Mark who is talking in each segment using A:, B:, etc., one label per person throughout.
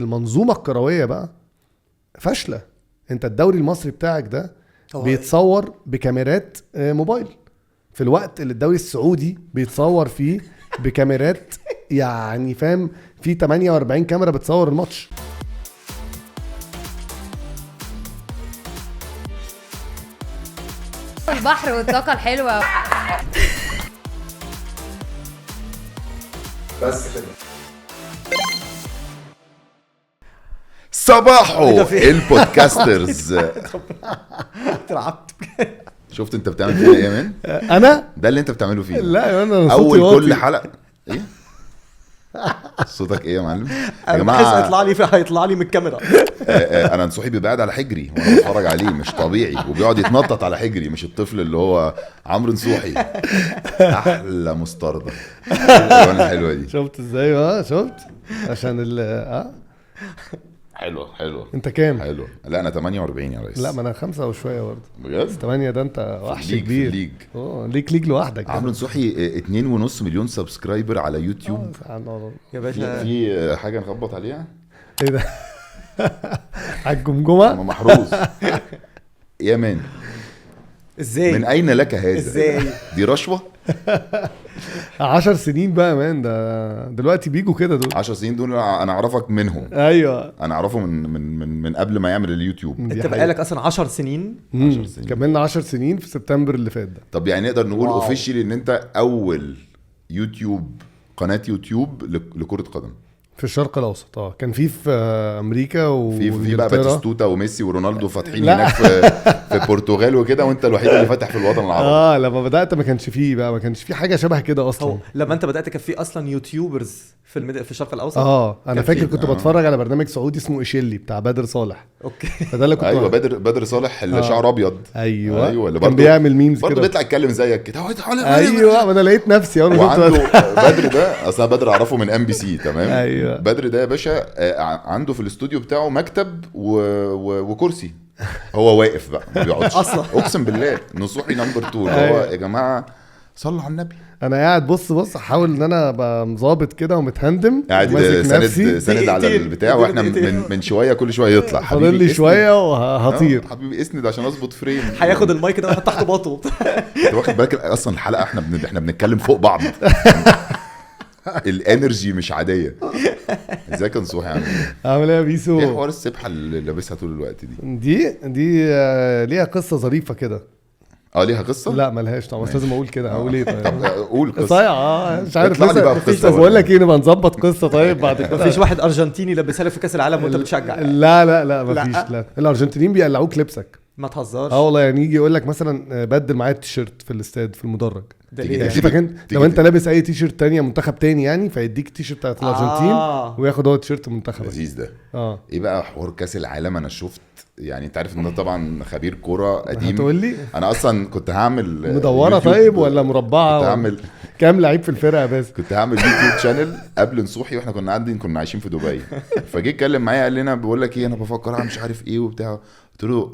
A: المنظومه الكرويه بقى فاشله. انت الدوري المصري بتاعك ده بيتصور بكاميرات موبايل، في الوقت اللي الدوري السعودي بيتصور فيه بكاميرات يعني فاهم، في 48 كاميرا بتصور الماتش.
B: البحر والطاقة الحلوة
C: بس كده. صباحو البودكاسترز.
D: تلعبت.
C: شفت انت بتعمل فينا ايه يا مان؟
A: انا
C: ده اللي انت بتعمله فينا.
A: لا انا
C: اول كل حلقه ايه صوتك ايه يا معلم؟
D: يا جماعه هيطلع لي من الكاميرا.
C: انا نصوحي بيبعد على حجري وانا بتفرج عليه، مش طبيعي، وبيقعد يتنطط على حجري، مش الطفل اللي هو عمرو نصوحي. احلى مستردة الالوان الحلوه دي.
A: شفت ازاي؟ شفت عشان
C: حلو.
A: انت كام؟
C: حلو. لا انا 48 يا ريس.
A: لا ما انا 5 وشويه برضه.
C: بجد
A: 8 ده انت وحش كبير.
C: ليج
A: ليك ليج لوحدك.
C: عمرو نصوحي 2.5 مليون سبسكرايبر على يوتيوب.
D: يا باشا
C: في حاجه نخبط عليها.
A: ايه ده؟ على الجمجمه
C: انا محروس يا مان.
D: ازاي؟
C: من اين لك هذا؟
D: ازاي؟
C: دي رشوه.
A: 10 سنين بقى مان، ده دلوقتي بيجوا كده دول.
C: 10 سنين دول انا اعرفك منهم.
A: ايوه
C: انا اعرفه من قبل ما يعمل اليوتيوب.
D: انت بقالك اصلا 10 سنين.
C: 10 سنين
A: كملنا 10 سنين في سبتمبر اللي فات ده.
C: طب يعني نقدر نقول اوفيشلي ان انت اول يوتيوب، قناه يوتيوب لكره قدم
A: في الشرق الاوسط. كان في امريكا
C: في بقى باتيستوتا وميسي ورونالدو فاتحين
A: لا.
C: هناك في البرتغال وكده، وانت الوحيد اللي فاتح في الوطن العربي.
A: لما بدات ما كانش فيه بقى، ما كانش فيه حاجه شبه كده اصلا.
D: هو لما انت بدات كان في اصلا يوتيوبرز في الشرق الاوسط.
A: انا فاكر كنت بتفرج على برنامج سعودي اسمه إيشيلي بتاع بدر صالح.
D: اوكي.
A: فده اللي كنت
C: ايوه بدر صالح اللي شعره ابيض.
A: ايوه
C: اللي
A: كان بيعمل ميمز كده
C: برضه بيطلع يتكلم زيك كده.
A: ايوه وانا لقيت نفسي وانا
C: وعنده بدر ده اصلا بدر اعرفه من MBC تمام.
A: ايوه
C: بدر ده يا باشا عنده في الاستوديو بتاعه مكتب وكرسي، هو واقف بقى ما بيقعدش
D: اصلا.
C: اقسم بالله. نصوحي نمبر 2 هو يا جماعه صلوا على النبي.
A: انا قاعد بص احاول ان انا ابقى مظابط كده ومتهندم،
C: قاعد سند على البتاع، واحنا من شويه كل شويه يطلع
A: فاضل لي شويه وهطير.
C: حبيبي اسند عشان اظبط فريم.
D: هياخد المايك ده ويحط تحت باطه.
C: انت واخد بالك اصلا الحلقه احنا بنتكلم فوق بعض. الانرجي مش عاديه. ازيك يا نصوحي؟
A: عامل ايه يا بيسو؟
C: ايه حوار السبحه اللي لابسها طول الوقت
A: دي ليها قصه ظريفه كده.
C: ليها قصه؟
A: لا ملهاش طبعا، بس لازم اقول كده. اقول ايه طيب؟
C: طب قول قصه.
A: صايع مش عارف
C: لسه
A: بقول لك ايه، نبقى نظبط قصه طيب بعد كده.
D: مفيش واحد ارجنتيني لابسها لك في كاس العالم وانت بتشجع؟
A: لا مفيش. لا الارجنتينيين بيقلعوك لبسك.
D: ما تهزرش.
A: والله يعني يجي يقول لك مثلا بدل معايا التيشيرت في الاستاد في المدرج.
D: ده ليه؟
A: يعني شوفك انت لو انت لابس اي تيشيرت تانية منتخب تاني يعني، فيديك التيشيرت بتاعت الارجنتين وياخد هو تيشيرت منتخب.
C: لذيذ ده.
A: ايه
C: بقى حوار كاس العالم؟ انا شفت يعني، انت عارف ان انا طبعا خبير كوره قديم.
A: هتقول لي
C: انا اصلا كنت هعمل
A: مدوره طيب ولا مربعه؟
C: كنت هعمل
A: كام لعيب في الفرقه بس.
C: كنت هعمل يوتيوب شانل قبل نصوحي، واحنا كنا عايشين في دبي. فجي اتكلم معايا قال لي انا بقول لك ايه، انا بفكر اعمل مش عارف ايه وبتاع. قلت له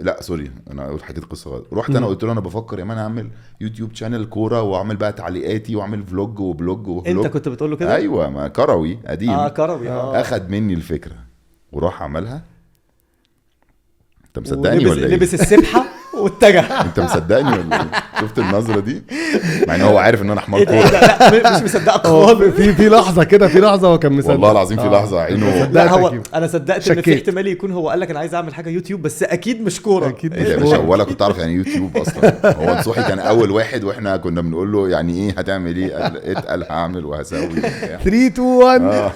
C: لا سوري انا قلت حكيت قصه غلط. رحت انا قلت له انا بفكر يا مان اعمل يوتيوب شانل كوره، واعمل بقى تعليقاتي، واعمل فلوج وبلوج.
D: انت كنت بتقول له كده؟
C: ايوه ما كروي قديم.
D: كروي.
C: اخد مني الفكره وراح عملها. انت مصدقني ولا ايه؟
D: لبس السبحه واتجه.
C: انت مصدقني ولا ايه؟ شفت النظره دي؟ مع ان هو عارف ان انا حمار كوره.
D: لا مش مصدقك خالص.
A: في لحظه كده، في لحظه هو كان مصدق
C: والله العظيم. في لحظه عينه.
D: لا هو انا صدقت ان في احتمال يكون هو قال لك انا عايز اعمل حاجه يوتيوب، بس اكيد مش كوره.
A: اكيد
C: يا باشا ولا كنت اعرف يعني يوتيوب اصلا. هو نصوحي كان اول واحد، واحنا كنا بنقول له يعني ايه هتعمل ايه؟ اتقل هعمل وهسوي
A: 3 2 1.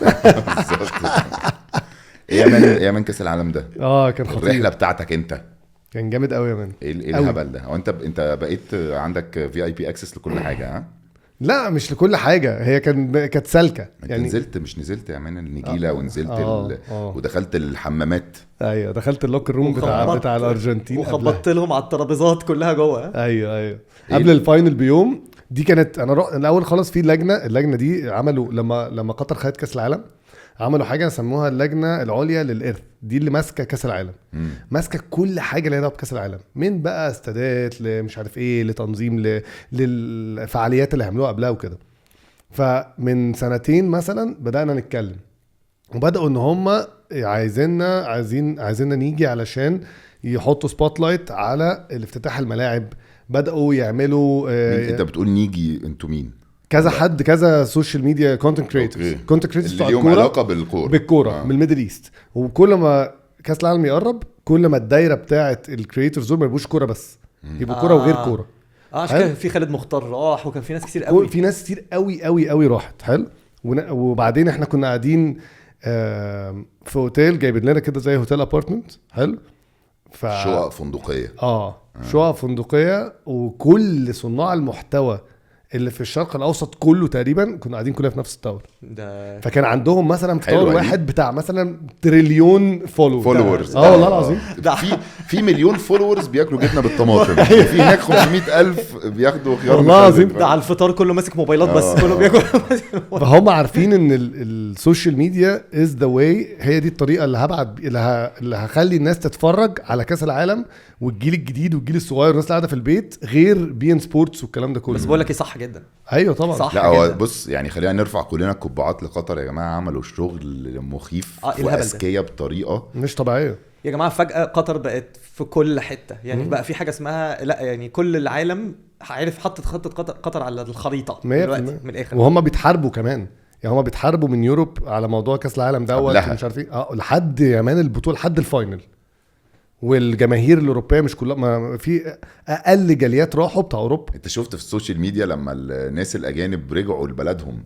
C: يا من كاس العالم ده
A: كان خطير.
C: الرحله بتاعتك انت
A: كان جامد قوي يا مان.
C: ايه الهبل ده؟ هو انت بقيت عندك VIP اكسس لكل حاجه؟
A: لا مش لكل حاجه، هي كانت سالكه
C: يعني. نزلت يا مان النجيله ونزلت ودخلت الحمامات.
A: ايوه دخلت اللوكر روم بتاع الارجنتين
D: وخبطت لهم على الترابيزات كلها جوه.
A: ايوه قبل الفاينل بيوم. دي كانت انا الاول خالص في اللجنه دي عملوا لما قطر خدت كاس العالم، عملوا حاجه سموها اللجنه العليا للارث. دي اللي ماسكه كاس العالم، ماسكه كل حاجه ليها علاقه بكاس العالم، من بقى استادات لمش عارف ايه لتنظيم للفعاليات اللي عملوها قبلها وكده. فمن سنتين مثلا بدانا نتكلم وبداوا ان هم عايزيننا نيجي علشان يحطوا سبوت لايت على الافتتاح الملاعب. بداوا يعملوا
C: انت بتقول نيجي، انتوا مين؟
A: كذا حد، كذا سوشيال ميديا كونتنت كريتورز
C: اللي ليهم علاقه بالكوره
A: من الميدل ايست. وكل ما كاس العالم يقرب كل ما الدايره بتاعه الكريتورز دول ما يبقوش كوره بس، يبقوا كوره وغير كوره.
D: عشان كان في خالد مختار راح، وكان في ناس كتير قوي،
A: في ناس كتير قوي قوي قوي راحت. حلو. وبعدين احنا كنا قاعدين في اوتيل جايبين لنا كده زي هوتيل ابارتمنت. حلو.
C: شقق فندقيه.
A: شقق فندقيه، وكل صناع المحتوى اللي في الشرق الاوسط كله تقريبا كنا قاعدين كلنا في نفس التاور ده. فكان عندهم مثلا في تاور واحد بتاع مثلا تريليون فولورز. والله العظيم
C: في مليون فولورز بياكلوا جبنه بالطماطم. في هناك 500,000 بياخدوا خيار.
A: والله العظيم
D: ده على الفطار كله ماسك موبايلات بس كله بياكل.
A: فهم عارفين ان السوشيال ميديا از ذا واي، هي دي الطريقه اللي هخلي الناس تتفرج على كاس العالم، والجيل الجديد والجيل الصغير والناس اللي قاعده في البيت، غير بي ان سبورتس والكلام ده كله.
D: بس بقول لك ايه، صح جدا.
A: ايوه طبعا
D: صح.
C: لا هو بص يعني خلينا نرفع كلنا القبعات لقطر. يا جماعه عملوا شغل مخيف واذكياء بطريقه
A: مش طبيعيه.
D: يا جماعه فجاه قطر بقت في كل حته يعني. بقى في حاجه اسمها لا يعني كل العالم عارف حطت خطه قطر على الخريطه دلوقتي من الاخر.
A: وهم بيتحاربوا كمان يعني، هم بيتحاربوا من يوروب على موضوع كاس العالم دوت مش عارف ايه لحد يمان البطوله لحد الفاينل. والجماهير الاوروبيه مش كلها، ما في اقل جاليات راحوا بتاع اوروبا.
C: انت شفت في السوشيال ميديا لما الناس الاجانب رجعوا لبلدهم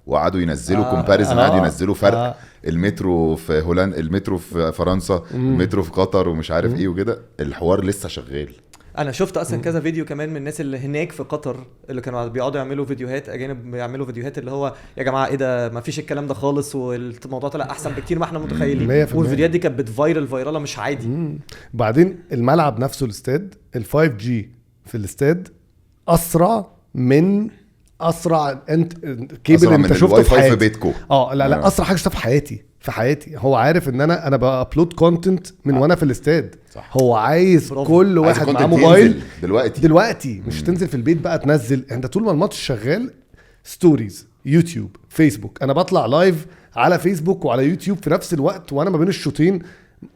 C: وقعدوا ينزلوا كومباريزن، قعدوا ينزلوا فرق المترو في هولندا، المترو في فرنسا، المترو في قطر ومش عارف ايه وكده. الحوار لسه شغال.
D: انا شفت اصلا كذا فيديو كمان من الناس اللي هناك في قطر اللي كانوا بيقعدوا يعملوا فيديوهات، اجانب بيعملوا فيديوهات اللي هو يا جماعه ايه ده، ما فيش الكلام ده خالص، والموضوع طلع احسن بكتير ما احنا متخيلين. والفيديوهات دي كانت فايراله مش عادي.
A: بعدين الملعب نفسه الاستاد ال5G في الاستاد اسرع من انت كيبل انت شفته في حياتي. لا اسرع حاجه شفتها في حياتي. هو عارف ان انا بابلود كونتنت من وانا في الاستاد. هو عايز كل واحد معاه موبايل دلوقتي مش تنزل في البيت بقى تنزل. انت طول ما الماتش شغال ستوريز يوتيوب فيسبوك، انا بطلع لايف على فيسبوك وعلى يوتيوب في نفس الوقت، وانا ما بين الشوطين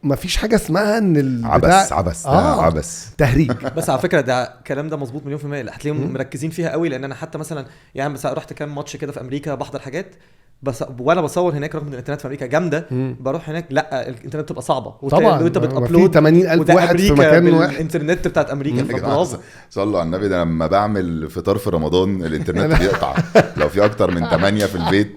A: مفيش حاجه اسمها ان
C: البتاع عبس
A: تهريج.
D: بس على فكره ده الكلام ده مظبوط مليون في المية. هتلاقيهم مركزين فيها قوي، لان انا حتى مثلا يعني بس رحت كام ماتش كده في امريكا بحضر حاجات، بس وانا بصور هناك رغم ان الانترنت في امريكا جامده، بروح هناك لا الانترنت بتبقى صعبه
A: طبعا،
D: وانت بتابلود
A: 80,000 واحد في مكان واحد.
D: الانترنت بتاعت امريكا
C: صلوا على النبي. ده لما بعمل فطار في رمضان الانترنت بيقطع لو في اكتر من 8 في البيت.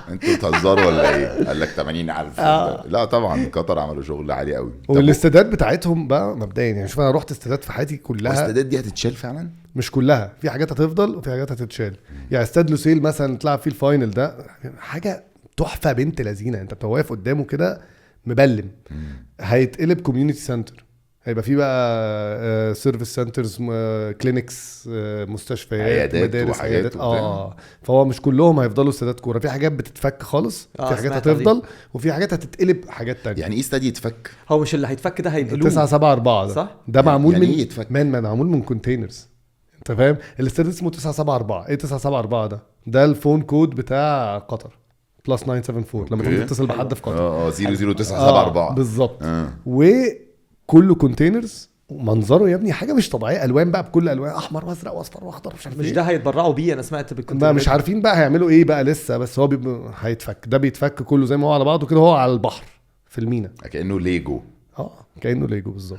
C: انتوا بتهزروا ولا ايه؟ قال لك 80,000. لا طبعا قطر عملوا شغل عالي قوي.
A: والاستادات بتاعتهم بقى مبدئيا يعني، شوف انا رحت استادات في حياتي كلها.
C: الاستادات دي هتتشال فعلا؟
A: مش كلها، في حاجات هتفضل وفي حاجات هتتشال. يعني استاد لوسيل مثلا تلعب فيه الفاينل ده حاجه تحفه بنت لذينه، انت بتبقى واقف قدامه كده مبلم. هيتقلب كوميونتي سنتر، هيبقى فيه بقى سيرفيس سنترز، كلينكس، مستشفيات، مدارس، عيادات. فهو مش كلهم هيفضلوا استادات كوره، في حاجات بتتفك خالص، في حاجات هتفضل، وفي حاجات هتتقلب حاجات تانية.
C: يعني ايه استاد يتفك؟
D: هو مش اللي هيتفك ده هينقلوه
A: 974 ده
D: صح؟
A: ده معمول
C: يعني
A: من
C: ايه يتفك؟
A: معمول من كونتينرز. انت فاهم؟ الاستاد اسمه 974. ايه 974 ده الفون كود بتاع قطر +974 لما تيجي تتصل بحد في قطر.
C: 00974
A: بالظبط. وكله كونتينرز، منظره يا ابني حاجه مش طبيعيه، الوان بقى بكل الوان، احمر وازرق واصفر واخضر مش عارف
D: مش ده هيتبرعوا بيه. انا سمعت
A: بالكونتينر مش عارفين بقى هيعملوا ايه بقى لسه، بس هو هيتفك. ده بيتفك كله زي ما هو على بعضه كده، هو على البحر في المينا
C: كانه ليجو.
A: كانه ليجو بالظبط.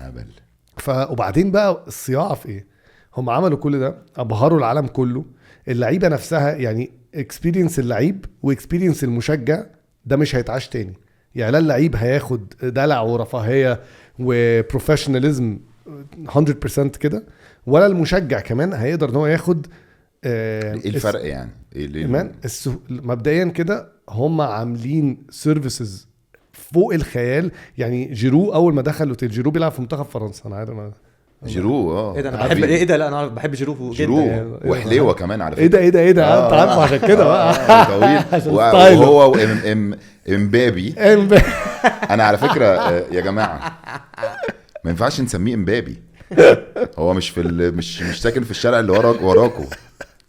A: وبعدين بقى الصياعه في ايه؟ هم عملوا كل ده، ابهروا العالم كله. اللعيبه نفسها يعني اكسبيرينس اللعيب واكسبيرينس المشجع ده مش هيتعاش تاني. يعني لا اللعيب هياخد دلع ورفاهيه وبروفيشناليزم 100% كده، ولا المشجع كمان هيقدر ان هو ياخد
C: ايه الفرق يعني؟
A: ايه مبدئيا كده هم عاملين سيرفيسز فوق الخيال. يعني جيرو اول ما دخل اوتيل، جيرو بيلعب في منتخب فرنسا، انا عارف
C: جيرو.
D: ايه ده انا بحب ايه ده، لا انا بحب جيرو جدا.
C: وحليوه كمان على فكره.
A: ايه ده انت عارفه عشان كده بقى
C: طويل. وهو امبابي. انا على فكره يا جماعه ما ينفعش نسميه امبابي. هو مش في مش ساكن في الشارع اللي وراكو.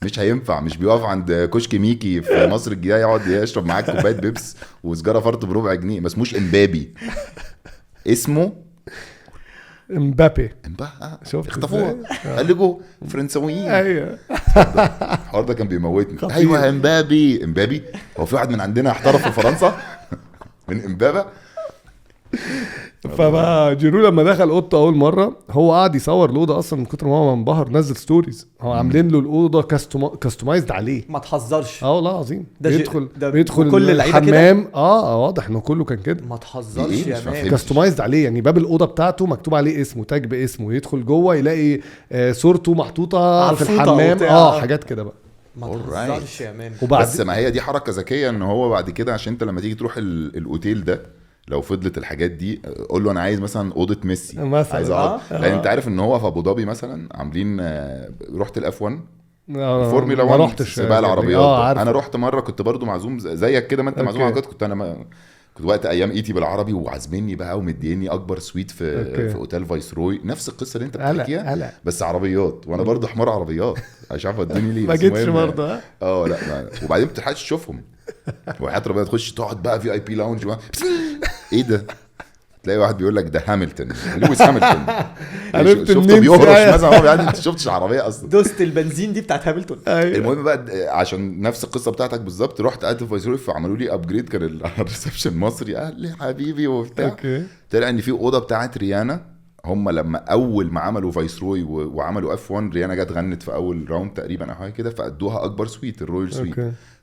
C: مش هينفع. مش بيقف عند كشك ميكي في مصر الجديدة يقعد يشرب معاك كوبايه بيبس وسجاره فرط بربع جنيه. ما اسموش امبابي، اسمه
A: امبابي.
C: شوف اختفوه قلبوا فرنساويين.
A: ايوه
C: الحوار ده كان بيموتني. ايوه امبابي هو في واحد من عندنا احترف في فرنسا من امبابه.
A: فبقى جيرو لما دخل اوضته اول مره هو قاعد يصور الاوضه اصلا من كتر ما هو منبهر، نزل ستوريز. هو عاملين له الاوضه كاستمايزد عليه.
D: ما تهزرش.
A: والله العظيم. بيدخل
D: كل
A: الحمام. واضح انه كله كان كده.
D: ما تهزرش يا مان.
A: كاستمايزد عليه، يعني باب الاوضه بتاعته مكتوب عليه اسمه، تاج باسمه. يدخل جوه يلاقي صورته محطوطه في الحمام. حاجات كده بقى.
D: ما تهزرش يا مان.
C: بس ما هي دي حركه ذكيه ان هو بعد كده، عشان انت لما تيجي تروح الاوتيل ده لو فضلت الحاجات دي قول له انا عايز مثلا اوضه ميسي مثلا، عايز اقعد. لان انت عارف ان هو في ابو ظبي مثلا عاملين رحت الاف 1 فورمولا 1 سباق العربيات. انا رحت مره كنت برضو معزوم زيك كده، ما انت معزوم على كنت انا كنت وقت ايام ايتي بالعربي وعازميني بقى ومديني اكبر سويت في اوتيل فايسروي. نفس القصه اللي انت بتحكيها بس عربيات، وانا برضو حمار عربيات مش عارف ادوني ليه.
A: ما جيتش برضه.
C: لا وبعدين بتلحقش تشوفهم. وحياة ربنا تخش تقعد بقى في اي بي لاونج ايه ده، تلاقي واحد بيقول لك ده هامilton لويس هامilton. شفته بيهرش مثلا، هو يعني انت شفتش العربيه اصلا،
D: دوست البنزين دي بتاعت هامilton.
C: المهم بقى عشان نفس القصه بتاعتك بالظبط، رحت قعدت في فايسروي فعملوا لي ابجريد. كان الريسبشن مصري قال لي حبيبي وبتاع. طلع ان في اوضه بتاعت ريانا. هم لما اول ما عملوا فايسروي وعملوا اف 1 ريانا جت غنت في اول راوند تقريبا او حاجه كده، فادوها اكبر سويت الرويال سويت.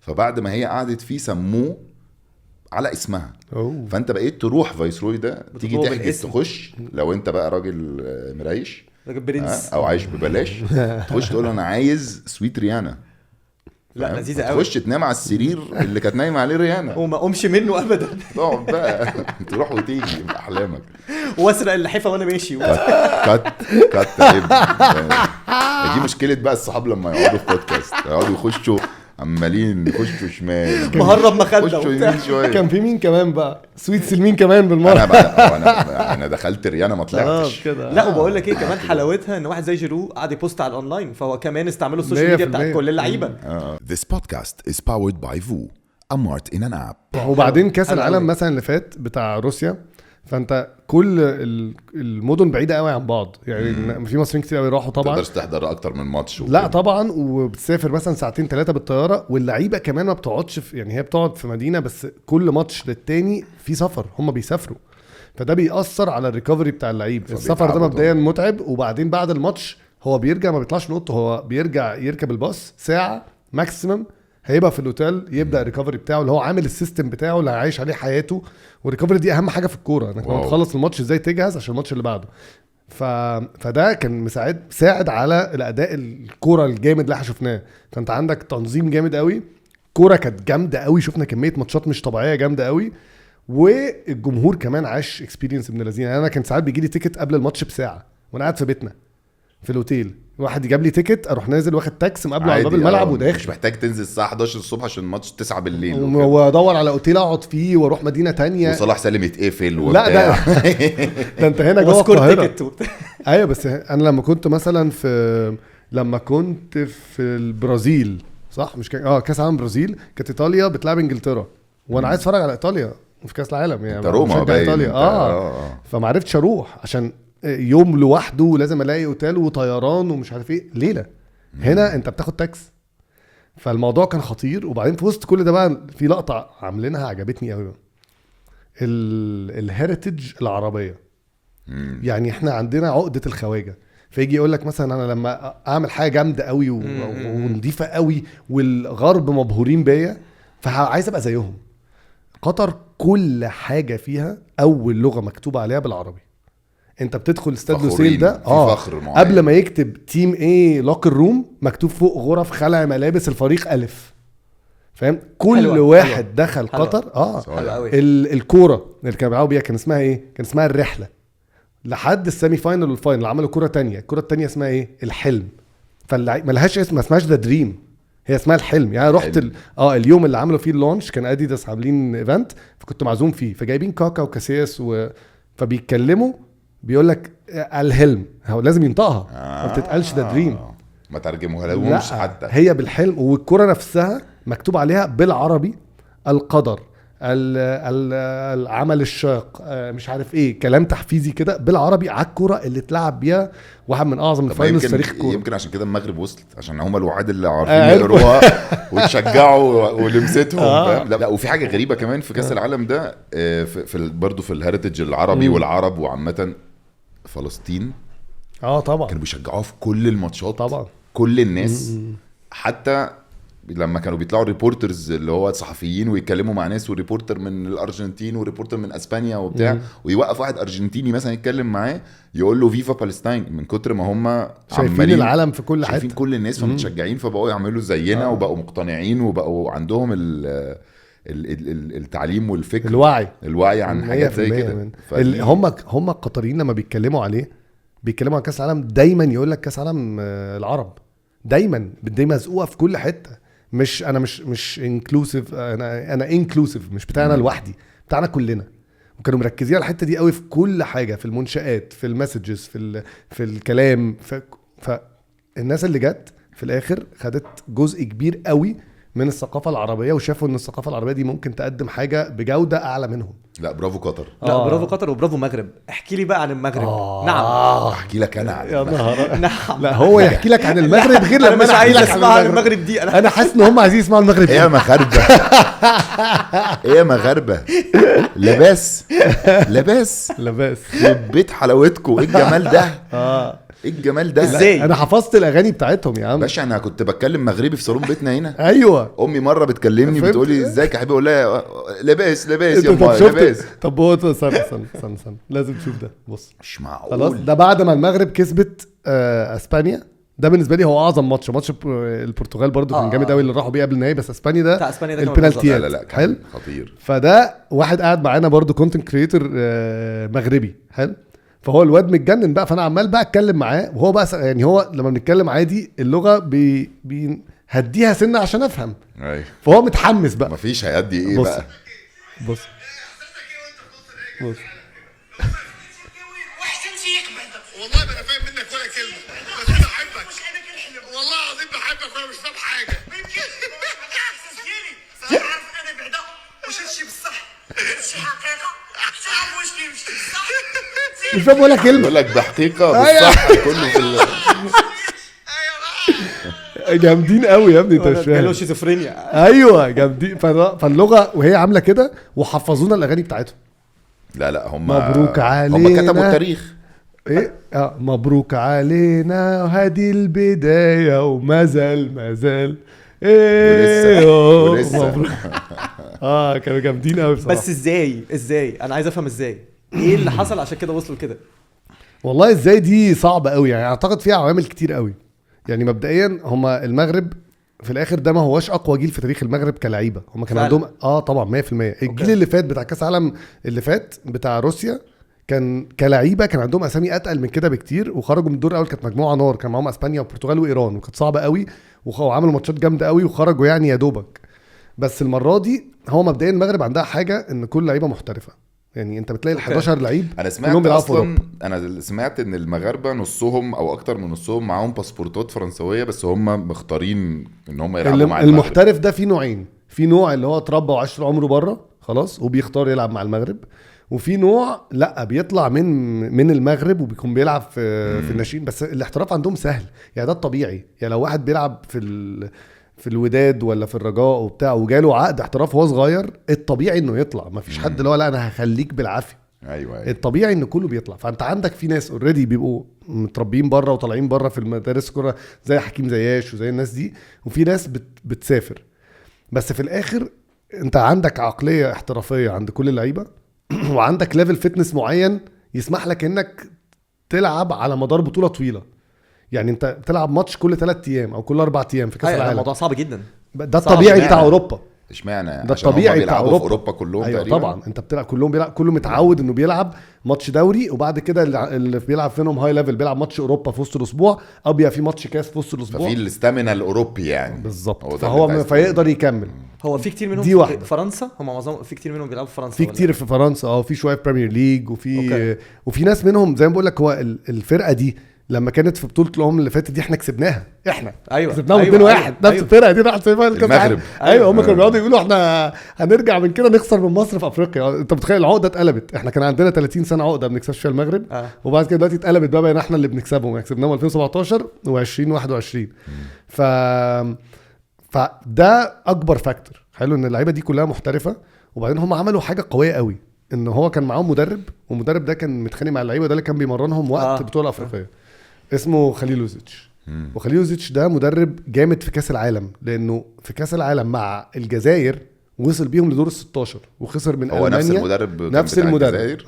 C: فبعد ما هي قعدت فيه سموه على اسمها. فانت بقيت تروح فايسروي ده تيجي تحجز تخش، لو انت بقى راجل مريش
D: راجل برنس
C: او عايش ببلاش تخش تقول انا عايز سويت ريانا.
D: لا لذيذه قوي.
C: تخش تنام على السرير اللي كانت نايمه عليه ريانا
D: وما قومش منه ابدا.
C: تقعد بقى تروح وتيجي باحلامك
D: واسرق اللحيفه وانا ماشي.
C: كات عيب. دي مشكله بقى الصحاب لما يقعدوا في بودكاست يقعدوا يخشوا عمالين يخشوا شمال
D: مهرب مخده.
A: كان في مين كمان بقى سويت سلمين كمان بالمره.
C: انا دخلت ريانا ما طلعتش.
D: لا وبقول لك ايه كمان حلاوتها ان واحد زي جيرو قاعد يبوست على الاونلاين، فهو كمان استعملوا السوشيال ميديا بتاعت كل اللعيبه.
C: This podcast is powered by VU, a mart in an app.
A: وبعدين كاس العالم مثلا اللي فات بتاع روسيا، فانت كل المدن بعيده قوي عن بعض، يعني في مصريين كتير قوي راحوا طبعا.
C: تقدرش تحضر اكتر من ماتش
A: لا طبعا، وبتسافر مثلا ساعتين 3 بالطياره، واللعيبه كمان ما بتقعدش في، يعني هي بتقعد في مدينه بس كل ماتش للتاني في سفر، هم بيسافروا. فده بيأثر على الريكفري بتاع اللعيب. السفر ده مبدئيا متعب، وبعدين بعد الماتش هو بيرجع ما بيطلعش نقطه، هو بيرجع يركب الباص ساعه ماكسيمم، هيبقى في الاوتيل يبدا الريكفري بتاعه اللي هو عامل السيستم بتاعه اللي هيعيش عليه حياته. والريكفري دي اهم حاجه في الكوره، انك لما تخلص الماتش ازاي تجهز عشان الماتش اللي بعده. فده كان مساعد على الاداء الكوره الجامد اللي احنا شفناه. فانت عندك تنظيم جامد قوي، كوره كانت جامده قوي، شفنا كميه ماتشات مش طبيعيه جامده قوي، والجمهور كمان عاش اكسبيرينس ابن الذين. انا كان ساعات بيجي لي تيكت قبل الماتش بساعه وانا قاعد في بيتنا في الاوتيل، واحد يجاب لي تيكت اروح نازل واخد تاكس مقابله على باب الملعب وداخل.
C: مش محتاج تنزل الساعه 11 الصبح عشان الماتش 9 بالليل
A: وادور على اوتيل اقعد فيه واروح مدينه تانية
C: وصلاح سالم يتقفل
A: لا ده انت هنا جوه القاهره. ايوه بس انا لما كنت في البرازيل صح، مش كاس عالم برازيل، كانت ايطاليا بتلعب انجلترا وانا عايز اتفرج على ايطاليا في كاس العالم، يعني
C: روما
A: ايطاليا فما عرفتش اروح عشان يوم لوحده ولازم الاقي اوتيل وطيران ومش عارف ايه ليله. هنا انت بتاخد تاكس، فالموضوع كان خطير. وبعدين في وسط كل ده بقى في لقطه عاملينها عجبتني قوي، الهيريتج العربيه. يعني احنا عندنا عقده الخواجه، فيجي يقول لك مثلا انا لما اعمل حاجه جامده قوي ونضيفه قوي والغرب مبهورين بيا فعايز ابقى زيهم. قطر كل حاجه فيها اول لغه مكتوبه عليها بالعربي. انت بتدخل استاد لوسيل ده قبل ما يكتب تيم ايه لوكر روم مكتوب فوق غرف خلع ملابس الفريق الف. فاهم؟ كل حلوة. واحد حلوة. دخل قطر الكوره اللي كانوا بيلعبوا بيها كان اسمها ايه؟ كان اسمها الرحله. لحد السيمي فاينل والفاينل عملوا كوره تانية. الكوره التانية اسمها ايه؟ الحلم. ملهاش اسم، ما اسمهاش ذا دريم، هي اسمها الحلم. يعني رحت اليوم اللي عملوا فيه اللونش كان اديداس عاملين ايفنت، فكنت معزوم فيه، فجايبين كاكا وكاسياس فبيتكلموا بيقول لك الحلم هو لازم ينطقها ما بتتقالش ده دريم.
C: ما ترجموها لهمش حتى.
A: هي بالحلم، والكرة نفسها مكتوب عليها بالعربي القدر، العمل الشاق، مش عارف ايه، كلام تحفيزي كده بالعربي على الكرة اللي تلعب بيها واحد من اعظم الفاينلز تاريخ الكوره.
C: يمكن عشان كده المغرب وصلت، عشان هم الوحيد اللي عارفين يقروها وتشجعوا ولمستهم. لا وفي حاجه غريبه كمان في كاس العالم ده، في برضه في الهيريتج العربي والعرب وعامه، فلسطين
A: طبعا
C: كانوا بيشجعوها في كل الماتشات
A: طبعا،
C: كل الناس. حتى لما كانوا بيطلعوا ريبورترز اللي هو صحفيين ويتكلموا مع ناس، وريبورتر من الارجنتين وريبورتر من اسبانيا وبتاع، ويوقف واحد ارجنتيني مثلا يتكلم معاه يقول له فيفا بالستاين، من كتر ما هم
A: شايفين العالم في كل حته،
C: شايفين كل الناس فمتشجعين، فبقوا يعملوا زينا وبقوا مقتنعين وبقوا عندهم التعليم والفكر، الوعي عن حاجات زي كده.
A: هم القطريين لما بيتكلموا عن كاس العالم دايما يقول لك كاس العالم العرب، دايما مزقوقه في كل حته. مش انكلوسيف، انا انكلوسيف، مش بتاعنا لوحدي، بتاعنا كلنا. وكانوا مركزين على الحته دي قوي في كل حاجه، في المنشآت، في المسجز، في الكلام، فالناس اللي جت في الاخر خدت جزء كبير قوي من الثقافه العربيه، وشافوا ان الثقافه العربيه دي ممكن تقدم حاجه بجوده اعلى منهم.
C: لا برافو قطر.
D: لا برافو قطر وبرافو مغرب. احكي لي بقى عن المغرب. نعم
C: احكي لك انا عن
D: نعم.
A: لا هو يحكي لك عن المغرب غير لما
D: انا مش عايز اسمع عن المغرب دي.
A: انا حاسس ان هم عايزين يسمعوا المغرب.
C: ايه يا مغاربه ايه يا مغاربه، لباس في بيت حلاوتكم، ايه الجمال ده، ايه الجمال ده
D: ازاي؟
A: انا حفظت الاغاني بتاعتهم يا عم
C: باشا. انا كنت بتكلم مغربي في صالون بيتنا هنا.
A: ايوه
C: امي مره بتكلمني بتقولي ازيك يا حبيبي، اقول لها لباس يا امي لباس.
A: طب هو استنى لازم تشوف ده. بص
C: مش معقول.
A: خلاص ده بعد ما المغرب كسبت اسبانيا، ده بالنسبه لي هو اعظم ماتش البرتغال برضو كان جامد قوي اللي راحوا بيه قبل النهائي، بس اسبانيا ده البنالتيات.
C: لا حلو خطير.
A: فده واحد قاعد معانا برضو كونتنت كريتور مغربي حلو، فهو الواد متجنن بقى، فانا عمال بقى اتكلم معاه، وهو بقى يعني هو لما بنتكلم عادي اللغه هديها سنه عشان افهم.
C: ايوه
A: فهو متحمس بقى.
C: مفيش هيدي ايه
A: بص.
C: بقى.
A: بص
E: والله ما انا فاهم منك ولا كلمه، بس انا بحبك والله العظيم بحبك وانا مش فاهم حاجه. صح عارف انا بعدا وش هالشي بالصح، شي حقيقه شعب واش كيمشي بالصح،
A: مش فاهم ولا كلمه،
C: بقول لك بحقيقه بالصح كله في
A: جامدين قوي يا ابني، انت مش فاهم.
D: شيزوفرينيا.
A: ايوه جامدين. فاللغه وهي عامله كده، وحفظونا الاغاني بتاعتهم.
C: لا هم
A: مبروك علينا،
C: هم كتبوا التاريخ.
A: ايه مبروك علينا وهذه البدايه وما زال ايه
C: ولسه
A: مبروك. كانوا جامدين قوي بصراحه.
D: بس ازاي انا عايز افهم ازاي ايه اللي حصل عشان كده وصلوا كده.
A: والله ازاي دي صعبه قوي، يعني اعتقد فيها عوامل كتير قوي. يعني مبدئيا هما المغرب في الاخر ده ما هواش اقوى جيل في تاريخ المغرب كلاعيبه. هما كان عندهم طبعا 100%. الجيل اللي فات بتاع كاس العالم اللي فات بتاع روسيا كان كلاعيبه كان عندهم اسامي اتقل من كده بكتير، وخرجوا من الدور الاول. كانت مجموعه نار، كان معاهم اسبانيا والبرتغال وايران، وكانت صعبه قوي، وعملوا ماتشات جامده قوي وخرجوا يعني يا دوبك. بس المره دي هو مبدئيا المغرب عندها حاجه ان كل لعيبه محترفه. يعني انت بتلاقي ال11 لعيب
C: انا سمعت اصلا، انا سمعت ان المغاربه نصهم او اكتر من نصهم معاهم باسبورتات فرنسويه، بس هم مختارين ان هم يلعبوا مع
A: المحترف ده في نوعين. في نوع اللي هو اتربى وعشر عمره بره خلاص وبيختار يلعب مع المغرب، وفي نوع لا بيطلع من المغرب وبيكون بيلعب في الناشئين. بس الاحتراف عندهم سهل، يعني ده الطبيعي. يعني لو واحد بيلعب في الوداد ولا في الرجاء وبتاع وجاله عقد احتراف وهو صغير، الطبيعي انه يطلع. ما فيش حد اللي هو لا انا هخليك بالعافيه.
C: ايوه
A: الطبيعي ان كله بيطلع. فانت عندك في ناس اوريدي بيبقوا متربيين بره وطالعين بره في المدارس كره زي حكيم زياش وزي الناس دي، وفي ناس بتسافر. بس في الاخر انت عندك عقليه احترافيه عند كل اللعيبه وعندك ليفل فتنس معين يسمح لك انك تلعب على مدار بطوله طويله. يعني انت بتلعب ماتش كل 3 ايام او كل 4 ايام في كاس العالم.
D: الموضوع صعب جدا.
A: ده الطبيعي بتاع اوروبا.
C: اشمعنى؟
A: ده الطبيعي بتاع
C: اوروبا كلهم
A: أيوة
C: تقريبا.
A: طبعا انت بتلعب كلهم كله متعود انه بيلعب ماتش دوري، وبعد كده اللي بيلعب فيهم هاي ليفل بيلعب ماتش اوروبا في وسط الاسبوع، او بيبقى في ماتش كاس في وسط الاسبوع.
C: ففي الاستامينا الاوروبي يعني
A: بالظبط. فهو فيقدر يكمل.
D: هو في كتير منهم في فرنسا، هم معظم في كتير منهم بيلعبوا في فرنسا.
A: في كتير في فرنسا في شويه بريمير ليج، وفي ناس منهم زي ما بقول لك. هو الفرقه دي لما كانت في بطوله الامم اللي فاتت دي احنا كسبناها، احنا
D: ايوه
A: كسبناهم 2-1
D: أيوة.
A: نفس الفرقه دي راحت سيمي فاينل كاس
C: المغرب.
A: ايوه هم كانوا بيقعدوا يقولوا احنا هنرجع من كده نخسر من مصر في افريقيا. انت متخيل العقده اتقلبت، احنا كان عندنا 30 سنه عقده ما بنكسبش فيها المغرب وبعد كده دلوقتي اتقلبت بقى بقينا احنا اللي بنكسبهم، كسبناهم 2017 و2021. فده اكبر فاكتور حلو ان اللعيبه دي كلها محترفه. وبعدين هم عملوا حاجه قويه قوي ان هو كان معاهم مدرب، والمدرب ده كان متخانق مع اللعيبه، ده اللي كان بيمرنهم وقت البطوله الافريقيه اسمه خليلوزيتش. وخليلوزيتش ده مدرب جامد في كاس العالم، لانه في كاس العالم مع الجزائر وصل بيهم لدور ال16 وخسر من
C: هو
A: المانيا. نفس المدرب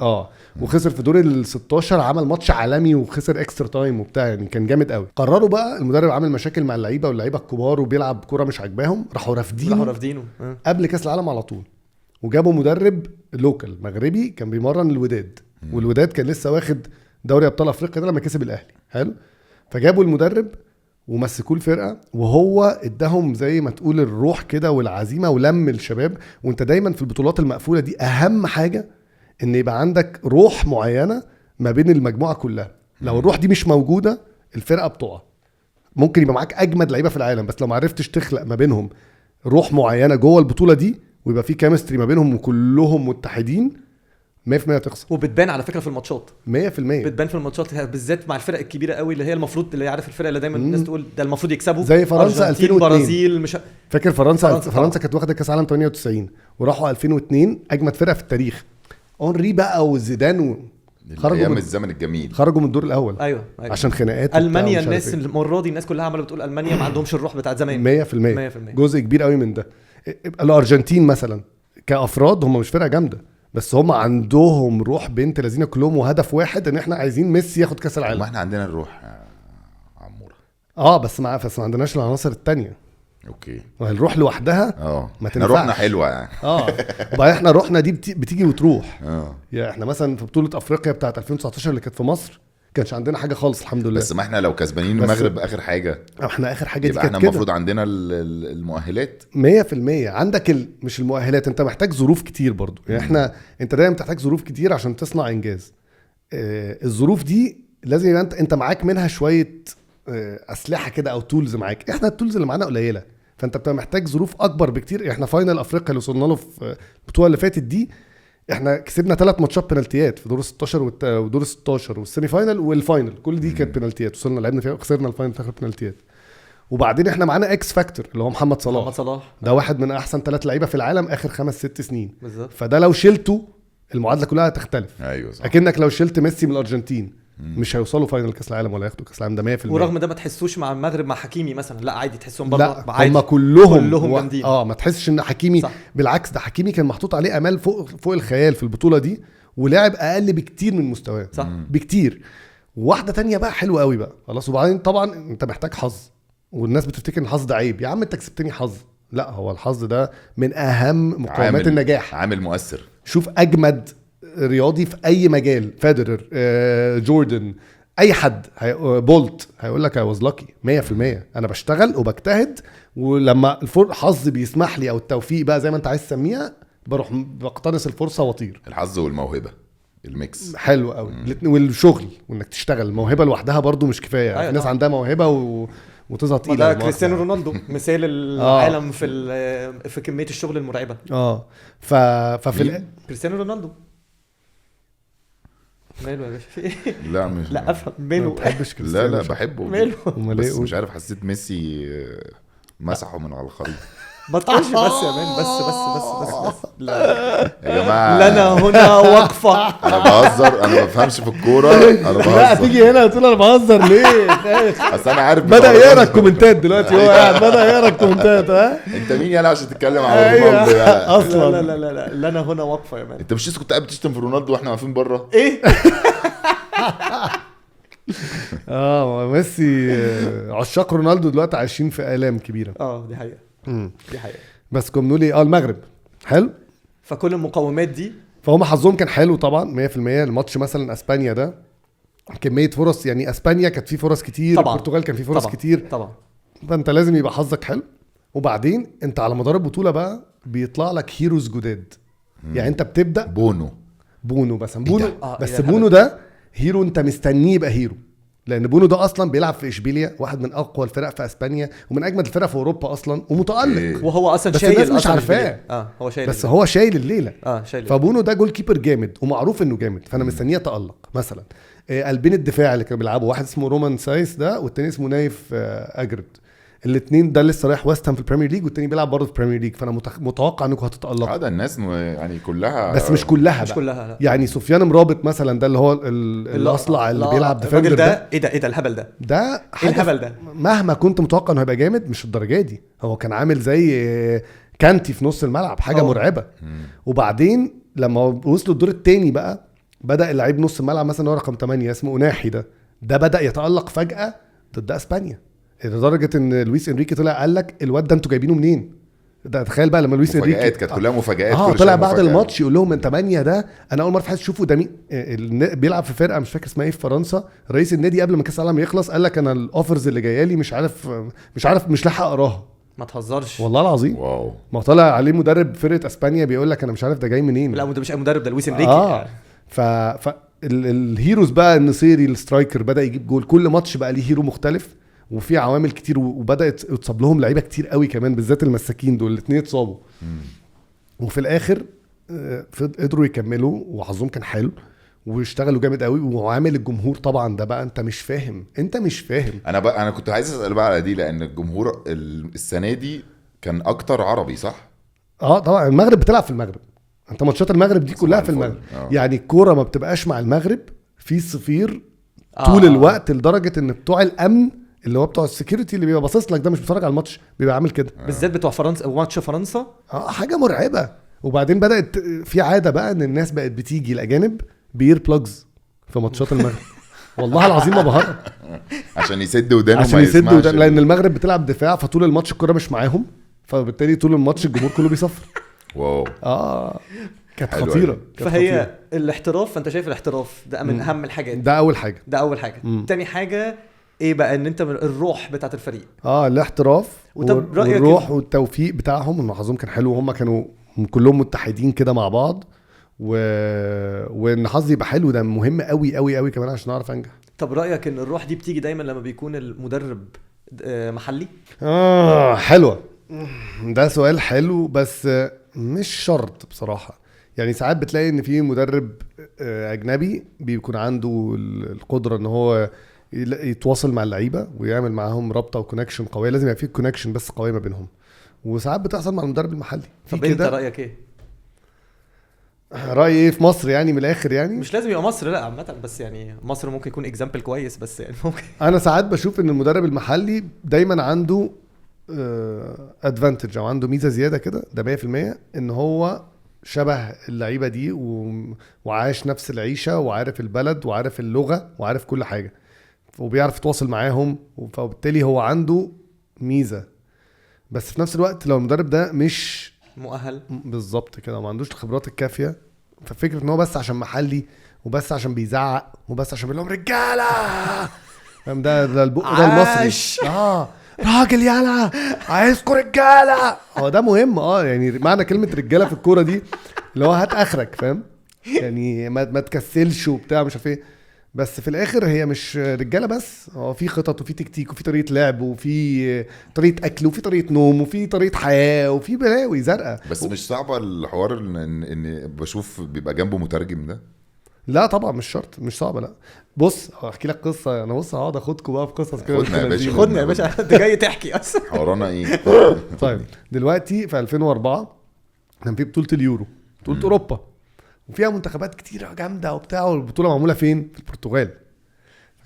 A: وخسر في دور ال16، عمل ماتش عالمي وخسر اكسترا تايم وبتاع، يعني كان جامد قوي. قرروا بقى المدرب عامل مشاكل مع اللعيبه واللعيبه الكبار وبيلعب كوره مش عاجباهم، راحوا رافضينه قبل كاس العالم على طول، وجابوا مدرب لوكال مغربي كان بيمرن الوداد. والوداد كان لسه واخد دوري ابطال افريقيا ده لما كسب الاهلي. حلو. فجابوا المدرب ومسكوه الفرقه، وهو اداهم زي ما تقول الروح كده والعزيمه ولم الشباب. وانت دايما في البطولات المقفوله دي اهم حاجه ان يبقى عندك روح معينه ما بين المجموعه كلها. لو الروح دي مش موجوده الفرقه بتقع. ممكن يبقى معاك اجمد لعيبه في العالم بس لو ما عرفتش تخلق ما بينهم روح معينه جوه البطوله دي ويبقى في كيمستري ما بينهم وكلهم متحدين 100% تخسر.
D: وبتبان على فكره في الماتشات
A: 100%،
D: بتبان في الماتشات بالذات مع الفرق الكبيره قوي اللي هي المفروض اللي يعرف الفرق اللي دايما الناس تقول ده المفروض يكسبوا،
A: زي فرنسا 2002
D: برازيل. مش
A: فاكر فرنسا كانت واخده كاس عالم 98 وراحوا 2002 اجمد فرقه في التاريخ، اونري بقى وزيدان
C: خرجوا من الزمن الجميل،
A: خرجوا من الدور الاول.
D: أيوة.
A: عشان خناقات
D: المانيا. الناس المره دي الناس كلها عماله بتقول المانيا ما عندهمش الروح بتاعت زمان.
A: 100% جزء كبير قوي من ده. الارجنتين مثلا كافراد هم مش فرقه جامده بس هم عندهم روح بنت لذينه كلهم وهدف واحد ان احنا عايزين ميسي ياخد كاس العالم.
C: ما احنا عندنا الروح عموره
A: بس ما عندناش العناصر التانية.
C: اوكي
A: الروح لوحدها ما تنفعش.
C: روحنا حلوه يعني.
A: وبعدين احنا روحنا دي بتيجي وتروح. يعني احنا مثلا في بطوله افريقيا بتاعه 2019 اللي كانت في مصر كانش عندنا حاجه خالص الحمد لله.
C: بس ما احنا لو كسبانين المغرب اخر حاجه
A: احنا اخر حاجه دي
C: يبقى احنا المفروض عندنا المؤهلات
A: 100%. عندك مش المؤهلات، انت محتاج ظروف كتير برضو. يعني انت دايما بتحتاج ظروف كتير عشان تصنع انجاز. الظروف دي لازم يبقى انت معاك منها شويه اسلحه كده او تولز معاك. احنا التولز اللي معانا قليله، فانت بتبقى محتاج ظروف اكبر بكتير. احنا فاينل افريقيا اللي وصلنا له في البطوله اللي فاتت دي احنا كسبنا 3 ماتشات بنالتيات في دور 16 ودور 16 والسيمي فاينل والفاينل، كل دي كانت بنالتيات. وصلنا لعبنا فيها وخسرنا الفاينل في اخر بنالتيات. وبعدين احنا معانا اكس فاكتور اللي هو محمد صلاح. ده واحد من احسن 3 لعيبه في العالم اخر 5-6 سنين بالزبط. فده لو شلته المعادله كلها هتختلف.
C: ايوه صح.
A: اكنك لو شلت ميسي من الارجنتين مش هيوصلوا فاينل كاس العالم ولا ياخدوا كاس العالم ده 100%.
D: ورغم ده ما تحسوش مع المغرب مع حكيمي مثلا، لا عادي تحسهم برضه
A: عادي. هم كلهم جامدين. ما تحسش ان حكيمي صح. بالعكس ده حكيمي كان محطوط عليه امال فوق الخيال في البطوله دي ولعب اقل بكتير من مستواه بكتير. واحده تانية بقى حلوه قوي بقى خلاص. وبعدين طبعا انت محتاج حظ، والناس بتفتكر ان الحظ ده عيب. يا عم انت كسبتني حظ، لا هو الحظ ده من اهم مقومات النجاح،
C: عامل مؤثر.
A: شوف اجمد رياضي في اي مجال، فيدرر، جوردن، اي حد بولت هيقول لك I was lucky 100%. انا بشتغل وبجتهد، ولما الحظ بيسمح لي او التوفيق بقى زي ما انت عايز تسميها بروح بقتنص الفرصه واطير.
C: الحظ والموهبه الميكس
A: حلو قوي. والشغل وانك تشتغل. الموهبه لوحدها برضو مش كفايه. يعني ناس عندها موهبه وتظهر تقيله.
D: ده كريستيانو رونالدو مثال العالم في كميه الشغل المرعبه.
A: ففي
D: كريستيانو رونالدو ماله يا باشا في ايه؟
C: لا مش
D: لا افهم ماله.
C: ما بحبش كريستيانو. لا بحبه
D: ماله.
C: بس مش عارف حسيت ميسي مسحه من على الخريطه.
D: ما تقولش بس يا مان. بس لا
C: يا جماعه
D: لنا هنا وقفه.
C: انا بهزر، انا ما بفهمش في الكوره. انا بهزر.
A: لا تيجي هنا تقول انا بهزر ليه؟
C: اصل انا عارف
A: بدا يقرا الكومنتات دلوقتي. هو قاعد بدا يقرا الكومنتات.
C: انت مين يعني عشان تتكلم على رونالدو يعني
D: اصلا؟ لا لنا هنا وقفه يا مان.
C: انت مش كنت قاعد بتشتم في رونالدو واحنا واقفين بره
D: ايه؟
A: ميسي عشاق رونالدو دلوقتي عايشين في آلام كبيره.
D: دي حقيقه. دي حقيقه.
A: بس كنا بنقول ايه؟ المغرب حلو.
D: فكل المقومات دي
A: فهم حظهم كان حلو طبعا 100%. الماتش مثلا اسبانيا ده كميه فرص، يعني اسبانيا كانت فيه فرص كتير، البرتغال كان فيه فرص
D: طبعًا.
A: كتير
D: طبعا.
A: فانت لازم يبقى حظك حلو. وبعدين انت على مدار البطوله بقى بيطلع لك هيروز جداد. يعني انت بتبدا
C: بونو
A: مثلا بونو بس بونو ده هيرو انت مستنيه يبقى هيرو. لان بونو ده اصلا بيلعب في اشبيليا، واحد من اقوى الفرق في اسبانيا ومن اجمد الفرق في اوروبا اصلا ومتالق.
C: إيه.
D: وهو اصلا
A: بس
D: شايل
A: الناس مش
D: أصلاً
A: عارفاه.
D: هو شايل
A: بس هو شايل الليله.
D: شايل.
A: فبونو ده جول كيبر جامد ومعروف انه جامد، فانا مستنيه يتالق. مثلا قلبين الدفاع اللي كانوا بيلعبوا، واحد اسمه رومان سايس ده والتاني اسمه نايف اجرد، الاثنين ده لسه رايح ويست هام في البريمير ليج والتاني بيلعب برضه في البريمير ليج، فانا متوقع انكم هتتالقوا.
C: هذا الناس يعني كلها،
A: بس مش كلها
D: مش
A: بقى.
D: كلها لا.
A: يعني سفيان مرابط مثلا ده اللي هو الاصلع اللي بيلعب ديفندر
D: ده ايه ده الهبل ده
A: ده
D: ايه الهبل ده.
A: مهما كنت متوقع انه هيبقى جامد مش الدرجه دي. هو كان عامل زي كانتي في نص الملعب، حاجه مرعبه. وبعدين لما وصلوا الدور الثاني بقى بدا اللعيب نص الملعب مثلا هو رقم 8 اسمه أناحي ده بدا يتالق فجاه ضد اسبانيا، لدرجه ان لويس انريكي طلع قال لك الواد ده انتوا جايبينه منين. ده تخيل بقى لما لويس انريكي
C: كانت كلها مفاجآت.
A: طلع بعد الماتش يقول لهم من 8 ده انا اول مره في حياتي اشوفه ده مين بيلعب في فرقه مش فاكر اسمها ايه في فرنسا. رئيس النادي قبل ما كاس العالم يخلص قال لك انا الاوفرز اللي جايه لي مش عارف مش لاحق اقراها.
D: ما تهزرش
A: والله العظيم.
C: واو.
A: ما طلع عليه مدرب فرقه اسبانيا بيقول لك انا مش عارف ده جاي منين.
D: لا ده مش مدرب، ده لويس انريكي.
A: الهيروز بقى النصيري السترايكر بدا يجيب جول، كل ماتش بقى ليه هيرو مختلف وفي عوامل كتير، وبدات يتصاب لهم لعيبه كتير قوي كمان، بالذات المساكين دول الاثنين اتصابوا. وفي الاخر قدروا يكملوا وحظهم كان حلو واشتغلوا جامد قوي. وعامل الجمهور طبعا ده بقى انت مش فاهم.
C: انا كنت عايز اسال بقى على دي، لان الجمهور السنه دي كان اكتر عربي صح؟
A: طبعا المغرب بتلعب في المغرب، انت ماتشات المغرب دي كلها في المغرب. يعني الكوره ما بتبقاش مع المغرب في صفير طول الوقت، لدرجه ان بتوع الامن اللي هو بتوع السكيورتي اللي بيبقى باصص لك ده مش بيتفرج على الماتش، بيبقى عامل كده.
D: بالذات بتوع فرنسا وماتش فرنسا
A: حاجه مرعبه. وبعدين بدات في عاده بقى ان الناس بقت بتيجي الاجانب بير بلاجز في ماتشات المغرب. والله العظيم ما بهرج.
C: عشان يسدوا ودانهم،
A: عشان يسدوا ودانهم، لان المغرب بتلعب دفاع فطول الماتش الكوره مش معاهم، فبالتالي طول الماتش الجمهور كله بيصفر.
C: واو.
A: كانت خطيره.
D: فهي الاحتراف، فانت شايف الاحتراف ده من اهم الحاجات.
A: ده اول حاجه.
D: تاني حاجه ايه بقى؟ ان انت من الروح ببتاعه الفريق.
A: الاحتراف والروح والتوفيق بتاعهم، ان حظهم كان حلو وهم كانوا كلهم متحدين كده مع بعض، وان حظي يبقى حلو ده مهم قوي قوي قوي كمان عشان اعرف انجح.
D: طب رايك ان الروح دي بتيجي دايما لما بيكون المدرب محلي؟
A: حلوه. ده سؤال حلو بس مش شرط بصراحه. يعني ساعات بتلاقي ان في مدرب اجنبي بيكون عنده القدره ان هو يتواصل مع اللعيبه ويعمل معاهم رابطه وكونكشن قويه، لازم يبقى في كونكشن بس قويه ما بينهم، وساعات بتحصل مع المدرب المحلي.
D: طب انت رايك ايه؟
A: رايي ايه في مصر يعني من الاخر؟ يعني
D: مش لازم يبقى مصر، لا عامه، بس يعني مصر ممكن يكون اكزامبل كويس، بس يعني ممكن.
A: انا ساعات بشوف ان المدرب المحلي دايما عنده ادفانتج او عنده ميزه زياده كده، ده 100%، ان هو شبه اللعيبه دي وعايش نفس العيشه وعارف البلد وعارف اللغه وعارف كل حاجه وبيعرف يتواصل معاهم، فبالتالي هو عنده ميزه. بس في نفس الوقت لو المدرب ده مش
D: مؤهل
A: بالظبط كده وما عندوش الخبرات الكافيه، ففكره ان هو بس عشان محلي وبس عشان بيزعق وبس عشان بيقول لهم رجاله، فاهم؟ ده البق ده المصري. راجل يالا عايزكم رجاله. هو ده مهم. يعني معنى كلمه رجاله في الكوره دي اللي هو هات اخرك، فاهم؟ يعني ما تكسلش وبتاع مش عارف ايه. بس في الاخر هي مش رجاله بس، هو في خطط وفي تكتيك وفي طريقه لعب وفي طريقه اكل وفي طريقه نوم وفي طريقه حياه وفي بلاوي زرقاء.
C: بس مش صعبه الحوار ان بشوف بيبقى جنبه مترجم ده؟
A: لا طبعا مش شرط، مش صعبه. لا بص احكي لك قصه. انا بص هقعد اخدكم بقى في قصص كده.
D: خدنا يا باشا انت جاي تحكي اصلا.
C: حوارنا ايه؟
A: طيب دلوقتي في 2004 كان في بطوله اليورو، بطوله اوروبا، وفيها منتخبات كتيره جامده وبتاع، والبطوله معموله فين؟ في البرتغال.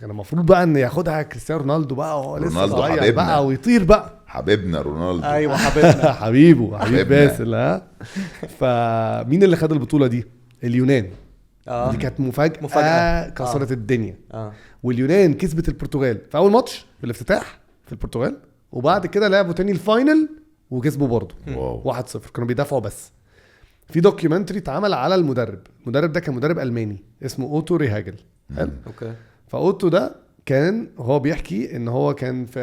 A: كان المفروض بقى ان ياخدها كريستيانو رونالدو بقى، وهو لسه صغير بقى ويطير بقى.
C: حبيبنا رونالدو.
D: ايوه حبيبنا.
A: حبيب باسل. فمين اللي خد البطوله دي؟ اليونان. دي كانت مفاجأة كسرت الدنيا. واليونان كسبت البرتغال في اول ماتش بالافتتاح في البرتغال، وبعد كده لعبوا تاني الفاينل وكسبوا برضو 1-0. كانوا بيدافعوا بس. في دوكيومنتري اتعمل على المدرب ده كان مدرب ألماني اسمه اوتو ريهاجل.
D: اوكي.
A: فاوتو ده كان هو بيحكي ان هو كان في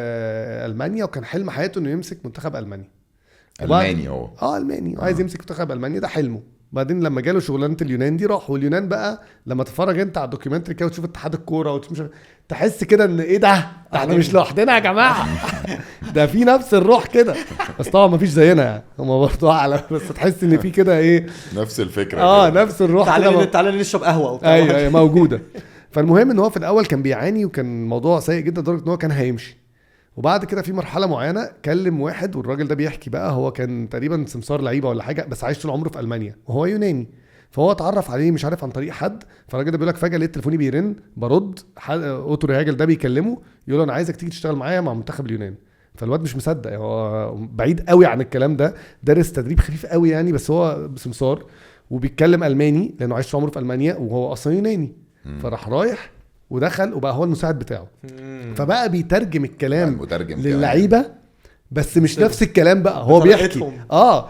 A: ألمانيا وكان حلم حياته انه يمسك منتخب ألمانيا.
C: ألماني هو
A: ألماني وعايز يمسك منتخب ألمانيا، ده حلمه بعدين لما جاله شغلانه اليونان دي راح. واليونان بقى لما تتفرج انت على الدوكيومنتري كده وتشوف اتحاد الكوره وتشوف تحس كده ان ايه ده احنا مش لوحدنا يا جماعه ده في نفس الروح كده. بس طبعا مفيش زينا يعني هم برضه اعلى بس تحس ان في كده ايه
C: نفس الفكره
A: نفس الروح.
D: تعالى نشرب قهوه وبتاع.
A: ايوه موجوده. فالمهم ان هو في الاول كان بيعاني وكان الموضوع سيء جدا لدرجه ان هو كان هيمشي. وبعد كده في مرحله معينه كلم واحد والراجل ده بيحكي بقى هو كان تقريبا سمسار لعيبه ولا حاجه بس عايش طول عمره في المانيا وهو يوناني. فهو اتعرف عليه مش عارف عن طريق حد. فالراجل ده بيقول لك فجاه لقيت تليفوني بيرن برد اوتو رياجل ده بيكلمه يقول له انا عايزك تيجي تشتغل معايا مع منتخب اليونان. فالواد مش مصدق هو بعيد قوي عن الكلام ده دارس تدريب خفيف قوي يعني بس هو سمسار وبيتكلم الماني لانه عايش طول عمره في المانيا وهو اصلا يوناني. فراح رايح ودخل وبقى هو المساعد بتاعه. فبقى بيترجم الكلام للعيبه بس مش نفس الكلام بقى هو بيحكي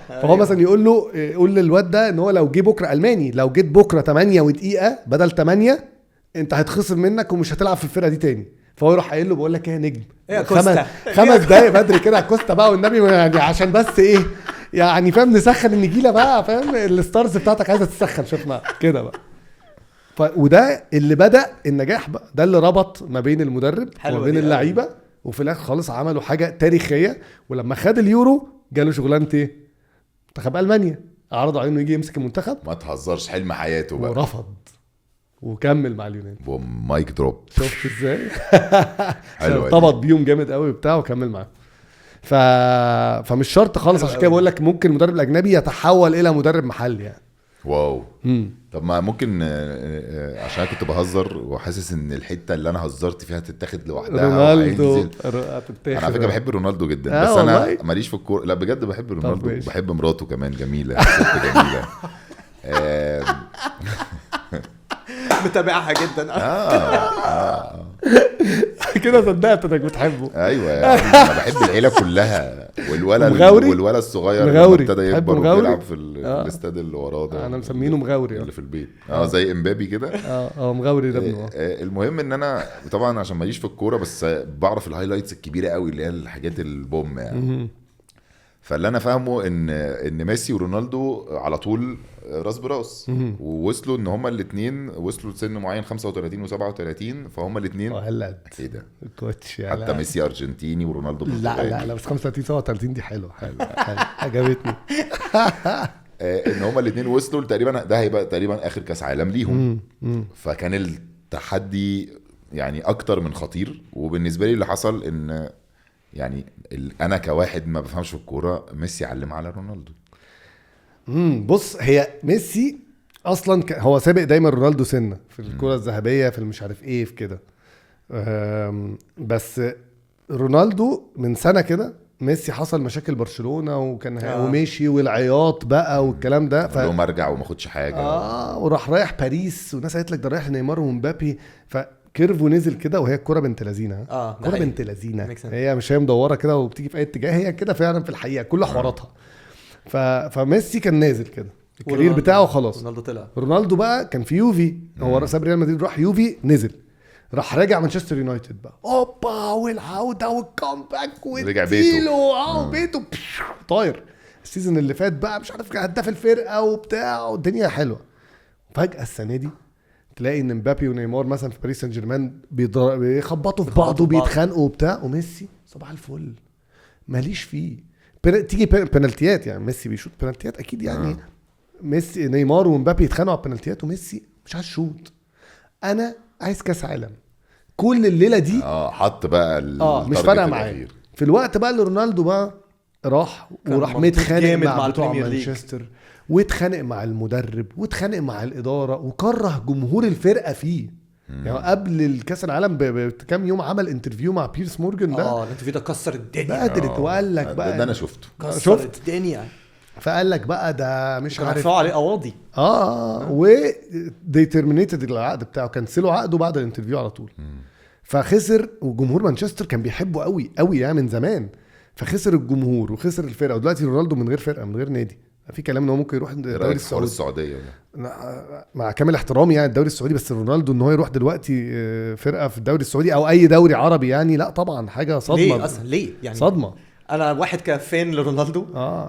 A: فهو مثلا يقول له قول للواد ده ان هو لو جه بكره الماني لو جيت بكره 8 ودقيقه بدل 8 انت هتخسر منك ومش هتلعب في الفرقه دي تاني. فهو يروح قايل له بقول لك ايه يا نجم 5 دقايق بدري كده كوستا بقى والنبي يعني عشان بس ايه يعني فاهم نسخن النجيله بقى فاهم الستارز بتاعتك عايزه تسخن شفنا كده بقى. وده اللي بدأ النجاح بقى ده اللي ربط ما بين المدرب وما بين اللعيبه وفي الاخر خالص عملوا حاجه تاريخيه. ولما خد اليورو جاله شغلانه ايه منتخب المانيا عرضوا عليه انه يجي يمسك المنتخب
C: ما تهزرش حلم حياته بقى
A: ورفض وكمل مع اليونان.
C: مايك دروب
A: شفت ازاي ارتبط بيهم جامد قوي بتاعه وكمل معاه. فمش شرط خالص عشان كده بقول لك ممكن المدرب الاجنبي يتحول الى مدرب محلي يعني.
C: واو. طب ما ممكن عشان كنت بهزر وحاسس ان الحته اللي انا هزرت فيها تتاخد لوحدها
A: رونالدو
C: انا على فكره بحب رونالدو جدا بس انا ماليش في الكوره لا بجد بحب رونالدو بحب مراته كمان جميله جميله
D: متابعها جدا
A: كده صدقت انك بتحبه.
C: ايوه يعني انا بحب العيله كلها والولد الصغير اللي ابتدى يكبر ويلعب في الاستاد اللي وراه ده
A: انا مسمينه مغاوري
C: اللي في البيت زي امبابي كده
A: مغاوري ده ابنه.
C: المهم ان انا طبعا عشان ماليش في الكوره بس بعرف الهايلايتس الكبيره قوي اللي هي الحاجات البوم يعني. فاللي انا فاهمه ان ميسي ورونالدو على طول راس براس ووصلوا ان هما الاثنين وصلوا لسن معين 35 و37 فهم الاثنين ايه ده
A: الكوتش
C: يعني حتى ميسي ارجنتيني ورونالدو
A: لا بس 35 37 دي حلوه عجبتني
C: ان هما الاثنين وصلوا تقريبا ده هيبقى تقريبا اخر كاس عالم ليهم. فكان التحدي يعني اكتر من خطير. وبالنسبه لي اللي حصل ان يعني انا كواحد ما بفهمش في الكوره ميسي علم على رونالدو.
A: بص هي ميسي اصلا هو سابق دايما رونالدو سنه في الكره الذهبيه في المش عارف ايه في كده. بس رونالدو من سنه كده ميسي حصل مشاكل برشلونه وكان ومشي والعياط بقى والكلام ده
C: فلو ما ارجع وما اخدش حاجه
A: وراح رايح باريس والناس قالت لك ده رايح نيمار ومبابي كيرفو نزل كده وهي الكرة بنت لذينه كرة بنت لذينه هي مش هي مدوره كده وبتيجي في اي اتجاه هي كده فعلا في الحقيقه كل حواراتها. فميسي كان نازل كده الكارير بتاعه خلاص. رونالدو بقى كان في يوفي هو ساب ريال مدريد راح يوفي نزل راح راجع مانشستر يونايتد بقى اوبا والعوده والكامباك
C: ورجع بيته
A: بيته طاير. السيزون اللي فات بقى مش عارف هداف الفرقه وبتاع والدنيا حلوه. فجاه السنه دي تلاقي ان مبابي ونيمار مثلا في باريس سان جيرمان بيخبطوا في بعض وبيتخانقوا وبتاع وميسي صباح الفل ماليش فيه. تيجي بنالتيات يعني ميسي بيشوط بنالتيات اكيد يعني ميسي نيمار ومبابي يتخانقوا على البنالتيات وميسي مش عايز شوط انا عايز كاس عالم. كل الليله دي
C: حط بقى
A: مش فارقه معايا. في الوقت بقى اللي رونالدو بقى راح متخانق مع بتوع مانشستر واتخانق مع المدرب واتخانق مع الإدارة وكره جمهور الفرقة فيه. يعني قبل الكاس العالم بكام يوم عمل انترفيو مع بيرس مورجان ده
D: الانترفيو ده كسر الدنيا
A: بقى وقال لك بقى
C: ده انا
D: شفت الدنيا
A: فقال لك بقى ده مش عارف
D: كانوا عليه قواضي
A: دي تيرمينيتد العقد بتاعه كنسلوا عقده بعد الانترفيو على طول. فخسر وجمهور مانشستر كان بيحبه قوي قوي يعني من زمان. فخسر الجمهور وخسر الفرقه ودلوقتي رونالدو من غير فرقه من غير نادي. في كلام انه ممكن يروح الدوري
C: السعوديه
A: مع كامل احترامي يعني الدوري السعودي بس رونالدو ان هو يروح دلوقتي فرقه في الدوري السعودي او اي دوري عربي يعني لا طبعا حاجه صدمه.
D: ليه اصلا ليه يعني
A: صدمه
D: انا واحد كفان لرونالدو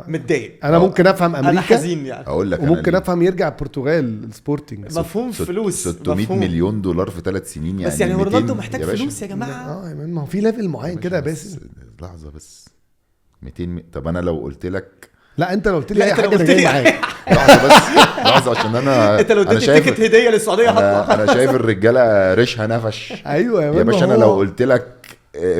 D: متضايق.
A: انا ممكن افهم امريكا،
D: انا حزين يعني.
C: اقول لك
A: وممكن افهم يرجع البرتغال السبورتنج
D: مفهوم فلوس
C: 600
D: مفهوم.
C: مليون دولار في 3 سنين يعني.
D: بس يعني
C: 200
D: رونالدو محتاج
C: يا باشا.
D: فلوس يا جماعه.
A: ما هو في ليفل معين كده بس.
C: لحظه بس 200 طب انا لو قلت لك
A: لا انت لو قلت لي
D: لا،
A: اي
D: أنت لو
A: حاجه انا
D: قلت
A: جاي
D: لي-
A: معاك.
C: لحظه بس لحظه عشان انا
D: انت لو
C: أنا
D: اديتني
C: شايف-
D: تيكت هديه للسعوديه هطلع.
C: انا شايف الرجاله ريشها نفش.
A: ايوه
C: يا باشا انا لو قلت لك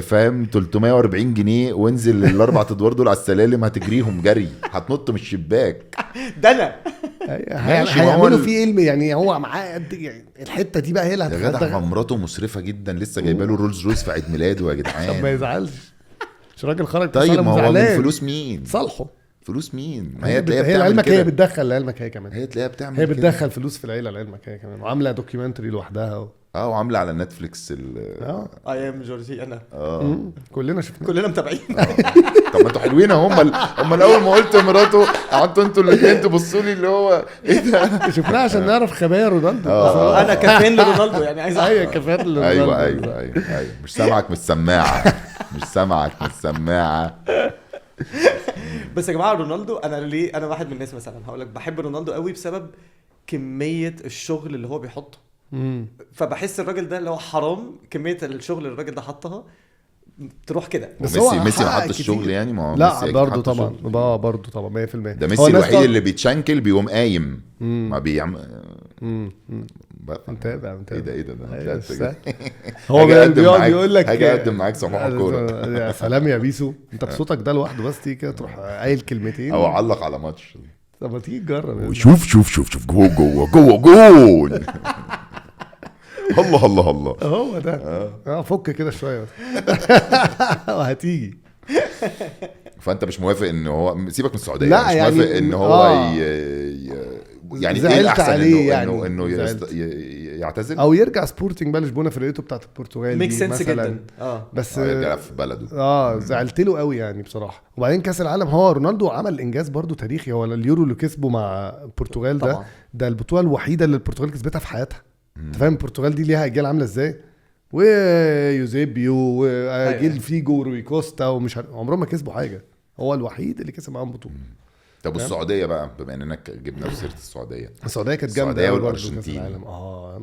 C: فاهم 340 جنيه وانزل الاربع ادوار دول على السلالم هتجريهم جري، هتنط من الشباك.
D: ده انا
C: ماشي، ما هو
A: هيعملوا فيه علم يعني، هو معاه قد يعني الحته دي بقى هي اللي
C: يا جدع
A: هتخدع.
C: مراته مسرفه جدا، لسه جايبه له رولز رويس في عيد ميلاده يا
A: طب ما
C: جدعان.
A: يزعلش، مش راجل خرج
C: طيب ما هو من
A: زعلان.
C: فلوس مين؟
A: صالحه.
C: فلوس مين؟ ما
A: هي
C: هي تلاقيها
A: هي
C: بتعمل
A: لعلمك هي
C: كده.
A: بتدخل لعلمك هي كمان،
C: هي تلاقيها بتعمل
A: هي
C: كده.
A: بتدخل فلوس في العيله لعلمك هي كمان، وعامله دوكيومنتري لوحدها
C: وعامله على نتفليكس
D: اي ام جورجي انا
A: كلنا شفنا.
D: كلنا متابعين.
C: طب ما انتوا حلوين هم الاول ما قلت مراته قعدتوا انتوا الاثنين تبصوا لي اللي هو ايه ده.
A: شفناها عشان نعرف خبايا رونالدو.
D: انا كفان لرونالدو يعني عايز
A: ايوه كفايه رونالدو.
C: ايوه مش سامعك من السماعه مش سامعك من السماعه.
D: بس يا جماعه رونالدو انا ليه انا واحد من الناس مثلا هقول لك بحب رونالدو قوي بسبب كميه الشغل اللي هو بيحطه. فبحس الراجل ده اللي هو حرام كميه الشغل اللي الراجل ده حطها تروح كده.
A: بس هو
C: ميسي ما
A: حقق
C: حطش
A: كتير.
C: الشغل يعني، ما هو
A: لا
C: ميسي
A: برضه
C: حط
A: طبعا
C: شغل.
A: برضه طبعا 100%.
C: ده ميسي الوحيد اللي بيتشنكل بيقوم قايم ما بيعمل.
A: متابع
C: ايه ده
A: هو بيقعد
C: معاك.
A: يقول لك
C: هاجي اقدم معاك صباح الكوره.
A: يا سلام يا بيسو، انت بصوتك ده لوحده بس تيجي كده تروح قايل كلمتين
C: او علق على ماتش.
A: طب ما تيجي تجرب.
C: شوف جوه جول. الله
A: هو ده. فك كده شويه وهتيجي.
C: فانت مش موافق ان هو سيبك من السعوديه،
A: لا
C: مش
A: يعني
C: موافق ان هو
A: زعلت
C: يعني ايه الاحسن
A: عليه
C: انه
A: يعني
C: يعتزل
A: او يرجع سبورتنج بقى لشبونه فرقته بتاعت البرتغال
D: ميك
A: دي
D: سنس
A: مثلا.
D: جدا.
A: بس
C: يرجع في بلده.
A: زعلت له قوي يعني بصراحه. وبعدين كاس العالم هو رونالدو عمل انجاز برضو تاريخي، هو اليورو اللي كسبه مع البرتغال
D: طبعا.
A: ده البطوله الوحيده اللي البرتغال كسبتها في حياتها. انت فاهم البرتغال دي ليها اجيال عامله ازاي، ويوزيبيو وجيل فيجو وروي كوستا ومش عمرهم ما كسبوا حاجه، هو الوحيد اللي كسب معاهم بطوله.
C: طب والسعوديه بقى بما اننا جبنا سيره السعوديه
A: كانت جامده
C: السعوديه
A: قوي
C: والارجنتين.
A: يا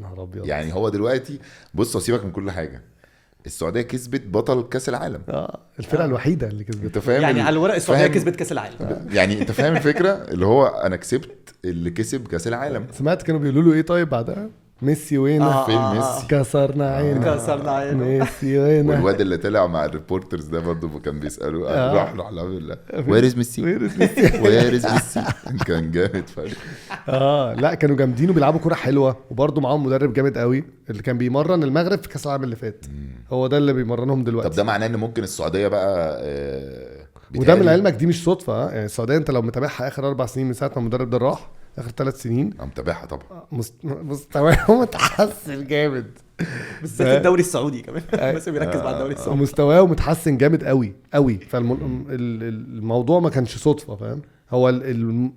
A: نهار ابيض.
C: يعني هو دلوقتي بص سيبك من كل حاجه، السعوديه كسبت بطل كاس العالم.
A: الفرقه الوحيده اللي كسبت.
C: انت فاهم
D: يعني على الورق السعوديه كسبت كاس العالم.
C: يعني انت فاهم الفكره اللي هو انا كسبت اللي كسب كاس العالم.
A: سمعت كانوا بيقولوا له ايه طيب بعدها، ميسي وين
C: فين ميسي؟
A: كسرنا عينه ميسي وين.
C: والواد اللي طلع مع الريبورترز ده برضه كان بيسالوه راح لا ويرز ميسي ويرز ميسي كان جامد فشخ.
A: لا كانوا جامدين وبيلعبوا كوره حلوه، وبرضه معاهم مدرب جامد قوي اللي كان بيمرن المغرب في كاس العالم اللي فات. هو ده اللي بيمرنهم دلوقتي.
C: طب ده معناه ان ممكن السعوديه بقى
A: وده من علمك دي مش صدفه. يعني السعوديه انت لو متابعها اخر 4 سنين من ساعه ما المدرب ده راح، اخر 3 سنين
C: انا متابعها طبعا.
A: مستواه متحسن جامد،
D: بالذات الدوري السعودي كمان بس بيركز مع الدوري السعودي.
A: مستواه متحسن جامد قوي. فالموضوع ما كانش صدفه، فاهم. هو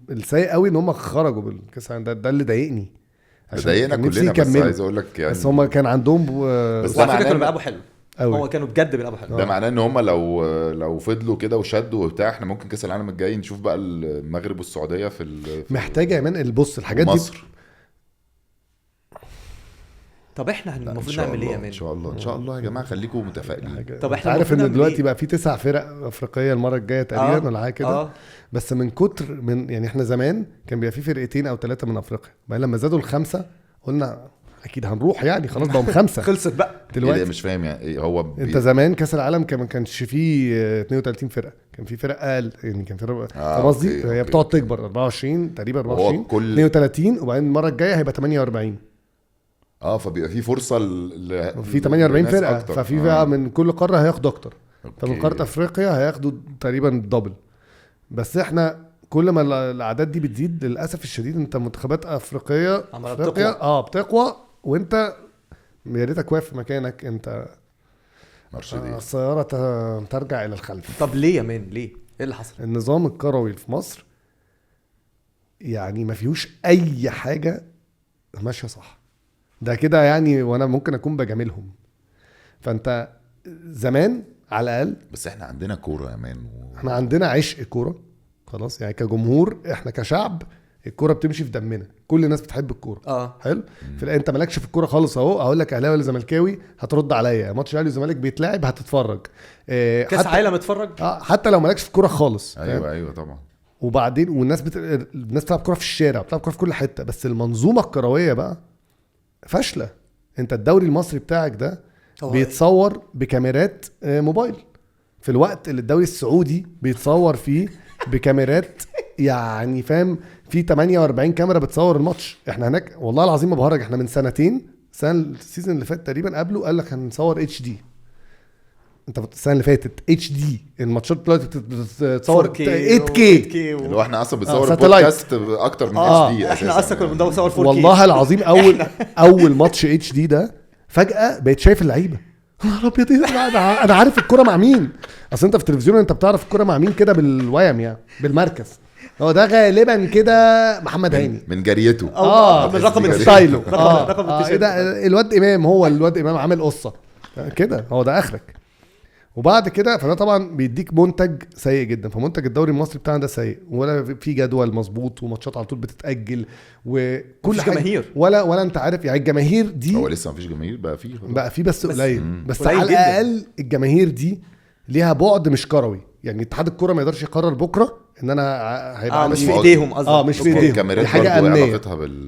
A: السيء قوي ان هم خرجوا بالكاس ده اللي ضايقني.
C: ضايقنا كلنا، بس عايز اقول لك يعني
A: بس هم كان عندهم
C: بس
D: ده معناه كانوا بيلعبوا حلو
A: أوي.
D: هو كانوا بجد بيلعبوا حلو.
C: ده معناه ان هم لو فضلوا كده وشدوا وبتاع احنا ممكن كاس العالم الجاي نشوف بقى المغرب والسعوديه في
A: محتاجه يا مان البص الحاجات
C: مصر.
A: دي.
D: طب احنا المفروض نعمل ايه يا مان؟
C: ان شاء الله يا جماعه خليكم متفائلين.
D: طب احنا
A: عارف ان دلوقتي بقى في 9 فرق افريقيه المره الجايه تقريبا ولا حاجه كده. بس من كتر من يعني احنا زمان كان بيبقى في 2 أو 3 من افريقيا، بعدين لما زادوا ل5 قلنا اكيد هنروح يعني خلاص بقوا 5
D: خلصت بقى
A: دلوقتي.
C: مش فاهم يعني هو
A: انت زمان كاس العالم ما كانش فيه 32 فرقه، كان في فرق اقل يعني، كان فرق قصدي هي بتقعد تكبر 24 تقريبا 24 32 وبعدين المره الجايه هيبقى 48.
C: فبيبقى في فرصه
A: في 48 فرقه أكتر. ففي بقى من كل قاره هياخدوا اكتر. فمن قاره افريقيا هياخدوا تقريبا دبل. بس احنا كل ما الاعداد دي بتزيد للاسف الشديد انت منتخبات افريقيا بتقوى وانت يا ريتك واقف في مكانك انت. السياره ترجع الى الخلف.
D: طب ليه يا مان ليه؟ ايه اللي حصل؟
A: النظام الكروي في مصر يعني ما فيهوش اي حاجه ماشيه صح. ده كده يعني وانا ممكن اكون بجاملهم. فانت زمان على الاقل.
C: بس احنا عندنا كوره يا مان
A: احنا عندنا عشق كوره خلاص، يعني كجمهور احنا كشعب الكوره بتمشي في دمنا، كل الناس بتحب الكوره. حلو. انت مالكش في الكوره خالص اهو، اقول لك اهلاوي ولا زملكاوي هترد عليا، ماتش الاهلي والزمالك بيتلعب هتتفرج،
D: كاس عالم اتفرج،
A: حتى لو مالكش في الكوره خالص.
C: ايوه طبعا.
A: وبعدين والناس الناس بتلعب كوره في الشارع، بتلعب كوره في كل حته، بس المنظومه الكرويه بقى فاشله. انت الدوري المصري بتاعك ده بيتصور بكاميرات موبايل، في الوقت اللي الدوري السعودي بيتصور فيه بكاميرات يعني فاهم، في 48 كاميرا بتصور الماتش. احنا هناك والله العظيم ما بهرج، احنا من سنتين، السيزون اللي فات تقريبا قبله قال لك هنصور اتش دي. انت السنه اللي فاتت اتش دي الماتشات دلوقتي بتتصور 8K
C: اللي هو احنا اصلا بنصور بودكاست اكتر من اتش دي.
D: احنا اصلا كنا بنصور 4K
A: والله العظيم. اول ماتش اتش دي ده فجاه بقيت شايف اللعيبه، يا ابيض انا عارف الكرة مع مين. اصل انت في التلفزيون انت بتعرف الكرة مع مين كده بالويم يعني بالمركز. هو ده غالبا كده محمد هاني
C: من جريته
D: من رقم
A: ستايله ايه ده الواد امام، هو الواد امام عامل قصه كده، هو ده اخرك. وبعد كده فده طبعا بيديك منتج سيء جدا. فمنتج الدوري المصري بتاعنا ده سيء، ولا في جدول مظبوط، وماتشات على طول بتتاجل، وكل حاجه
D: جماهير
A: ولا انت عارف يعني الجماهير دي.
C: هو لسه مفيش جماهير، بقى فيه
A: بس قليل. بس على الاقل الجماهير دي ليها بعد مش كروي. يعني اتحاد الكوره ما يقدرش يقرر بكره ان انا هيبقى
D: مش في ايديهم قصدي.
A: مش في ايديهم،
C: دي حاجه امنيه.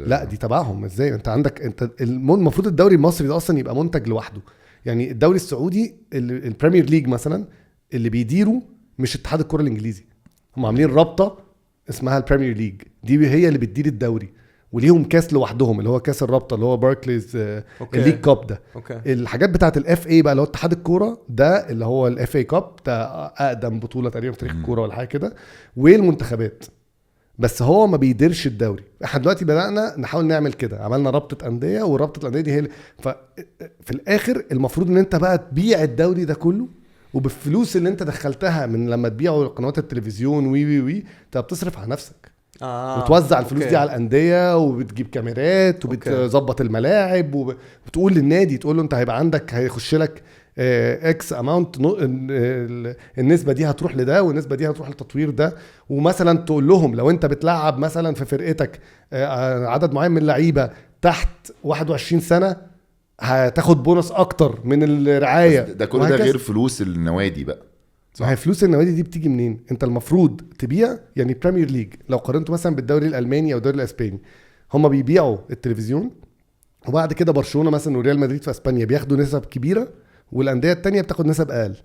A: لا دي تبعهم ازاي؟ انت عندك انت المفروض الدوري المصري ده اصلا يبقى منتج لوحده. يعني الدوري السعودي البريمير ليج مثلا اللي بيديروا مش اتحاد الكره الانجليزي، هم عاملين رابطه اسمها البريمير ليج، دي هي اللي بتدير الدوري، وليهم كاس لوحدهم اللي هو كاس الرابطه اللي هو باركليز الليج كاب ده. الحاجات بتاعه الاف اي بقى اللي هو اتحاد الكوره ده اللي هو الاف اي كاب ده اقدم بطوله تقريبا في تاريخ الكوره ولا حاجه كده، والمنتخبات. بس هو ما بيديرش الدوري. احنا دلوقتي بدأنا نحاول نعمل كده، عملنا رابطه انديه، ورابطه الانديه دي هي في الاخر المفروض ان انت بقى تبيع الدوري ده كله، وبالفلوس اللي انت دخلتها من لما تبيعوا قنوات التلفزيون وي انت بتصرف على نفسك. وتوزع الفلوس دي على الانديه، وبتجيب كاميرات، وبتظبط الملاعب، وبتقول للنادي تقول له انت هيبقى عندك هيخش لك اكس اماونت، النسبه دي هتروح لده، والنسبه دي هتروح للتطوير ده. ومثلا تقول لهم لو انت بتلعب مثلا في فرقتك عدد معين من اللعيبه تحت 21 سنه هتاخد بونص اكتر من الرعايه.
C: ده كل ده غير فلوس النوادي بقى.
A: ما هي فلوس النوادي دي بتيجي منين؟ انت المفروض تبيع. يعني بريمير ليج لو قارنته مثلا بالدوري الالماني او الدوري الاسباني، هم بيبيعوا التلفزيون، وبعد كده برشلونه مثلا وريال مدريد في اسبانيا بياخدوا نسب كبيره، والانديه التانية بتاخد نسب اقل.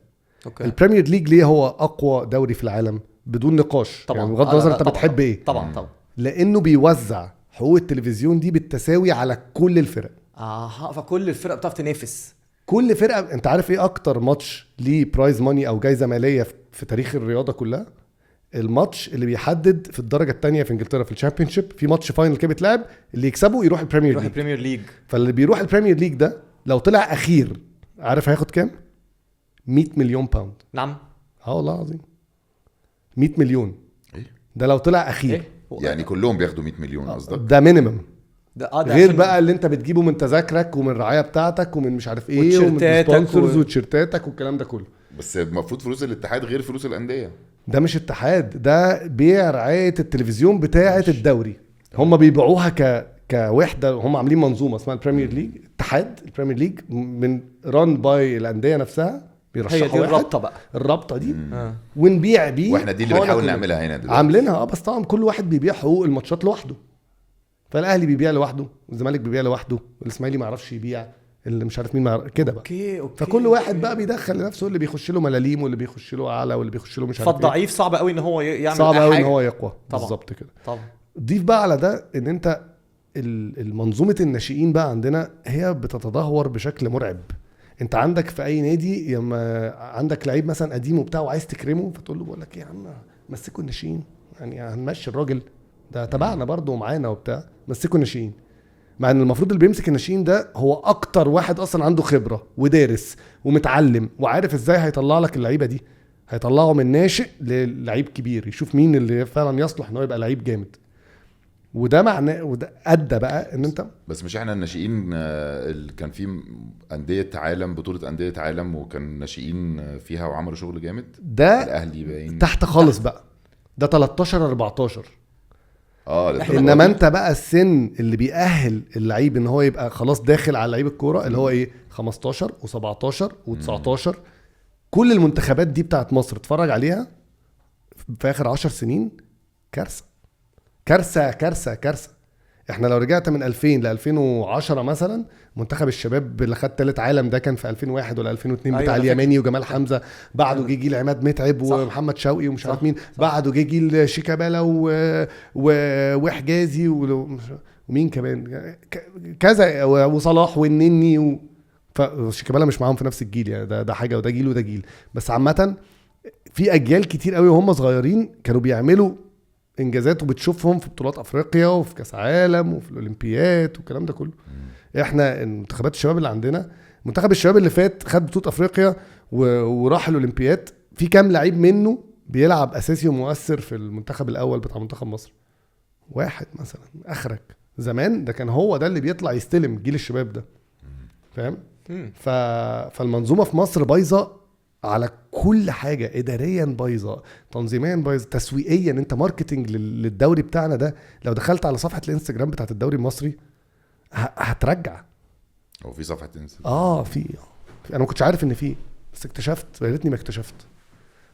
A: البريمير ليج ليه هو اقوى دوري في العالم بدون نقاش طبعا، يعني بغض النظر انت بتحب ايه.
D: طبعا
A: لانه بيوزع حقوق التلفزيون دي بالتساوي على كل الفرق.
D: فكل الفرق بتعرف تنافس.
A: كل فرقه. انت عارف ايه اكتر ماتش ليه برايز ماني او جايزه ماليه في تاريخ الرياضه كلها؟ الماتش اللي بيحدد في الدرجه الثانيه في انجلترا في الشامبيونشيب، في ماتش فاينل كده بيتلعب، اللي يكسبه يروح البريمير ليج. فاللي بيروح البريمير ليج ده لو طلع اخير عارف هياخد كام؟ 100 مليون باوند.
D: نعم.
A: والله العظيم 100 مليون. ده لو طلع اخير.
C: يعني كلهم بياخدوا 100 مليون قصدك؟
A: ده مينيمم.
D: ده
A: غير بقى اللي انت بتجيبه من تذاكرك ومن الرعايه بتاعتك ومن مش عارف ايه ومن سبونسرز وتيشيرتاتك والكلام ده كله.
C: بس المفروض فلوس الاتحاد غير فلوس الانديه.
A: ده مش اتحاد، ده بيع رعايه التلفزيون بتاعه الدوري. هم بيبيعوها كوحده. هم عاملين منظومه اسمها البريمير ليج. اتحاد البريمير ليج من ران باي الانديه نفسها، بيرشحوا.
D: هي دي الرابطه بقى،
A: الرابطه دي ونبيع بيه.
C: واحنا دي اللي بنحاول نعملها هنا دلوقتي،
A: عاملينها. بس طبعا كل واحد بيبيع حقوق الماتشات لوحده. فالاهلي بيبيع لوحده، والزمالك بيبيع لوحده، والاسماعيلي ما يعرفش يبيع، اللي مش عارف مين كده بقى.
D: أوكي.
A: فكل واحد بقى بيدخل لنفسه، اللي بيخش له ملاليم، واللي بيخش له اعلى، واللي بيخش له مش عارف.
D: فالضعيف صعب قوي ان هو يعمل
A: صعب قوي ان هو يقوى. بالظبط كده.
D: طبعا.
A: ضيف بقى على ده ان انت المنظومه الناشئين بقى عندنا هي بتتدهور بشكل مرعب. انت عندك في اي نادي لما عندك لعيب مثلا قديم وبتاع وعايز تكرمه، فتقول له بقول لك ايه يا عم مسكوا الناشئين، يعني هنمشي الراجل ده تبعنا برضه ومعانا وبتاع، مسكوا الناشئين. مع ان المفروض اللي بيمسك الناشئين ده هو اكتر واحد اصلا عنده خبره ودارس ومتعلم وعارف ازاي هيطلع لك اللعيبه دي. هيطلعه من ناشئ للعيب كبير، يشوف مين اللي فعلا يصلح انه يبقى لعيب جامد. وده معناه وده ادى بقى ان انت
C: بس مش احنا الناشئين كان في انديه عالم، بطوله انديه عالم، وكان ناشئين فيها وعملوا شغل جامد.
A: ده
C: الاهلي باين
A: تحت خالص بقى، ده 13 14.
C: ده
A: انما انت بقى السن اللي بيأهل اللعيب ان هو يبقى خلاص داخل على لعيب الكوره اللي هو ايه 15 و17 و19. كل المنتخبات دي بتاعت مصر اتفرج عليها في اخر 10 سنين كارثه كارثه كارثه كارثه. احنا لو رجعت من 2000 ل 2010 مثلا، منتخب الشباب اللي خد ثالث عالم ده كان في 2001 ولا 2002 بتاع اليماني وجمال حمزه. بعده جه جيل عماد متعب ومحمد شوقي ومش عارف مين. بعده جه جيل شيكابالا وحجازي ومين كمان كذا وصلاح والنني فشيكابالا مش معاهم في نفس الجيل يعني. ده حاجه وده جيل وده جيل. بس عامه في اجيال كتير قوي وهم صغيرين كانوا بيعملوا انجازات وبتشوفهم في بطولات افريقيا وفي كاس عالم وفي الاولمبيات والكلام ده كله. احنا المنتخبات الشباب اللي عندنا، منتخب الشباب اللي فات خد بطوله افريقيا وراح الاولمبيات، في كام لعيب منه بيلعب اساسي ومؤثر في المنتخب الاول بتاع منتخب مصر؟ واحد مثلا اخرك. زمان ده كان هو ده اللي بيطلع يستلم جيل الشباب ده، فاهم؟ فالمنظومه في مصر بايظه على كل حاجة، إداريا بايظة، تنظيميا بايظة، تسويقيا. انت ماركتنج للدوري بتاعنا ده لو دخلت على صفحة الانستجرام بتاعت الدوري المصري هترجع.
C: هو في صفحة انستجرام؟
A: في انا ما كنتش عارف ان في، بس اكتشفت، يا ريتني ما اكتشفت.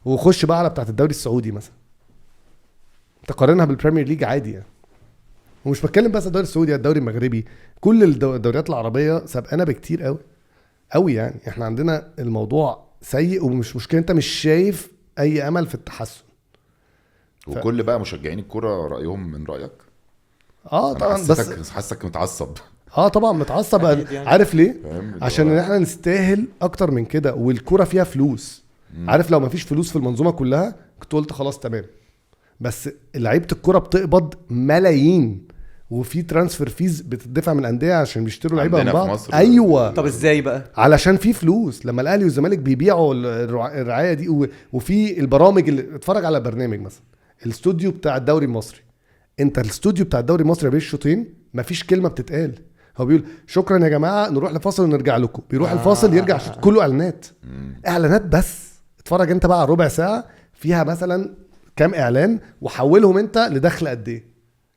A: وخش بقى على بتاعت الدوري السعودي مثلا، تقارنها بالبريمير ليج عادي يعني. ومش بتكلم بس الدوري السعودي، الدوري المغربي، كل الدوريات العربية سابقانا بكتير قوي قوي يعني. احنا عندنا الموضوع سيء ومش مشكلة، انت مش شايف اي امل في التحسن.
C: وكل بقى مشجعين الكرة رأيهم من رأيك؟
A: طبعا.
C: بس حاسك متعصب.
A: طبعا متعصب يعني. عارف ليه؟ عشان احنا نستاهل اكتر من كده، والكرة فيها فلوس. عارف لو ما فيش فلوس في المنظومة كلها كنت قلت خلاص تمام، بس لعيبة الكرة بتقبض ملايين، وفي ترانسفير فيز بتدفع من الانديه عشان بيشتروا لعيبه من بعض. ايوه.
D: طب ازاي بقى؟
A: علشان في فلوس. لما الاهلي والزمالك بيبيعوا الرعايه دي وفي البرامج اللي اتفرج على برنامج مثلا الاستوديو بتاع الدوري المصري، انت الاستوديو بتاع الدوري المصري بين الشوطين مفيش كلمه بتتقال. هو بيقول شكرا يا جماعه نروح لفاصل ونرجع لكم، بيروح الفاصل يرجع كله اعلانات. اعلانات بس. اتفرج انت بقى على ربع ساعه فيها مثلا كام اعلان وحولهم انت لدخل قد ايه؟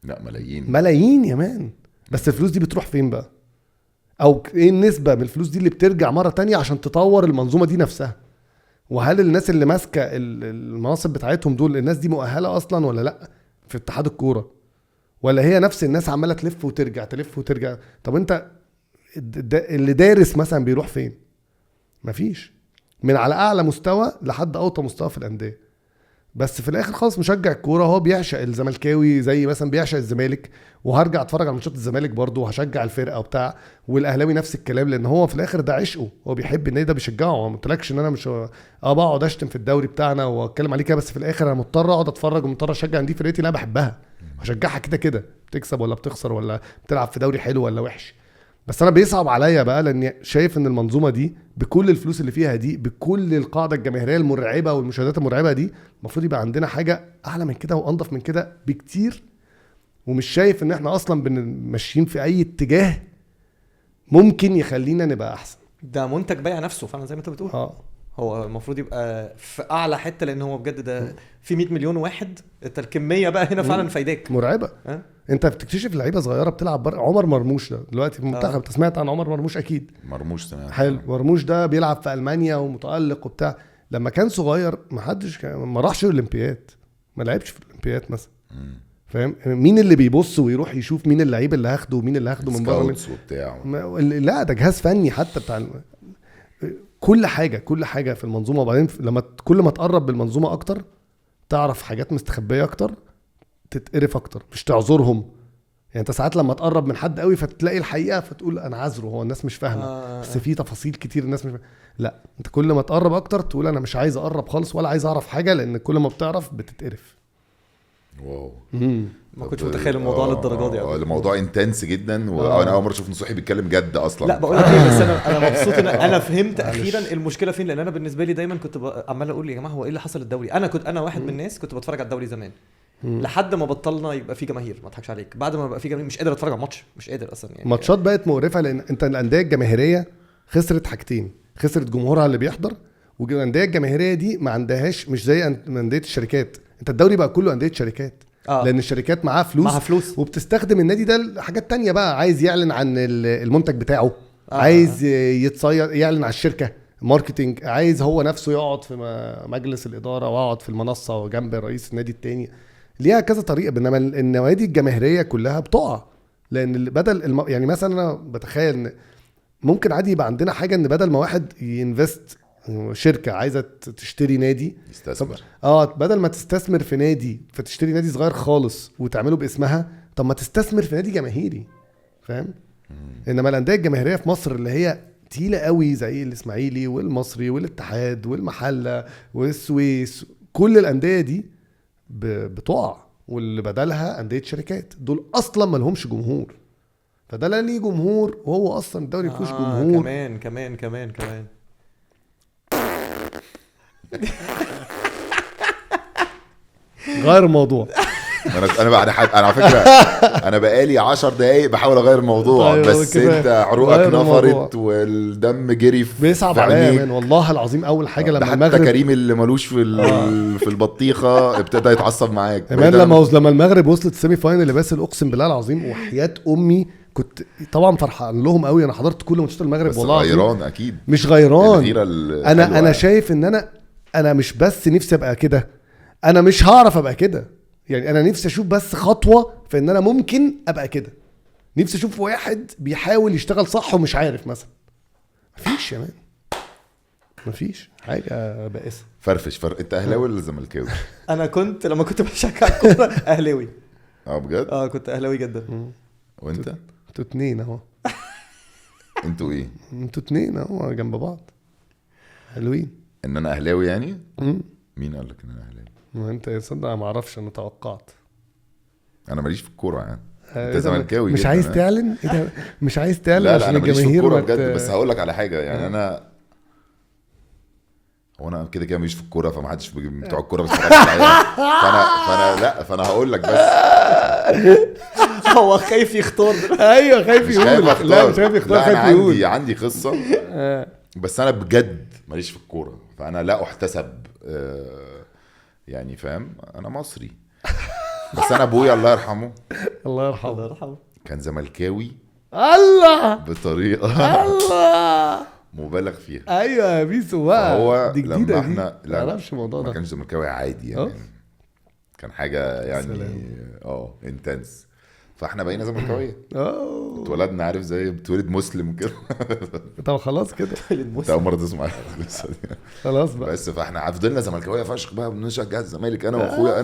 C: لا
A: ملايين يا مان. بس الفلوس دي بتروح فين بقى؟ او ايه النسبة من الفلوس دي اللي بترجع مرة تانية عشان تطور المنظومة دي نفسها؟ وهل الناس اللي ماسكة المناصب بتاعتهم دول الناس دي مؤهلة اصلا ولا لا في اتحاد الكورة؟ ولا هي نفس الناس عمالة تلف وترجع تلف وترجع؟ طب انت اللي دارس مثلا بيروح فين؟ مفيش. من على اعلى مستوى لحد اوطى مستوى في الانديه. بس في الاخر خالص مشجع الكوره هو بيعشق الزملكاوي زي مثلا بيعشق الزمالك، وهرجع اتفرج على ماتشات الزمالك برضه وهشجع الفرقه وبتاع، والاهلاوي نفس الكلام، لان هو في الاخر ده عشقه، هو بيحب النادي ده بيشجعه. ما قلتلكش ان انا مش بقعد اشتم في الدوري بتاعنا واتكلم عليه كده، بس في الاخر انا مضطر اقعد اتفرج ومضطر اشجع دي فرقتي اللي انا بحبها، هشجعها كده كده بتكسب ولا بتخسر ولا بتلعب في دوري حلو ولا وحش. بس انا بيصعب عليا بقى لاني شايف ان المنظومه دي بكل الفلوس اللي فيها دي، بكل القاعده الجماهيريه المرعبه والمشاهدات المرعبه دي، المفروض يبقى عندنا حاجه اعلى من كده وانضف من كده بكتير. ومش شايف ان احنا اصلا ماشيين في اي اتجاه ممكن يخلينا نبقى احسن.
D: ده منتج بايع نفسه فعلا زي ما انت بتقول. هو المفروض يبقى في اعلى حته، لان هو بجد ده في 100 مليون واحد. انت الكميه بقى هنا فعلا فايداك
A: مرعبه. انت بتكتشف لعيبه صغيره بتلعب عمر مرموش ده دلوقتي في المنتخب. انت سمعت عن عمر مرموش اكيد؟
C: مرموش سمعت.
A: حلو. مرموش ده بيلعب في المانيا ومتالق وبتاع. لما كان صغير ما راحش الاولمبياد، ما لعبش في الاولمبياد مثلا. فاهم؟ مين اللي بيبص ويروح يشوف مين اللعيبه اللي هاخده ومين اللي هاخده من بره لا ده جهاز فني حتى بتاع كل حاجه في المنظومه. وبعدين لما كل ما تقرب بالمنظومه اكتر تعرف حاجات مستخبيه اكتر، تتقرف اكتر، مش تعذرهم. يعني انت ساعات لما تقرب من حد قوي فتلاقي الحقيقه فتقول انا عذره، هو الناس مش فاهمه بس في تفاصيل كتير الناس مش فاهمة. لا انت كل ما تقرب اكتر تقول انا مش عايز اقرب خالص ولا عايز اعرف حاجه، لان كل ما بتعرف بتتقرف.
C: واو.
D: ما كنتش متخيل الموضوع للدرجه دي.
C: الموضوع انتنس جدا، وانا اول مره اشوف نصوحي بيتكلم جد اصلا.
D: لا بقول لك ايه، بس انا مبسوط ان انا فهمت اخيرا المشكله فين. لان انا بالنسبه لي دايما كنت عمال اقول يا جماعه هو ايه اللي حصل للدوري. انا واحد من الناس كنت بتفرج على الدوري زمان، لحد ما بطلنا يبقى في جماهير. ما اضحكش عليك، بعد ما بقى في جماهير مش قادر اتفرج على ماتش، مش قادر اصلا يعني.
A: ماتشات بقت مقرفه لان انت الانديه الجماهيريه خسرت حاجتين، خسرت جمهورها اللي بيحضر، والانديه الجماهيريه دي ما عندهاش مش زي انديه الشركات. انت الدوري بقى كله انديه شركات لان الشركات معاها فلوس وبتستخدم النادي ده لحاجات تانية بقى. عايز يعلن عن المنتج بتاعه، عايز يتصير يعلن على الشركه ماركتينج، عايز هو نفسه يقعد في مجلس الاداره ويقعد في المنصه وجنب رئيس النادي التاني. ليها كذا طريقه. بينما النوادي الجماهيريه كلها بتقع لان بدل يعني مثلا انا بتخيل ان ممكن عادي يبقى عندنا حاجه ان بدل ما واحد ينفست، شركه عايزه تشتري نادي
C: يستثمر،
A: بدل ما تستثمر في نادي فتشتري نادي صغير خالص وتعمله باسمها، طب ما تستثمر في نادي جماهيري، فاهم؟ انما الانديه الجماهيريه في مصر اللي هي تقيله قوي زي الاسماعيلي والمصري والاتحاد والمحله والسويس، كل الانديه دي بتقع، واللي بدلها انديه شركات دول اصلا ما لهمش جمهور. فده لا ليه جمهور وهو اصلا الدوري ما فيهوش جمهور.
D: كمان
A: غير الموضوع.
C: انا على فكره انا بقالي 10 دقايق بحاول اغير الموضوع.
A: طيب
C: بس انت عروقك نفرت والدم جري في
A: بيصعب عليا والله العظيم. اول حاجه لما
C: المغرب كريم اللي ملوش في البطيخه ابتدى يتعصب معاك
A: كمان لما المغرب وصلت السيمي فاينل بس اقسم بالله العظيم وحياه امي كنت طبعا فرحان لهم قوي. انا حضرت كل ماتشات المغرب والله
C: غيران اكيد
A: مش غيران. انا شايف ان انا مش بس نفسي ابقى كده، انا مش هعرف ابقى كده يعني. انا نفسي اشوف بس خطوه في ان انا ممكن ابقى كده. نفسي اشوف واحد بيحاول يشتغل صح ومش عارف مثلا. مفيش يا مان، مفيش حاجه بائسه.
C: فرفش انت اهلاوي ولا زملكاوي؟
D: انا كنت لما كنت بشجع الكوره اهلاوي.
C: بجد؟
D: كنت اهلاوي جدا.
C: وانت؟
A: انتوا اتنين اهو.
C: انتوا ايه؟
A: انتوا اتنين اهو جنب بعض حلوين.
C: ان انا اهلاوي يعني؟ مين قال لك ان انا اهلاوي؟
A: ما انت تصدق ما اعرفش، انا توقعت.
C: انا ماليش في الكوره يعني. انت زملكاوي
A: مش عايز تعلن؟ ايه ده مش عايز تعلن؟
C: لا
A: عشان
C: انا ماليش في
A: الجماهير
C: الكوره بجد. بس هقول لك على حاجه يعني انا كده ماليش في الكوره، فما حدش بتوع الكوره بس فانا هقول لك بس
D: هو خايف يختار.
A: ايوه خايف يقول. لا مش خايف يختار، خايف يقول.
C: عندي قصه بس انا بجد ماليش في الكوره، فانا لا احتسب يعني فاهم. انا مصري بس انا ابويا الله يرحمه كان زملكاوي
A: الله
C: بطريقه
A: الله
C: مبالغ فيها.
A: ايوه يا بيسو بقى
C: هو
A: دي جديده.
C: لما احنا
A: ما اعرفش الموضوع ده.
C: ما كانش زملكاوي عادي يعني كان حاجه يعني انتنس. فاحنا بقينا زملكاويه. اتولدنا عارف زي بتولد مسلم كده.
A: طب خلاص كده
C: انت اول مره تسمع القصه دي.
A: خلاص بقى.
C: بس فاحنا فضلنا زملكاويه فشخ بقى، بنشجع الزمالك انا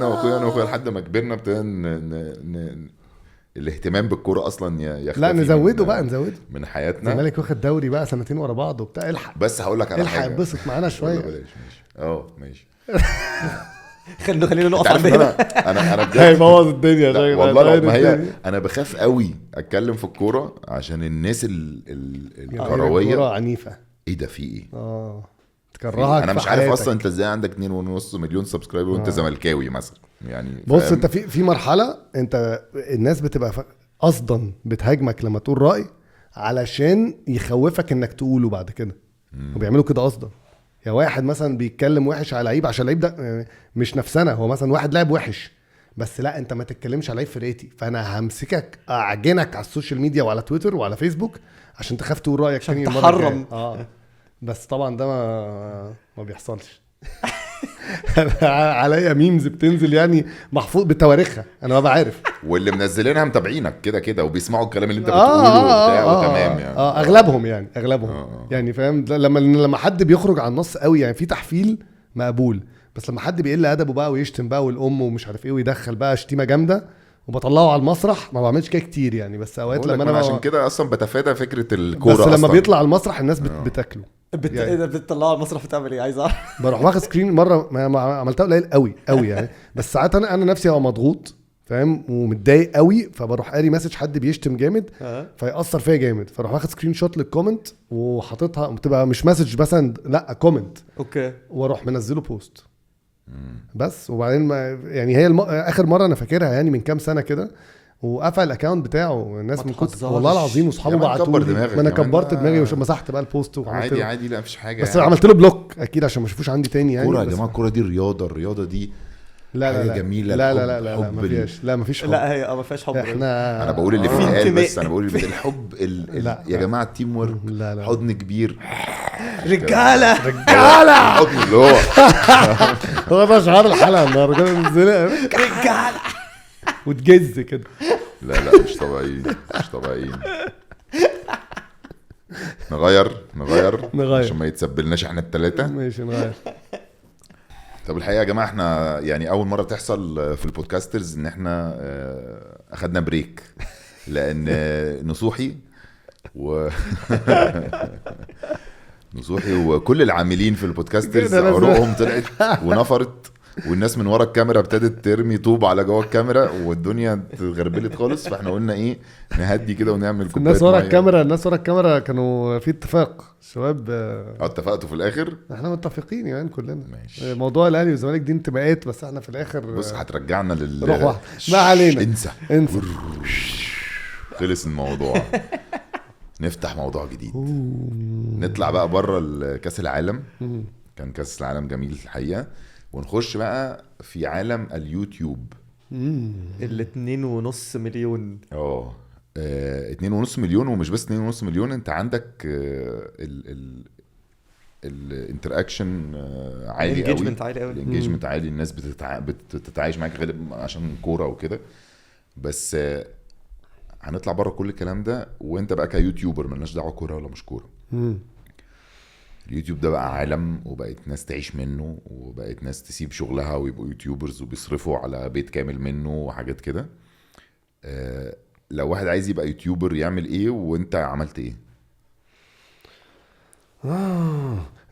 C: واخويا لحد ما كبرنا ابتدينا الاهتمام بالكوره اصلا يختفي.
A: لا نزوده بقى، نزوده
C: من حياتنا.
A: الزمالك واخد دوري بقى سنتين ورا بعض وبتاع. الحق
C: بس هقول لك على حاجه،
A: الحق اتبسط معانا شويه.
C: بلاش ماشي
D: خلينا نقف عندنا.
C: انا بجد
A: هيبوظ الدنيا
C: والله. ما هي انا بخاف قوي اتكلم في الكوره عشان الناس الكرويه
A: الكوره عنيفه.
C: ايه ده في ايه؟
A: تكرهك.
C: انا مش عارف اصلا انت ازاي عندك 2.5 مليون سبسكرايبر وانت زملكاوي مثلا يعني.
A: بص انت في مرحله انت الناس بتبقى قصدا بتهاجمك لما تقول راي علشان يخوفك انك تقوله بعد كده. وبيعملوا كده قصدا. يا واحد مثلا بيتكلم وحش على لعيب عشان اللعيب ده مش نفسنا، هو مثلا واحد لاعب وحش بس لا انت ما تتكلمش على لعيب فرقتي، فانا همسكك اعجنك على السوشيال ميديا وعلى تويتر وعلى فيسبوك عشان تخاف تقول رايك
D: عشان تحرم.
A: بس طبعا ده ما بيحصلش. عليا ميمز بتنزل يعني محفوظ بتواريخها، انا ما بعرف.
C: واللي منزلينها متابعينك كده وبيسمعوا الكلام اللي انت بتقوله وبتاع وتمام يعني.
A: اغلبهم يعني فاهم. لما حد بيخرج عن النص قوي يعني في تحفيل مقبول، بس لما حد بيقل ادبه بقى ويشتم بقى والام ومش عارف ايه ويدخل بقى شتيمه جامده وبطلعه على المسرح، ما بعملش كده كتير يعني. بس اوقات لما انا
C: عشان كده اصلا بتفادى فكره الكوره.
A: بس لما بيطلع على المسرح الناس بتاكله.
D: يعني بتطلعوا على المسرح بتعمل ايه؟ عايز اعرف.
A: بروح واخد سكرين مره ما عملتها قليل قوي يعني. بس ساعات انا نفسي ابقى مضغوط فاهم ومتضايق قوي، فبروح قاري مسج حد بيشتم جامد فيأثر فيا جامد، فاروح واخد سكرين شوت للكومنت وحاططها، بتبقى مش مسج مثلا لا كومنت
D: اوكي،
A: واروح منزله بوست بس وبعدين يعني هي اخر مره انا فاكرها يعني من كام سنه كده وقفل الاكونت بتاعه. الناس من كتر والله العظيم واصحابه بعتوا لي، ما انا كبرت دماغي ومسحت بقى البوست
C: عادي عادي، لا مفيش حاجه
A: بس عملت له بلوك اكيد عشان ما اشوفوش عندي تاني يعني.
C: الكوره يا جماعه، الكوره دي الرياضه دي
A: لا
C: جميله.
A: لا ما فيهاش، لا ما فيش حب.
D: لا هي ما فيهاش حب.
C: انا بقول اللي بيتقال، بس انا بقول الحب يا جماعه التيم ورك، حضن كبير،
D: رجاله
C: حضن اللي
A: هو ده شعار الحلقه النهارده،
D: رجاله
A: وتجز كده.
C: لا مش طبيعيين. نغير عشان ما يتسبلناش احنا الثلاثه.
A: ماشي نغير.
C: طب الحقيقه يا جماعه احنا يعني اول مره تحصل في البودكاسترز ان احنا اخدنا بريك، لان نصوحي وكل العاملين في البودكاسترز عروقهم طلعت ونفرت، والناس من ورا الكاميرا ابتدت ترمي طوب على جوه الكاميرا والدنيا اتغربلت خالص. فاحنا قلنا ايه، نهدي كده ونعمل كوبايه.
A: الناس ورا الكاميرا كانوا في اتفاق شباب.
C: اتفقتوا في الاخر.
A: احنا متفقين يعني كلنا.
C: ماشي.
A: موضوع الاهلي والزمالك دي انتماءات، بس احنا في الاخر
C: بص هترجعنا
A: روح واحد. ما علينا،
C: انسى. خلص الموضوع. نفتح موضوع جديد. نطلع بقى بره كاس العالم. كان كاس العالم جميل الحقيقه، ونخش بقى في عالم اليوتيوب.
D: 2.5 مليون.
C: 2.5 مليون، ومش بس 2.5 مليون، انت عندك الانتراكشن عالي قوي، الانجيجمنت عالي، الناس بتتعايش معاك غالبا عشان كوره وكده. بس هنطلع بره كل الكلام ده، وانت بقى كيوتيوبر مالناش دعوه كوره ولا مش كوره. اليوتيوب ده بقى عالم، وبقت ناس تعيش منه، وبقت ناس تسيب شغلها ويبقوا يوتيوبرز وبيصرفوا على بيت كامل منه وحاجات كده. لو واحد عايز يبقى يوتيوبر يعمل ايه، وانت عملت ايه؟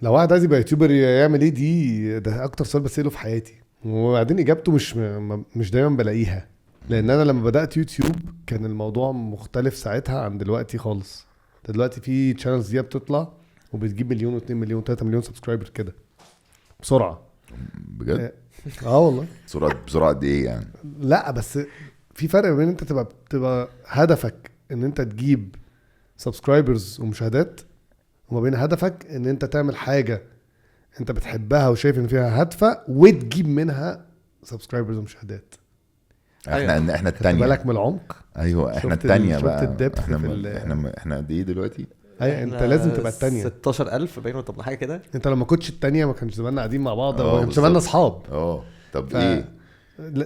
A: لو واحد عايز يبقى يوتيوبر يعمل ايه، ده اكتر سؤال بسأله في حياتي، وبعدين اجابته مش دايما بلاقيها، لان انا لما بدأت يوتيوب كان الموضوع مختلف ساعتها عن دلوقتي خالص. دلوقتي في تشانلز دي بتطلع وبتجيب 1 و2 مليون 3 مليون سبسكرايبر كده بسرعه.
C: بجد؟
A: والله.
C: بسرعه قد ايه يعني؟
A: لا بس في فرق بين انت تبقى هدفك ان انت تجيب سبسكرايبرز ومشاهدات، وما بين هدفك ان انت تعمل حاجه انت بتحبها وشايف ان فيها هدفه وتجيب منها سبسكرايبرز ومشاهدات.
C: احنا الثانيه.
A: بالك من العمق.
C: ايوه احنا الثانيه بقى. احنا قد ايه دلوقتي؟
A: انت لازم تبقى الثانيه.
D: 16,000 باين طب حاجه كده.
A: انت لما كنتش الثانيه ما كانش زماننا قاعدين مع بعض، ما كانش زماننا اصحاب.
C: طب ايه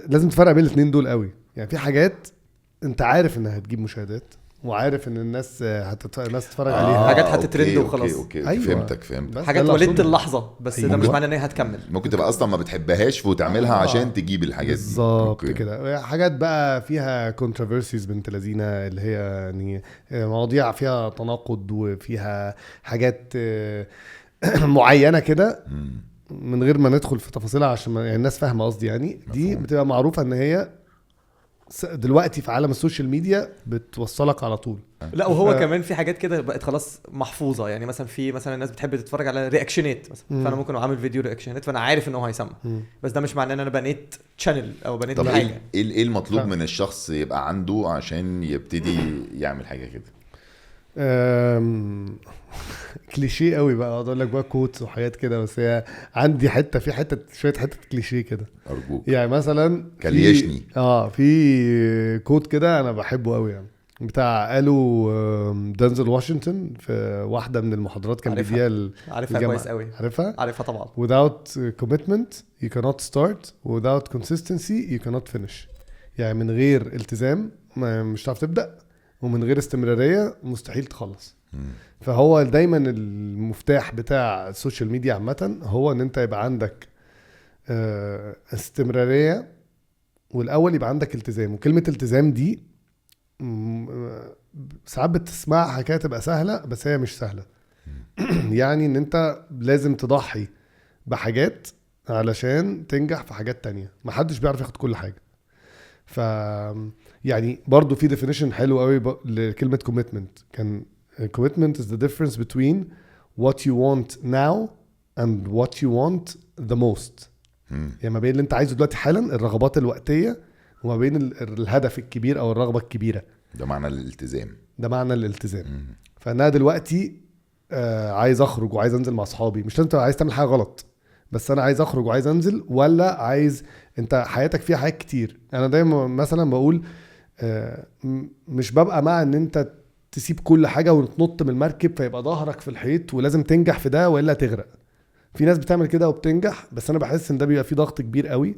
A: لازم تفرق بين الاثنين دول قوي. يعني في حاجات انت عارف انها هتجيب مشاهدات، وعارف ان الناس الناس تتفرج عليها،
D: حاجات هتترند وخلاص.
C: أيوة. فهمتك.
D: حاجات ولدت اللحظه، بس ده مش معناه ان هي هتكمل.
C: ممكن تبقى اصلا ما بتحبهاش وتعملها عشان تجيب الحاجات دي
A: بالظبط كده. حاجات بقى فيها كونتروفيرسيز بنت لذينه، اللي هي يعني مواضيع فيها تناقض وفيها حاجات معينه كده من غير ما ندخل في تفاصيلها عشان يعني الناس فاهمه قصدي. يعني دي بتبقى معروفه ان هي دلوقتي في عالم السوشيال ميديا بتوصلك على طول.
D: لا وهو كمان في حاجات كده بقت خلاص محفوظه. يعني مثلا الناس بتحب تتفرج على رياكشنات مثلا، فانا ممكن اعمل فيديو رياكشنات فانا عارف ان هو هيسمع، بس ده مش معناه ان انا بنيت شانل او بنيت حاجه.
C: ايه المطلوب من الشخص يبقى عنده عشان يبتدي يعمل حاجه كده؟
A: كليشيه قوي بقى، اقعد اقول لك بقى كوتس وحاجات كده، بس هي عندي شويه حته كليشيه كده.
C: ارجوك
A: يعني مثلا
C: كليشني.
A: في كوت كده انا بحبه قوي، يعني بتاع قالوا دنزل واشنطن في واحده من المحاضرات كان بيديها.
D: عارفها كويس قوي. عارفها طبعا.
A: without commitment you cannot start, without consistency you cannot finish. يعني من غير التزام مش هتعرف تبدا، ومن غير استمراريه مستحيل تخلص. فهو دايما المفتاح بتاع السوشيال ميديا عامه هو ان انت يبقى عندك استمراريه، والاول يبقى عندك التزام. وكلمه التزام دي ساعات بتسمعها كده تبقى سهله، بس هي مش سهله. يعني ان انت لازم تضحي بحاجات علشان تنجح في حاجات تانية. محدش بيعرف ياخد كل حاجه. ف يعني برضو في definition حلو قوي لكلمه commitment. كان commitment is the difference between what you want now and what you want the most. يعني ما بين اللي انت عايزه دلوقتي حالا الرغبات الوقتيه وما بين الهدف الكبير او الرغبه الكبيره.
C: ده معنى الالتزام.
A: ده معنى الالتزام. فانا دلوقتي عايز اخرج وعايز انزل مع اصحابي. مش انت عايز تعمل حاجه غلط، بس انا عايز اخرج وعايز انزل، ولا عايز انت حياتك فيها حاجات كتير. انا دايما مثلا بقول مش ببقى مع ان انت تسيب كل حاجه وتنط من المركب فيبقى ظهرك في الحيط ولازم تنجح في ده والا تغرق. في ناس بتعمل كده وبتنجح، بس انا بحس ان ده بيبقى فيه ضغط كبير قوي.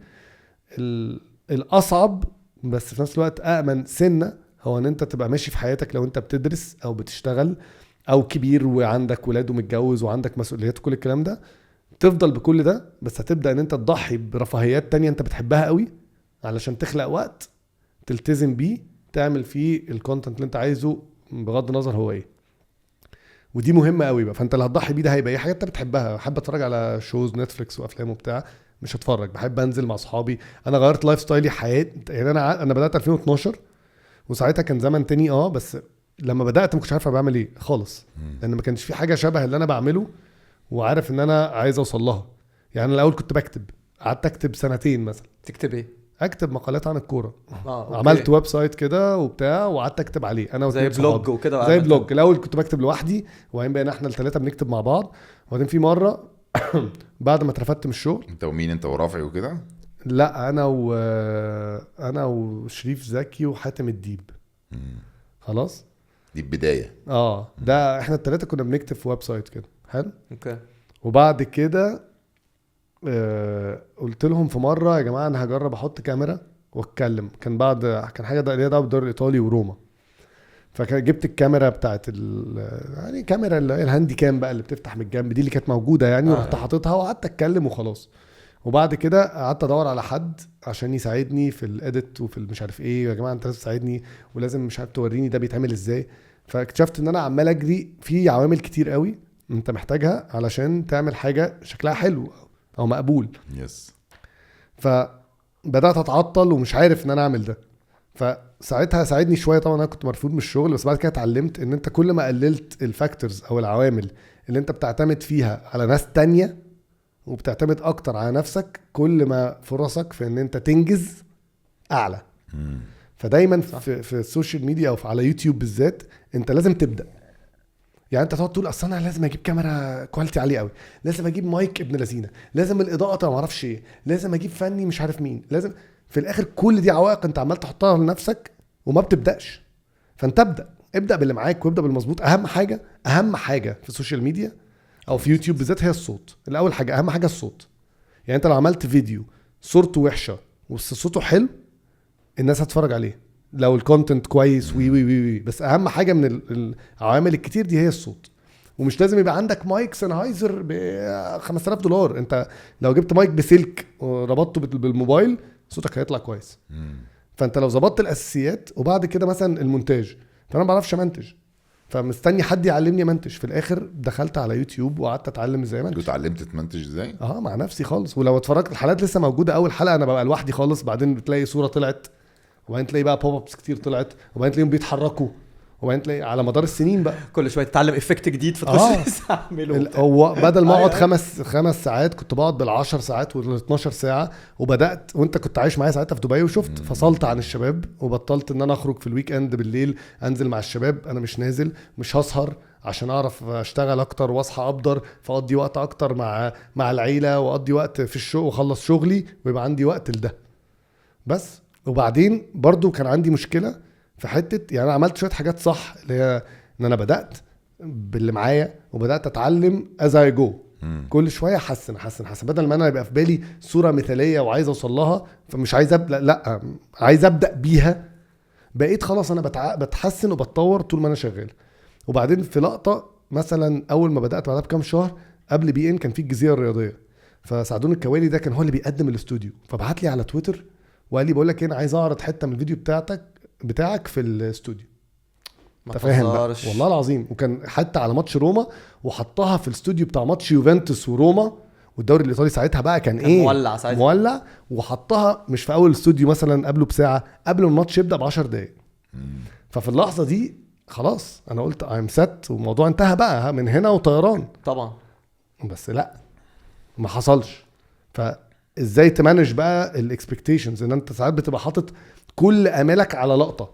A: الاصعب بس في نفس الوقت امن سنه هو ان انت تبقى ماشي في حياتك لو انت بتدرس او بتشتغل او كبير وعندك ولاد ومتجوز وعندك مسؤوليات وكل الكلام ده، تفضل بكل ده بس هتبدا ان انت تضحي برفاهيات تانية انت بتحبها قوي علشان تخلق وقت تلتزم بيه تعمل فيه الكونتنت اللي انت عايزه بغض النظر هو ايه. ودي مهمه قوي بقى. فانت اللي هتضحي بيه ده هيبقى ايه؟ حاجات انت بتحبها. بحب اتفرج على شوز نتفليكس وافلام وبتاع، مش هتفرج. بحب انزل مع اصحابي. انا غيرت لايف ستايلي حياتي. يعني انا بدات 2012 وساعتها كان زمن تاني بس لما بدات ما كنتش عارف بعمل ايه خالص، لان ما كانش في حاجه شبه اللي انا بعمله وعارف ان انا عايز اوصل لها. يعني الاول كنت بكتب، قعدت اكتب سنتين مثلا.
D: تكتب ايه؟
A: اكتب مقالات عن الكوره.
D: أوكي.
A: عملت ويب سايت كده وبتاع وقعدت اكتب عليه انا
D: زي بلوج وكده.
A: زي بلوج. الاول كنت بكتب لوحدي وبعدين بقينا احنا الثلاثه بنكتب مع بعض. وبعدين في مره بعد ما اترفدت من الشغل.
C: انت ومين؟ انت ورافعي وكده؟
A: لا انا وشريف زكي وحاتم الديب. خلاص
C: دي البدايه.
A: ده احنا الثلاثه كنا بنكتب في ويب سايت كده. حلو.
D: اوكي.
A: وبعد كده قلت لهم في مره يا جماعه انا هجرب احط كاميرا واتكلم. كان حاجه ليها دعوه بالدوري الايطالي وروما. فجبت الكاميرا بتاعت يعني كاميرا الهاندي كام بقى اللي بتفتح من الجنب دي اللي كانت موجوده يعني. ورحت حاططها وقعدت اتكلم وخلاص. وبعد كده قعدت ادور على حد عشان يساعدني في الاديت وفي مش عارف ايه. يا جماعه انت لازم تساعدني ولازم مش عارف توريني ده بيتعمل ازاي. فاكتشفت ان انا عمال اجري في عوامل كتير قوي انت محتاجها علشان تعمل حاجه شكلها حلو او مقبول.
C: يس.
A: فبدات اتعطل ومش عارف ان انا اعمل ده. فساعتها ساعدني شويه. طبعا انا كنت مرفوض من الشغل، بس بعد كده اتعلمت ان انت كل ما قللت الفاكتورز او العوامل اللي انت بتعتمد فيها على ناس تانية وبتعتمد اكتر على نفسك، كل ما فرصك في ان انت تنجز اعلى. فدايما في السوشيال ميديا او على يوتيوب بالذات انت لازم تبدا. يعني انت تقعد تقول اصل انا لازم اجيب كاميرا كواليتي عاليه قوي، لازم اجيب مايك ابن لذينه، لازم الاضاءه ما اعرفش ايه، لازم اجيب فني مش عارف مين، لازم. في الاخر كل دي عوائق انت عمال تحطها لنفسك وما بتبداش. فانت ابدا باللي معاك وابدا بالمظبوط. اهم حاجه في السوشيال ميديا او في يوتيوب بالذات هي الصوت. الاول حاجه اهم حاجه الصوت. يعني انت لو عملت فيديو صورته وحشه بس صوته حلو الناس هتتفرج عليه لو الكونتنت كويس وي. بس اهم حاجه من العوامل الكتير دي هي الصوت. ومش لازم يبقى عندك مايك سنهايزر ب $5000. انت لو جبت مايك بسلك وربطته بالموبايل صوتك هيطلع كويس. فانت لو ظبطت الاساسيات وبعد كده مثلا المونتاج. فانا ما بعرفش منتج فمستني حد يعلمني منتج. في الاخر دخلت على يوتيوب وقعدت اتعلم ازاي منتج.
C: اتعلمت تمنتج ازاي؟
A: مع نفسي خالص. ولو اتفرجت الحلقات لسه موجوده. اول حلقه انا ببقى لوحدي خالص، بعدين بتلاقي صوره طلعت وبعدين تلاقي بقى بوب ابس كتير طلعت وبعدين تلاقيهم بيتحركوا وبعدين تلاقي على مدار السنين بقى
D: كل شويه تتعلم افكت جديد فتخش تعمله.
A: هو بدل ما اقعد 5 ساعات كنت بقعد بال10 ساعات وال12 ساعه. وبدات وانت كنت عايش معايا ساعتها في دبي وشفت فصلت عن الشباب وبطلت ان انا اخرج في الويك اند بالليل انزل مع الشباب. انا مش نازل، مش هسهر عشان اعرف اشتغل اكتر واصحى ابدر فاقضي وقت اكتر مع العيله واقضي وقت في الشغل واخلص شغلي ويبقى عندي وقت لده بس. وبعدين برضو كان عندي مشكله في حته. يعني انا عملت شويه حاجات صح اللي هي ان انا بدات باللي معايا وبدات اتعلم از اي جو. كل شويه احسن بدل ما انا يبقى في بالي صوره مثاليه وعايز اوصل لها فمش عايز لا عايز ابدا بيها. بقيت خلاص انا بتحسن وبتطور طول ما انا شغال. وبعدين في لقطه مثلا اول ما بدات بعدها بكام شهر قبل بي ان كان في الجزيره الرياضيه. فسعدون الكوالي ده كان هو اللي بيقدم الاستوديو. فبعت لي على تويتر وقال لي بقول لك انا عايز اعرض حته من الفيديو بتاعك في الاستوديو. انت فاهم بقى؟ والله العظيم. وكان حتى على ماتش روما وحطها في الاستوديو بتاع ماتش يوفنتوس وروما. والدوري الايطالي ساعتها بقى كان ايه مولع. وحطها مش في اول الاستوديو مثلا قبله بساعه قبل ما الماتش يبدا ب10 دقايق. ففي اللحظه دي خلاص انا قلت ايم سيت والموضوع انتهى بقى من هنا وطيران
D: طبعا.
A: بس لا ما حصلش. ازاي تمانج بقى الاكسبكتيشنز، ان انت ساعات بتبقى حاطط كل امالك على لقطه،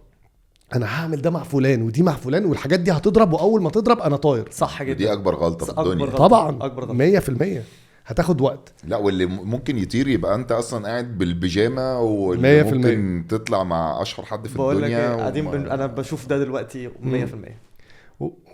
A: انا هعمل ده مع فلان ودي مع فلان والحاجات دي هتضرب، واول ما تضرب انا طاير.
D: صح جدا.
C: دي اكبر غلطه في
D: أكبر
C: الدنيا
D: غلطة.
A: طبعا
D: أكبر غلطة.
A: 100% هتاخد وقت.
C: لا واللي ممكن يطير يبقى انت اصلا قاعد بالبيجامه، واللي
A: 100%.
C: ممكن تطلع مع اشهر حد في
D: بقول لك
C: الدنيا
D: قاعدين انا بشوف ده دلوقتي 100%.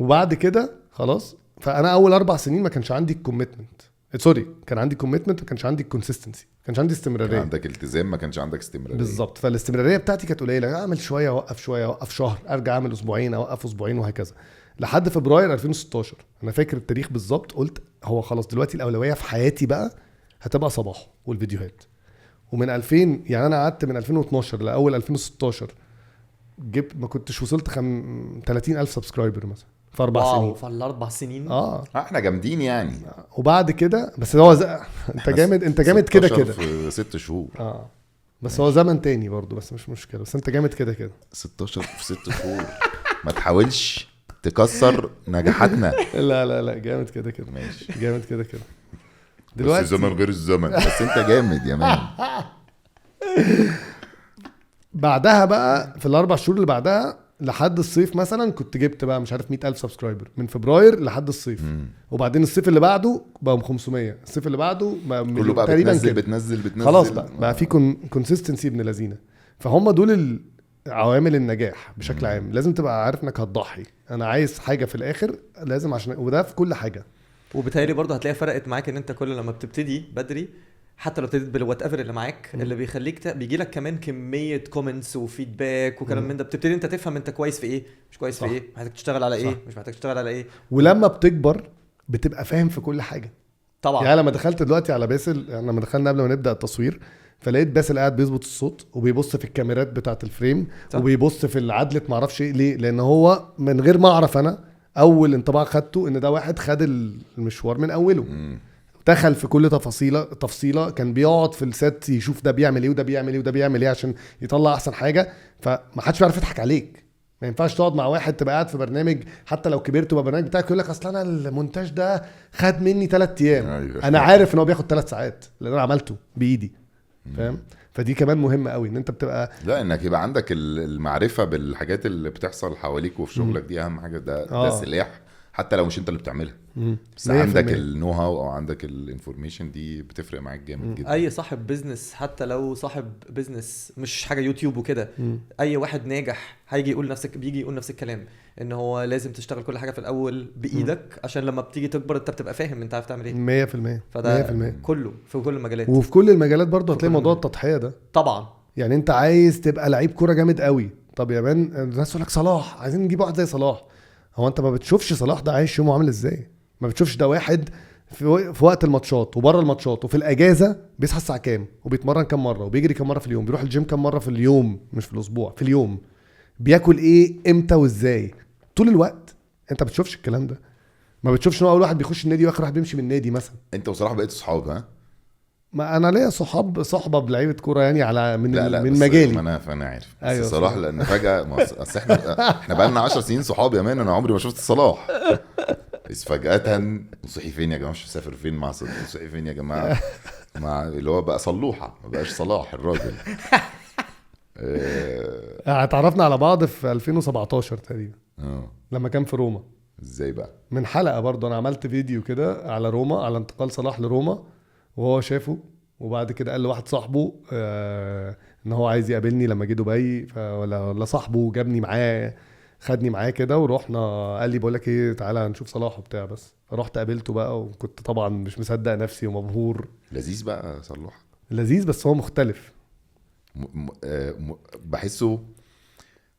A: وبعد كده خلاص، فانا اول 4 سنين ما كانش عندي الكوميتمنت، سوري كان عندي كوميتمنت، ما كانش عندي الكونسيستنسي، ما كانش عندي
C: كان
A: استمراريه.
C: عندك التزام، ما كانش عندك استمراريه.
A: بالظبط. فالاستمراريه بتاعتي كانت قليله، اعمل شويه اوقف شويه، اوقف شهر، ارجع اعمل اسبوعين، اوقف اسبوعين، وهكذا لحد فبراير 2016. انا فاكر التاريخ بالظبط، قلت هو خلاص دلوقتي الاولويه في حياتي بقى هتبقى صباح والفيديوهات. ومن 2000 يعني انا قعدت من 2012 لاول 2016 جبت، ما كنتش وصلت 30,000 سبسكرايبر مثلا في 4 سنين.
D: في الاربع سنين.
C: احنا جامدين يعني.
A: وبعد كده بس هو انت جامد، انت جامد كده كده
C: في 6 شهور.
A: بس هو زمن تاني برضو، بس مش مشكله، بس انت جامد كده كده.
C: 16 في 6 شهور. ما تحاولش تكسر نجاحاتنا.
A: لا جامد كده كده،
C: ماشي
A: جامد كده كده.
C: دلوقتي بس الزمن غير الزمن، بس انت جامد يا مان.
A: بعدها بقى في ال4 شهور اللي بعدها لحد الصيف مثلا كنت جبت بقى مش عارف 100,000 سبسكرايبر من فبراير لحد الصيف. وبعدين الصيف اللي بعده بقى 500، الصيف اللي بعده
C: كله بقى بتنزل
A: خلاص بقى في كونسيستنسي ابن لذينه. فهم دول عوامل النجاح بشكل عام. لازم تبقى عارف انك هتضحي، انا عايز حاجه في الاخر لازم، عشان وده في كل حاجه.
D: وبالتالي برضه هتلاقي فرقت معاك ان انت كل لما بتبتدي بدري، حتى لو ابتديت بالوات ايفر اللي معاك، اللي بيخليك بيجي لك كمان كميه كومنتس وفيدباك وكلام من ده، بتبتدي انت تفهم انت كويس في ايه، مش كويس في ايه، محتاج تشتغل على ايه، مش محتاج تشتغل على ايه.
A: ولما بتكبر بتبقى فاهم في كل حاجه
D: طبعا.
A: يعني لما دخلت دلوقتي على باسل، يعني لما دخلنا قبل ما نبدا التصوير، فلقيت باسل قاعد بيظبط الصوت وبيبص في الكاميرات بتاعه الفريم، وبيبص في العدله ما اعرفش ايه ليه، لان هو من غير ما اعرف انا اول انطباع خدته ان ده واحد خد المشوار من اوله. دخل في كل تفصيله، كان بيقعد في السيت يشوف ده بيعمل ايه وده بيعمل ايه وده بيعمل ايه عشان يطلع احسن حاجه. فما حدش بيعرف يضحك عليك. ما ينفعش تقعد مع واحد تبقى قاعد في برنامج، حتى لو كبرت وبقى برنامج بتاعك يقول لك اصل انا المونتاج ده خد مني 3 ايام.
C: أيوة.
A: انا عارف ان هو بياخد 3 ساعات لان انا عملته بايدي، فاهم؟ فدي كمان مهمه قوي ان انت بتبقى
C: لا انك يبقى عندك المعرفه بالحاجات اللي بتحصل حواليك وفي شغلك. دي اهم حاجه. ده سلاح، حتى لو مش انت اللي بتعملها، بس عندك النو هاو او عندك الانفورميشن دي بتفرق معاك جامد جدا.
D: اي صاحب بيزنس، حتى لو صاحب بيزنس مش حاجه يوتيوب وكده، اي واحد ناجح بيجي يقول نفس الكلام، ان هو لازم تشتغل كل حاجه في الاول بايدك عشان لما بتيجي تكبر انت بتبقى فاهم انت عارف تعمل ايه
A: 100%.
D: فده 100%. كله في كل المجالات،
A: وفي كل المجالات برضه هتلاقي موضوع التضحيه ده
D: طبعا.
A: يعني انت عايز تبقى لعيب كوره جامد قوي، طب يا مان الناس تقول لك صلاح، عايزين نجيب واحد زي صلاح. هو انت ما بتشوفش صلاح ده عايش يومه عامل ازاي؟ ما بتشوفش ده واحد في وقت الماتشات وبره الماتشات وفي الاجازه بيصحى الساعه كام وبيتمرن كام مره وبيجري كام مره في اليوم، بيروح الجيم كام مره في اليوم، مش في الاسبوع، في اليوم، بياكل ايه امتى وازاي طول الوقت. انت ما بتشوفش الكلام ده. ما بتشوفش ان اول واحد بيخش النادي واخر واحد بيمشي من النادي مثلا.
C: انت وصلاح بقيت صحاب؟ ها،
A: ما انا ليا صحبه بلعيبه كوره يعني على من
C: لا
A: من مجالي.
C: فانا عارف.
A: أيوة
C: بس صلاح لان فجاه اصل احنا بقى لنا 10 سنين صحاب يا مان. انا عمري ما شفت صلاح، بس فجاه صحي فين يا جماعه؟ مش مسافر فين مع صلاح؟ صحي فين يا جماعه؟ مع اللي هو بقى صلوحه، ما بقاش صلاح الراجل.
A: اتعرفنا على بعض في 2017 تقريبا
C: اه
A: لما كان في روما.
C: ازاي بقى؟
A: من حلقه برضه انا عملت فيديو كده على روما، على انتقال صلاح لروما، وهو شافه وبعد كده قال لواحد صاحبه ان هو عايز يقابلني لما جه دبي، ولا صاحبه جابني معاه خدني معاه كده ورحنا، قال لي بقول لك ايه تعالى نشوف صلاح وبتاع. بس رحت قابلته بقى وكنت طبعا مش مصدق نفسي ومبهور.
C: لذيذ بقى صلاح،
A: لذيذ بس هو مختلف.
C: بحسه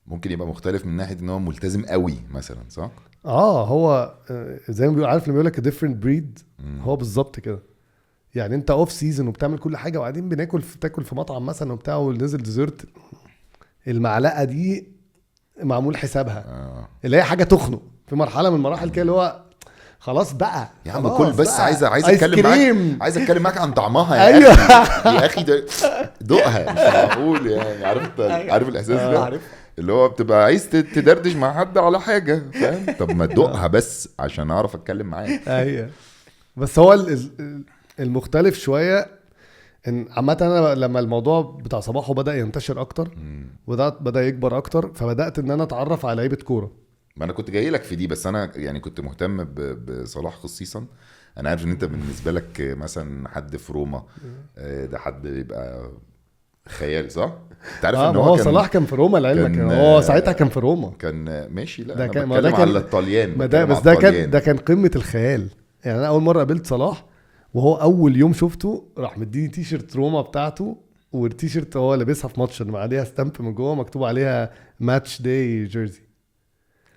C: ممكن يبقى مختلف من ناحيه ان هو ملتزم قوي مثلا، صح؟
A: هو زي ما بيقول، عارف لما بيقول لك different breed، هو بالظبط كده. يعني انت اوف سيزون وبتعمل كل حاجه، وبعدين تاكل في مطعم مثلا وبتاع ونزل ديزرت، المعلقه دي معمول حسابها اللي هي حاجه تخنق في مرحله من المراحل كده، اللي هو خلاص بقى
C: يا عم كل بس عايز اتكلم معاك عن طعمها يا
A: أيوة.
C: اخي يا اخي دوقها مش معقول يعني. عارف الاحساس ده اللي هو بتبقى عايز تدردش مع حد على حاجه، فاهم؟ طب ما تدوقها بس عشان اعرف اتكلم معاك.
A: ايوه بس هو المختلف شويه ان عامه انا لما الموضوع بتاع صباحه بدا ينتشر اكتر بدا يكبر اكتر، فبدات ان انا اتعرف على لعيبه كوره.
C: ما انا كنت جاي لك في دي، بس انا يعني كنت مهتم بصلاح خصيصا. انا عارف ان انت بالنسبه لك مثلا حد في روما ده حد يبقى خيالي، صح؟ انت عارف ان
A: هو صلاح كان في روما لعلمك، هو ساعتها كان في روما،
C: كان ماشي. لا
A: ده
C: انا
A: كان
C: بتكلم على الطليان،
A: بس ده كان قمه الخيال. يعني انا اول مره قابلت صلاح وهو اول يوم شفته راح مديني تيشرت روما بتاعته، والتيشرت هو لابسها في ماتش عليها ستامب من جوه مكتوب عليها ماتش داي جيرسي.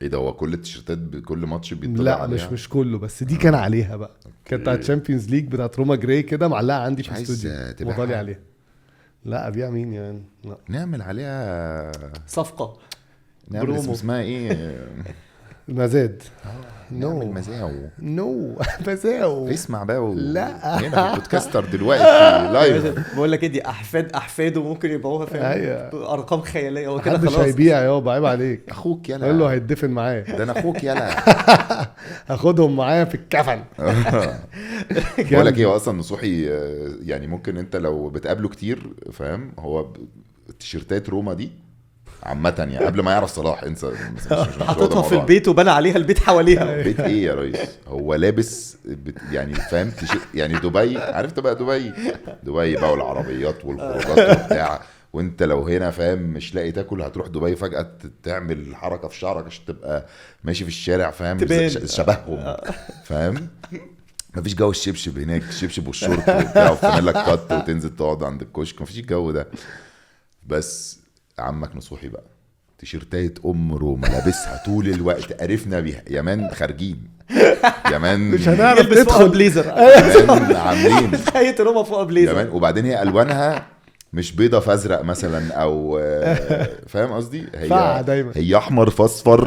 C: ايه ده؟ هو كل التيشيرتات بكل ماتش بيطلع عليها؟
A: لا مش كله، بس دي كان عليها بقى. كانت بتاعت تشامبيونز ليج بتاعت روما جراي كده معلقه عندي في الاستوديو وطالع عليها. لا ابيع مين يعني؟ لا
C: نعمل عليها
D: صفقه،
C: نعمل اسمها ايه؟
A: مزاد.
C: نعمل مزاو
A: مزاو
C: اسمع بقى
A: لا
C: هنا في بودكاستر دلوقتي لايف.
D: بقول لك ايه دي احفاده ممكن يبيعوها في ارقام خياليه. هو كده خلاص
A: محدش هيبيع يابا، عيب عليك.
C: اخوك يلا
A: قول له هيتدفن معايا.
C: ده انا اخوك يلا
A: هاخدهم معايا في الكفن.
C: بقول لك ايه، هو اصلا نصوحي يعني ممكن انت لو بتقابله كتير فاهم، هو تيشيرتات روما دي عامة يعني قبل ما يعرف صلاح انسى،
D: حاططها في البيت وبنى عليها البيت حواليها.
C: بيت ايه يا ريس؟ هو لابس يعني فاهم يعني دبي، عارف تبقى دبي بقى والعربيات والخروجات وبتاع، وانت لو هنا فاهم مش لاقي تاكل هتروح دبي فجأة تعمل حركة في شعرك عشان تبقى ماشي في الشارع فاهم شبههم فاهم. مفيش جو الشبشب هناك، الشبشب والشورت وبتاع وفانيلا كات وتنزل تقعد عند الكشك، مفيش الجو ده. بس عمك نصوحي بقى تيشيرتات روما لابسها طول الوقت، قرفنا بيها يا مان، خارجين يا مان
A: مش هنعرف
D: ندخل بليزر
C: عاملين
D: خيط روما فوق بليزر
C: يا مان. وبعدين هي الوانها مش بيضه فازرق مثلا او فاهم قصدي، هي احمر فاصفر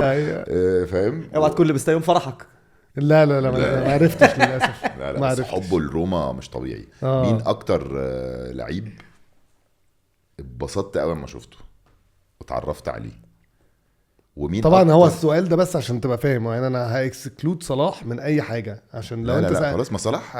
C: فاهم.
D: اوعى تكون لبستها يوم فرحك.
A: لا ما عرفتش للاسف.
C: لا بس حبه لروما مش طبيعي. مين اكتر لعيب اتبسطت قوي لما شفته وتعرفت عليه؟ ومين
A: طبعا
C: أكتر؟
A: هو السؤال ده بس عشان تبقى فاهم، يعني انا هاكسكلود صلاح من اي حاجه عشان لو
C: لا خلاص ما صلاح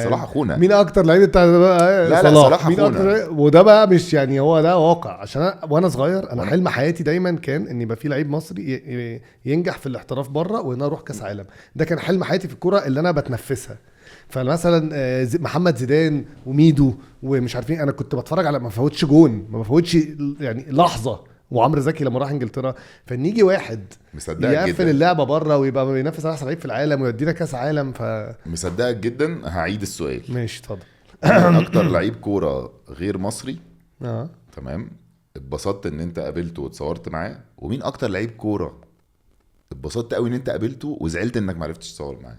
C: صلاح اخونا.
A: مين اكتر لعيب بتاع
C: لا صلاح
A: مين اكتر؟ وده بقى مش يعني هو ده واقع، عشان أنا وانا صغير انا حلم حياتي دايما كان ان يبقى في لعيب مصري ينجح في الاحتراف بره وان اروح كاس عالم. ده كان حلم حياتي في الكوره اللي انا بتنفسها. فمثلا محمد زيدان وميدو ومش عارفين، انا كنت بتفرج على ما فوتش جون، ما فوتش يعني لحظه. وعمرو زكي لما راح انجلترا، فنيجي واحد
C: مصدقك
A: يقفل اللعبه بره ويبقى بينافس على احسن لعيب في العالم ويدينا كاس عالم.
C: مصدقك جدا. هعيد السؤال.
A: ماشي اتفضل.
C: اكتر لعيب كوره غير مصري تمام اتبسطت ان انت قابلته واتصورت معاه، ومين اكتر لعيب كوره اتبسطت قوي ان انت قابلته وزعلت انك ما عرفتش تصور معاه؟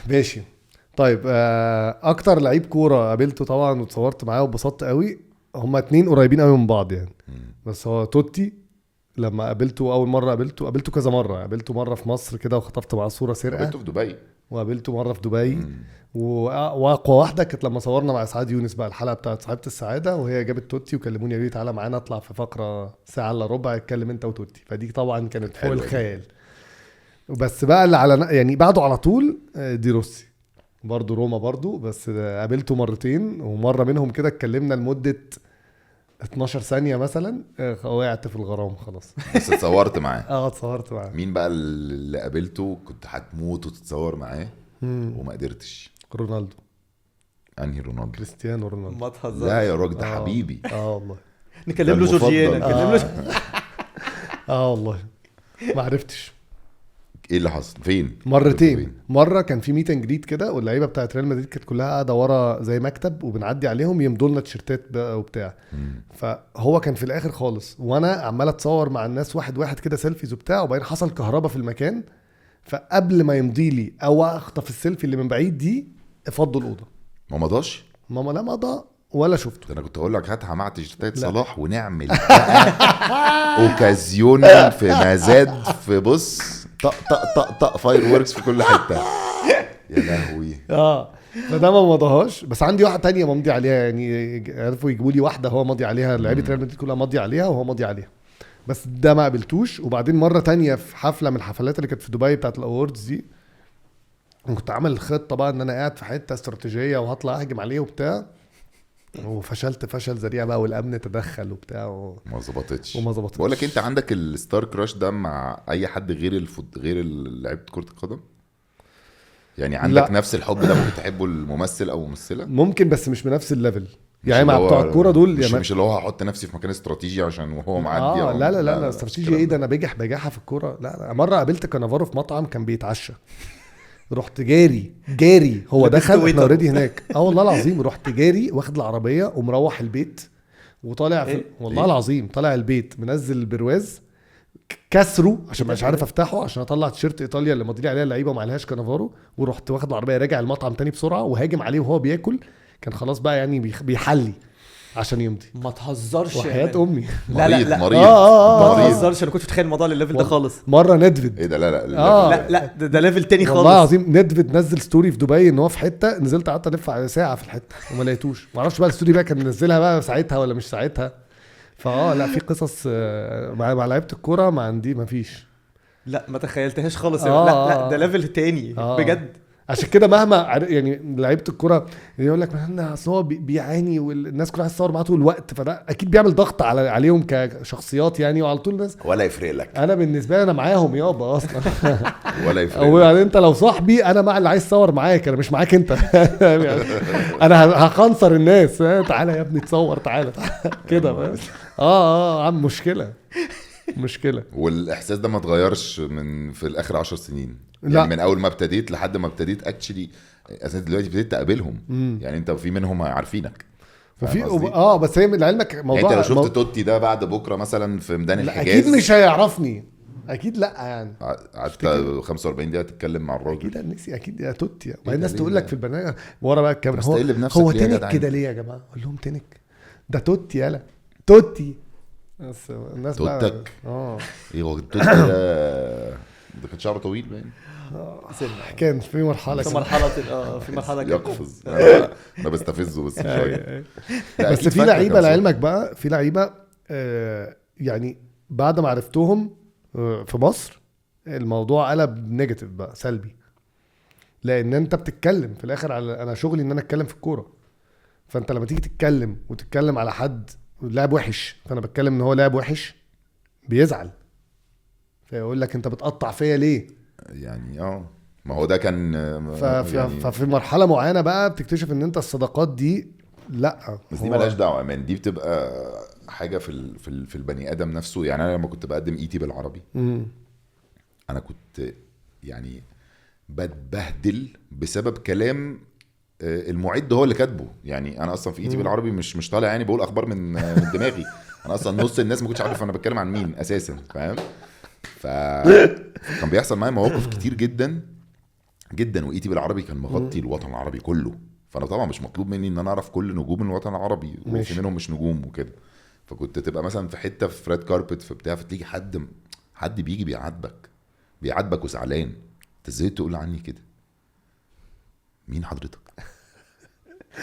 A: ماشي. طيب اكتر لعيب كوره قابلته طبعا وتصورت معاه واتبسطت قوي، هما 2 قريبين قوي من بعض يعني. بس هو توتي لما قابلته اول مره، قابلته كذا مره. قابلته مره في مصر كده وخطفت معاه صوره سرقه،
C: قابلته في دبي،
A: وقابلته مره في دبي. واقوى واحده كانت لما صورنا مع سعاد يونس بقى الحلقه بتاعت صاحبه السعاده، وهي جابت توتي وكلموني قالوا لي تعالى معانا اطلع في فقره ساعه الا ربع اتكلم انت وتوتي. فدي طبعا كانت فوق الخيال. بس بقى اللي على يعني بعده على طول دي روسي برضو، روما برضو، بس قابلته مرتين، ومره منهم كده اتكلمنا لمده 12 ثانيه مثلا، وقعت في الغرام خلاص.
C: بس اتصورت معاه.
A: اتصورت معاه.
C: مين بقى اللي قابلته كنت هتموت وتتصور معاه وما قدرتش؟
A: رونالدو.
C: انهي رونالدو؟
A: كريستيانو رونالدو.
D: ما تهزرش.
C: لا يا راجل ده حبيبي.
A: والله
D: نكلم له جورجيانا، نكلم له
A: والله ما عرفتش
C: ايه اللي حصل. فين؟
A: مرتين. مره كان في ميت اند جريد كده، واللعيبه بتاعت ريال مدريد كانت كلها قاعده ورا زي مكتب وبنعدي عليهم يمدوا لنا تيشيرتات بقى وبتاع. فهو كان في الاخر خالص وانا عمال اتصور مع الناس واحد كده سيلفيز وبتاع، وبعدين حصل كهربا في المكان، فقبل ما يمضي لي او اخطف السيلفي اللي من بعيد دي افضوا الاوضه.
C: ما مضاش؟
A: ماما لا مضى ولا شفته.
C: ده انا كنت اقول لك هاتها مع تيشيرتات صلاح ونعمل بقى اوكازيون في مزاد في بص طق فاير ووركس في كل حته. يا لهوي.
A: فده ما مضاهاش. بس عندي واحده تانية ماضي عليها، يعني عرفوا يجيبوا لي واحده هو ماضي عليها، لعيبه ريال مدريد كلها ماضي عليها وهو ماضي عليها، بس ده ما قابلتوش. وبعدين مره تانية في حفله من الحفلات اللي كانت في دبي بتاعت الاوردز دي، كنت عامل خطه بقى ان انا قاعد في حته استراتيجيه وهطلع اهجم عليه وبتاع، وفشلت فشل ذريع بقى، والامن تدخل وبتاع
C: ما ظبطتش.
A: وما ظبطتش.
C: بقول لك انت عندك الستار كراش ده مع اي حد غير غير لعيبه كره القدم؟ يعني عندك
A: لا.
C: نفس الحب ده ممكن تحبه الممثل او ممثله؟
A: ممكن بس مش بنفس الليفل يعني
C: اللي
A: مع
C: هو-
A: بتوع الكوره دول
C: مش اللي هو هحط نفسي في مكان استراتيجي عشان وهو معدي
A: لا استراتيجي ايه ده؟ انا بجاحه في الكوره. لا مره قابلت كانافارو في مطعم كان بيتعشى، رحت جاري هو
D: لبست
A: دخل احنا
D: ويتر.
A: اوريدي هناك. والله العظيم رحت جاري واخد العربيه ومروح البيت وطالع في
D: إيه؟
A: والله العظيم طالع البيت منزل البرواز كسره عشان مش عارف افتحه عشان اطلع تيشيرت ايطاليا اللي ماضي عليها اللعيبه وما عليهاش كانافارو، ورحت واخد العربيه راجع المطعم تاني بسرعه وهاجم عليه وهو بياكل. كان خلاص بقى يعني بيحلي عشان يمضي.
D: ما تهزرش يا
A: وحياه
D: مان.
A: امي
D: لا لا لا
C: مريض
D: ما
C: مريض.
D: تهزرش، انا كنت متخيل الموضوع للليفل ده خالص.
A: مره ندفد
C: ايه ده؟ لا
D: لا ده ليفل تاني خالص.
A: والله العظيم ندفد نزل ستوري في دبي ان هو في حته، نزلت قعدت الف على ساعه في الحته وما لقيتوش. ما اعرفش بقى الستوري بقى كان منزلها بقى ساعتها ولا مش ساعتها. لا في قصص مع لعيبه الكوره ما عندي ما فيش.
D: لا ما تخيلتهاش خالص. لا ده ليفل تاني بجد.
A: عشان كده مهما يعني لعيبه الكوره يقول لك مثلا اصل هو بيعاني والناس كلها تصور معاه طول الوقت، فده اكيد بيعمل ضغط عليهم كشخصيات يعني، وعلى طول الناس.
C: ولا يفرق لك
A: انا بالنسبه لي انا معاهم يابا اصلا.
C: ولا يفرق لك.
A: وبعدين انت لو صاحبي انا مع اللي عايز تصور معاك، انا مش معاك انت. يعني انا هخنصر الناس. تعالى يا ابني تصور، تعالى كده. عم مشكله.
C: والاحساس ده ما اتغيرش في الاخر 10 سنين؟
A: لا.
C: يعني من اول ما ابتديت لحد ما ابتديت اكشلي اساسا دلوقتي ابتديت تقابلهم. يعني انت في منهم عارفين
A: ففي بس هي لعلمك موضوع
C: يعني انت لو شفت توتي ده بعد بكره مثلا في ميدان الحجاز
A: اكيد مش هيعرفني، اكيد لا يعني
C: قعدت 45 دقيقه تتكلم مع الراجل
A: اكيد الناس اكيد يا توتي. وبعدين الناس تقول لك في البرنامج ورا بقى الكاميرا
C: مستقل بنفسك
A: هو
C: ليه يا
A: تنك
C: جدعان؟
A: كده ليه يا جماعه؟ اقول لهم تنك ده توتي. يالا توتي بس الناس
C: توتك.
A: بقى
C: ايه هو توتي ده كان شعره طويل باين
A: كان في مرحله
D: في
A: كده.
D: مرحله كده.
C: يقفز. انا بستفزه بس شويه. لا،
A: بس
C: أكيد
A: في
C: فاكرك
A: لعيبه
C: يا
A: لعلمك بقى، في لعيبه يعني بعد ما عرفتهم في مصر الموضوع قلب نيجاتيف بقى، سلبي. لان انت بتتكلم في الاخر على انا شغلي ان انا اتكلم في الكوره. فانت لما تيجي تتكلم على حد لاعب وحش، فانا بتكلم ان هو لاعب وحش، بيزعل فيقول لك انت بتقطع فيا ليه.
C: يعني ما هو ده كان
A: ففي مرحله معينه بقى بتكتشف ان انت الصداقات دي لا،
C: بس دي مالهاش دعوه من دي، بتبقى حاجه في البني ادم نفسه. يعني انا لما كنت بقدم ايتي بالعربي انا كنت يعني بتبهدل بسبب كلام المعد هو اللي كاتبه. يعني انا اصلا في ايتي بالعربي مش طالع يعني بقول اخبار من دماغي. انا اصلا نص الناس ما كنتش عارف انا بتكلم عن مين اساسا، فاهم؟ فكان بيحصل معايا مواقف كتير جدا جدا، وايتي بالعربي كان مغطي الوطن العربي كله. فانا طبعا مش مطلوب مني ان انا اعرف كل نجوم الوطن العربي، وفي منهم مش نجوم وكده. فكنت تبقى مثلا في حته في ريد كاربت في بتاع، فتيجي حد بيجي بيعاتبك وزعلان. انت ازاي تقول عني كده؟ مين حضرتك؟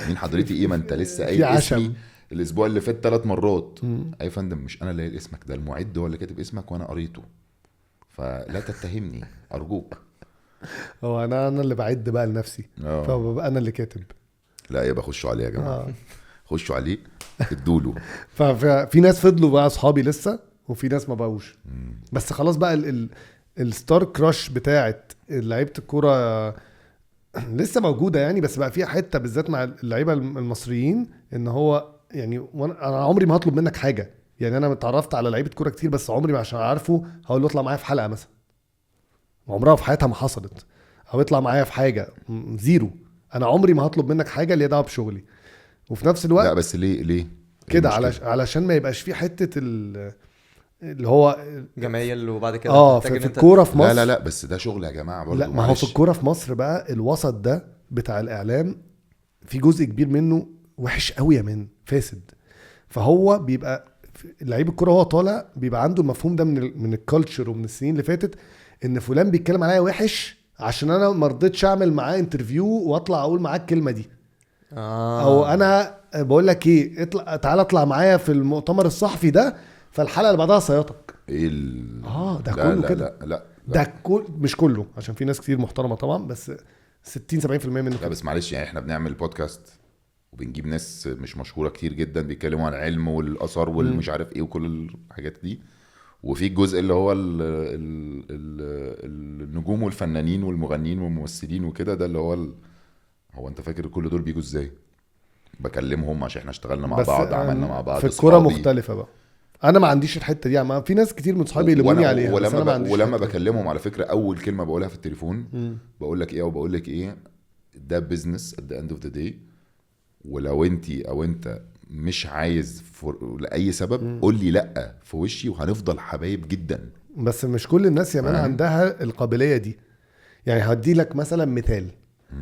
C: مين حضرتي؟ ايه ما انت لسه قايل اسمي الاسبوع اللي فات 3 مرات. اي فندم مش انا اللي قايل اسمك، ده المعد هو اللي كاتب اسمك وانا قريته، فلا تتهمني ارجوك.
A: هو انا اللي بعد بقى لنفسي، فببقى انا اللي كاتب.
C: لا يبقى خشوا عليه يا جماعه. خشوا عليه ادوله.
A: ففي ناس فضلوا بقى اصحابي لسه، وفي ناس ما بقوش. بس خلاص بقى الستار كراش بتاعت لعيبه الكوره لسه موجوده يعني، بس بقى فيها حته بالذات مع اللعيبه المصريين ان هو يعني انا عمري ما هطلب منك حاجه. يعني انا اتعرفت على لعيبه كوره كتير بس عمري ما عشان عارفه هقول له اطلع معايا في حلقه مثلا، عمرها في حياتها ما حصلت. او يطلع معايا في حاجه زيرو. انا عمري ما هطلب منك حاجه اللي دعوه بشغلي. وفي نفس الوقت
C: لا بس ليه
A: كده علشان ما يبقاش في حته اللي هو
D: جمايل وبعد كده
A: في الكوره في مصر.
C: لا بس ده شغل يا جماعه برضه.
A: لا ما هو في الكوره في مصر بقى الوسط ده بتاع الاعلام في جزء كبير منه وحش قوي يا من فاسد. فهو بيبقى لعيب الكوره هو طالع بيبقى عنده المفهوم ده من الكالتشر ومن السنين اللي فاتت، ان فلان بيتكلم عليا وحش عشان انا ما رضيتش اعمل معاه انترفيو واطلع اقول معاه الكلمه دي. او انا بقول لك ايه، تعال اطلع معايا في المؤتمر الصحفي ده، فالحلقه اللي بعدها صياطك.
C: ايه
A: ده كله كده.
C: لا
A: ده مش كله، عشان في ناس كتير محترمه طبعا، بس 60-70% منه.
C: لا بس معلش يعني احنا بنعمل بودكاست وبنجيب ناس مش مشهوره كتير جدا بيتكلموا عن العلم والاثار والمش عارف ايه وكل الحاجات دي، وفي الجزء اللي هو النجوم والفنانين والمغنيين والممثلين وكده، ده اللي هو هو انت فاكر كل دول بيجوا ازاي؟ بكلمهم عشان احنا اشتغلنا مع بعض، عملنا مع بعض
A: في الكوره مختلفه بقى. انا ما عنديش الحته دي، ما في ناس كتير من صحابي يلوموني عليها،
C: ولما بكلمهم على فكره اول كلمه بقولها في التليفون بقول لك ايه وبقول لك ايه، ده بيزنس at the end of the day، ولو انت مش عايز لاي سبب قول لي لا في وشي وهنفضل حبايب جدا.
A: بس مش كل الناس يا مان عندها القابليه دي. يعني هدي لك مثلا مثال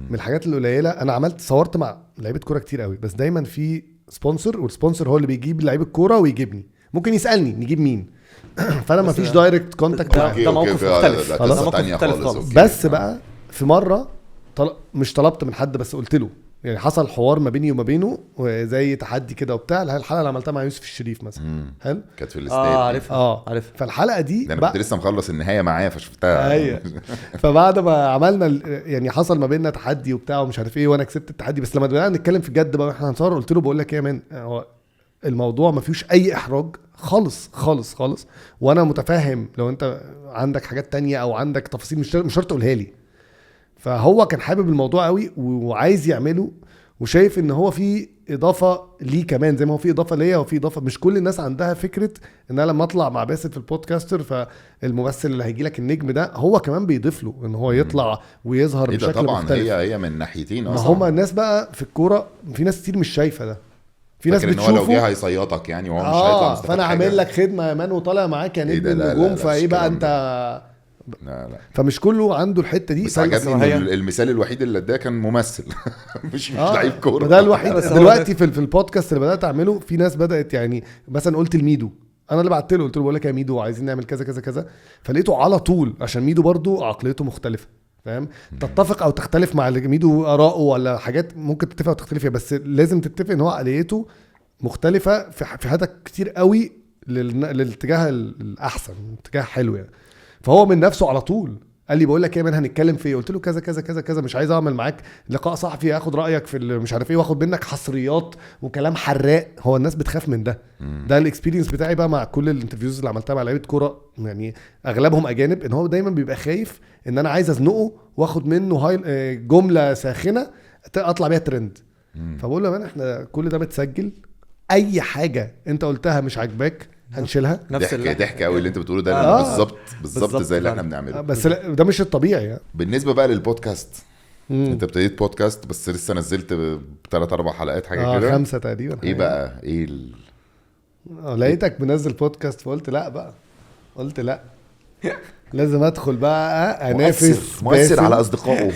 A: من الحاجات القليله، انا صورت مع لعيبه كوره كتير قوي، بس دايما في سبونسر، والسبونسر هو اللي بيجيب لعيبه الكوره ويجيبني، ممكن يسالني نجيب مين فانا ما فيش دايركت كونتاكت.
D: ده موقف مختلف،
C: ده قصه ثانيه خالص.
A: بس بقى في مره مش طلبت من حد، بس قلت له، يعني حصل حوار ما بيني وما بينه زي تحدي كده وبتاع، الحلقه اللي عملتها مع يوسف الشريف مثلا. حلو،
C: كانت في الاستاد.
A: عارف. فالحلقه دي
C: انا كنت لسه مخلص النهايه معايا فشفتها.
A: ايوه. فبعد ما عملنا يعني حصل ما بيننا تحدي وبتاع ومش عارف ايه، وانا كسبت التحدي، بس لما بدأنا نتكلم في جد بقى احنا هنصور، قلت له بقول لك ايه يا مان، هو الموضوع ما فيهوش اي احراج خالص خالص خالص، وانا متفاهم لو انت عندك حاجات تانية او عندك تفاصيل مش شرط تقولها لي. فهو كان حابب الموضوع قوي وعايز يعمله، وشايف ان هو في اضافه ليه كمان، زي ما هو في اضافه ليا وفي اضافه. مش كل الناس عندها فكره ان انا لما اطلع مع باسل في البودكاستر، فالممثل اللي هيجي لك النجم ده هو كمان بيضيف له ان هو يطلع ويظهر بشكل
C: طبعا
A: مختلف.
C: هي من ناحيتين
A: اصلا. ما هم الناس بقى في الكوره في ناس كتير مش شايفه ده، في ناس بتشوفه
C: لو جه هيصيطك يعني وهو مش هيطلع مستفاد.
A: فانا عامل لك خدمه يا مان وطالع معاك يا نجم النجوم، فايه بقى انت
C: لا.
A: فمش كله عنده الحته دي.
C: بس عجبني المثال الوحيد اللي اداه كان ممثل مش لعيب كوره.
A: ده الوحيد. دلوقتي في البودكاست اللي بدات اعمله، في ناس بدات يعني مثلا قلت لميدو، انا اللي بعت له قلت له بقول لك يا ميدو عايزين نعمل كذا كذا كذا، فلقيته على طول، عشان ميدو برضو عقليته مختلفه، فاهم؟ تتفق او تختلف مع ميدو اراءه ولا حاجات ممكن تتفق او تختلف، بس لازم تتفق ان هو عقليته مختلفه في حاجات كتير قوي للاتجاه الاحسن، اتجاه حلو يعني. فهو من نفسه على طول قال لي بقول لك ايه من هنتكلم في ايه، قلت له كذا كذا كذا كذا، مش عايز اعمل معاك لقاء صحفي اخد رايك في مش عارف ايه واخد منك حصريات وكلام حراق. هو الناس بتخاف من ده. ده الاكسبيرينس بتاعي بقى مع كل الانترفيوز اللي عملتها مع لعيبه كوره، يعني اغلبهم اجانب، ان هو دايما بيبقى خايف ان انا عايز ازنقه واخد منه جمله ساخنه اطلع بيها ترند. فبقول له مان احنا كل ده متسجل، اي حاجه انت قلتها مش عاجباك هنشيلها.
C: نفس ضحك قوي اللي انت بتقوله ده. بالظبط زي اللي احنا بنعمله.
A: بس ده مش الطبيعي يعني.
C: بالنسبه بقى للبودكاست، انت ابتديت بودكاست بس لسه نزلت 3-4 حلقات حاجه كده
A: 5 تقريبا.
C: ايه بقى ايه
A: لقيتك منزل بودكاست فقلت لا بقى، قلت لا لازم ادخل بقى انافس
C: مؤثر على اصدقائه.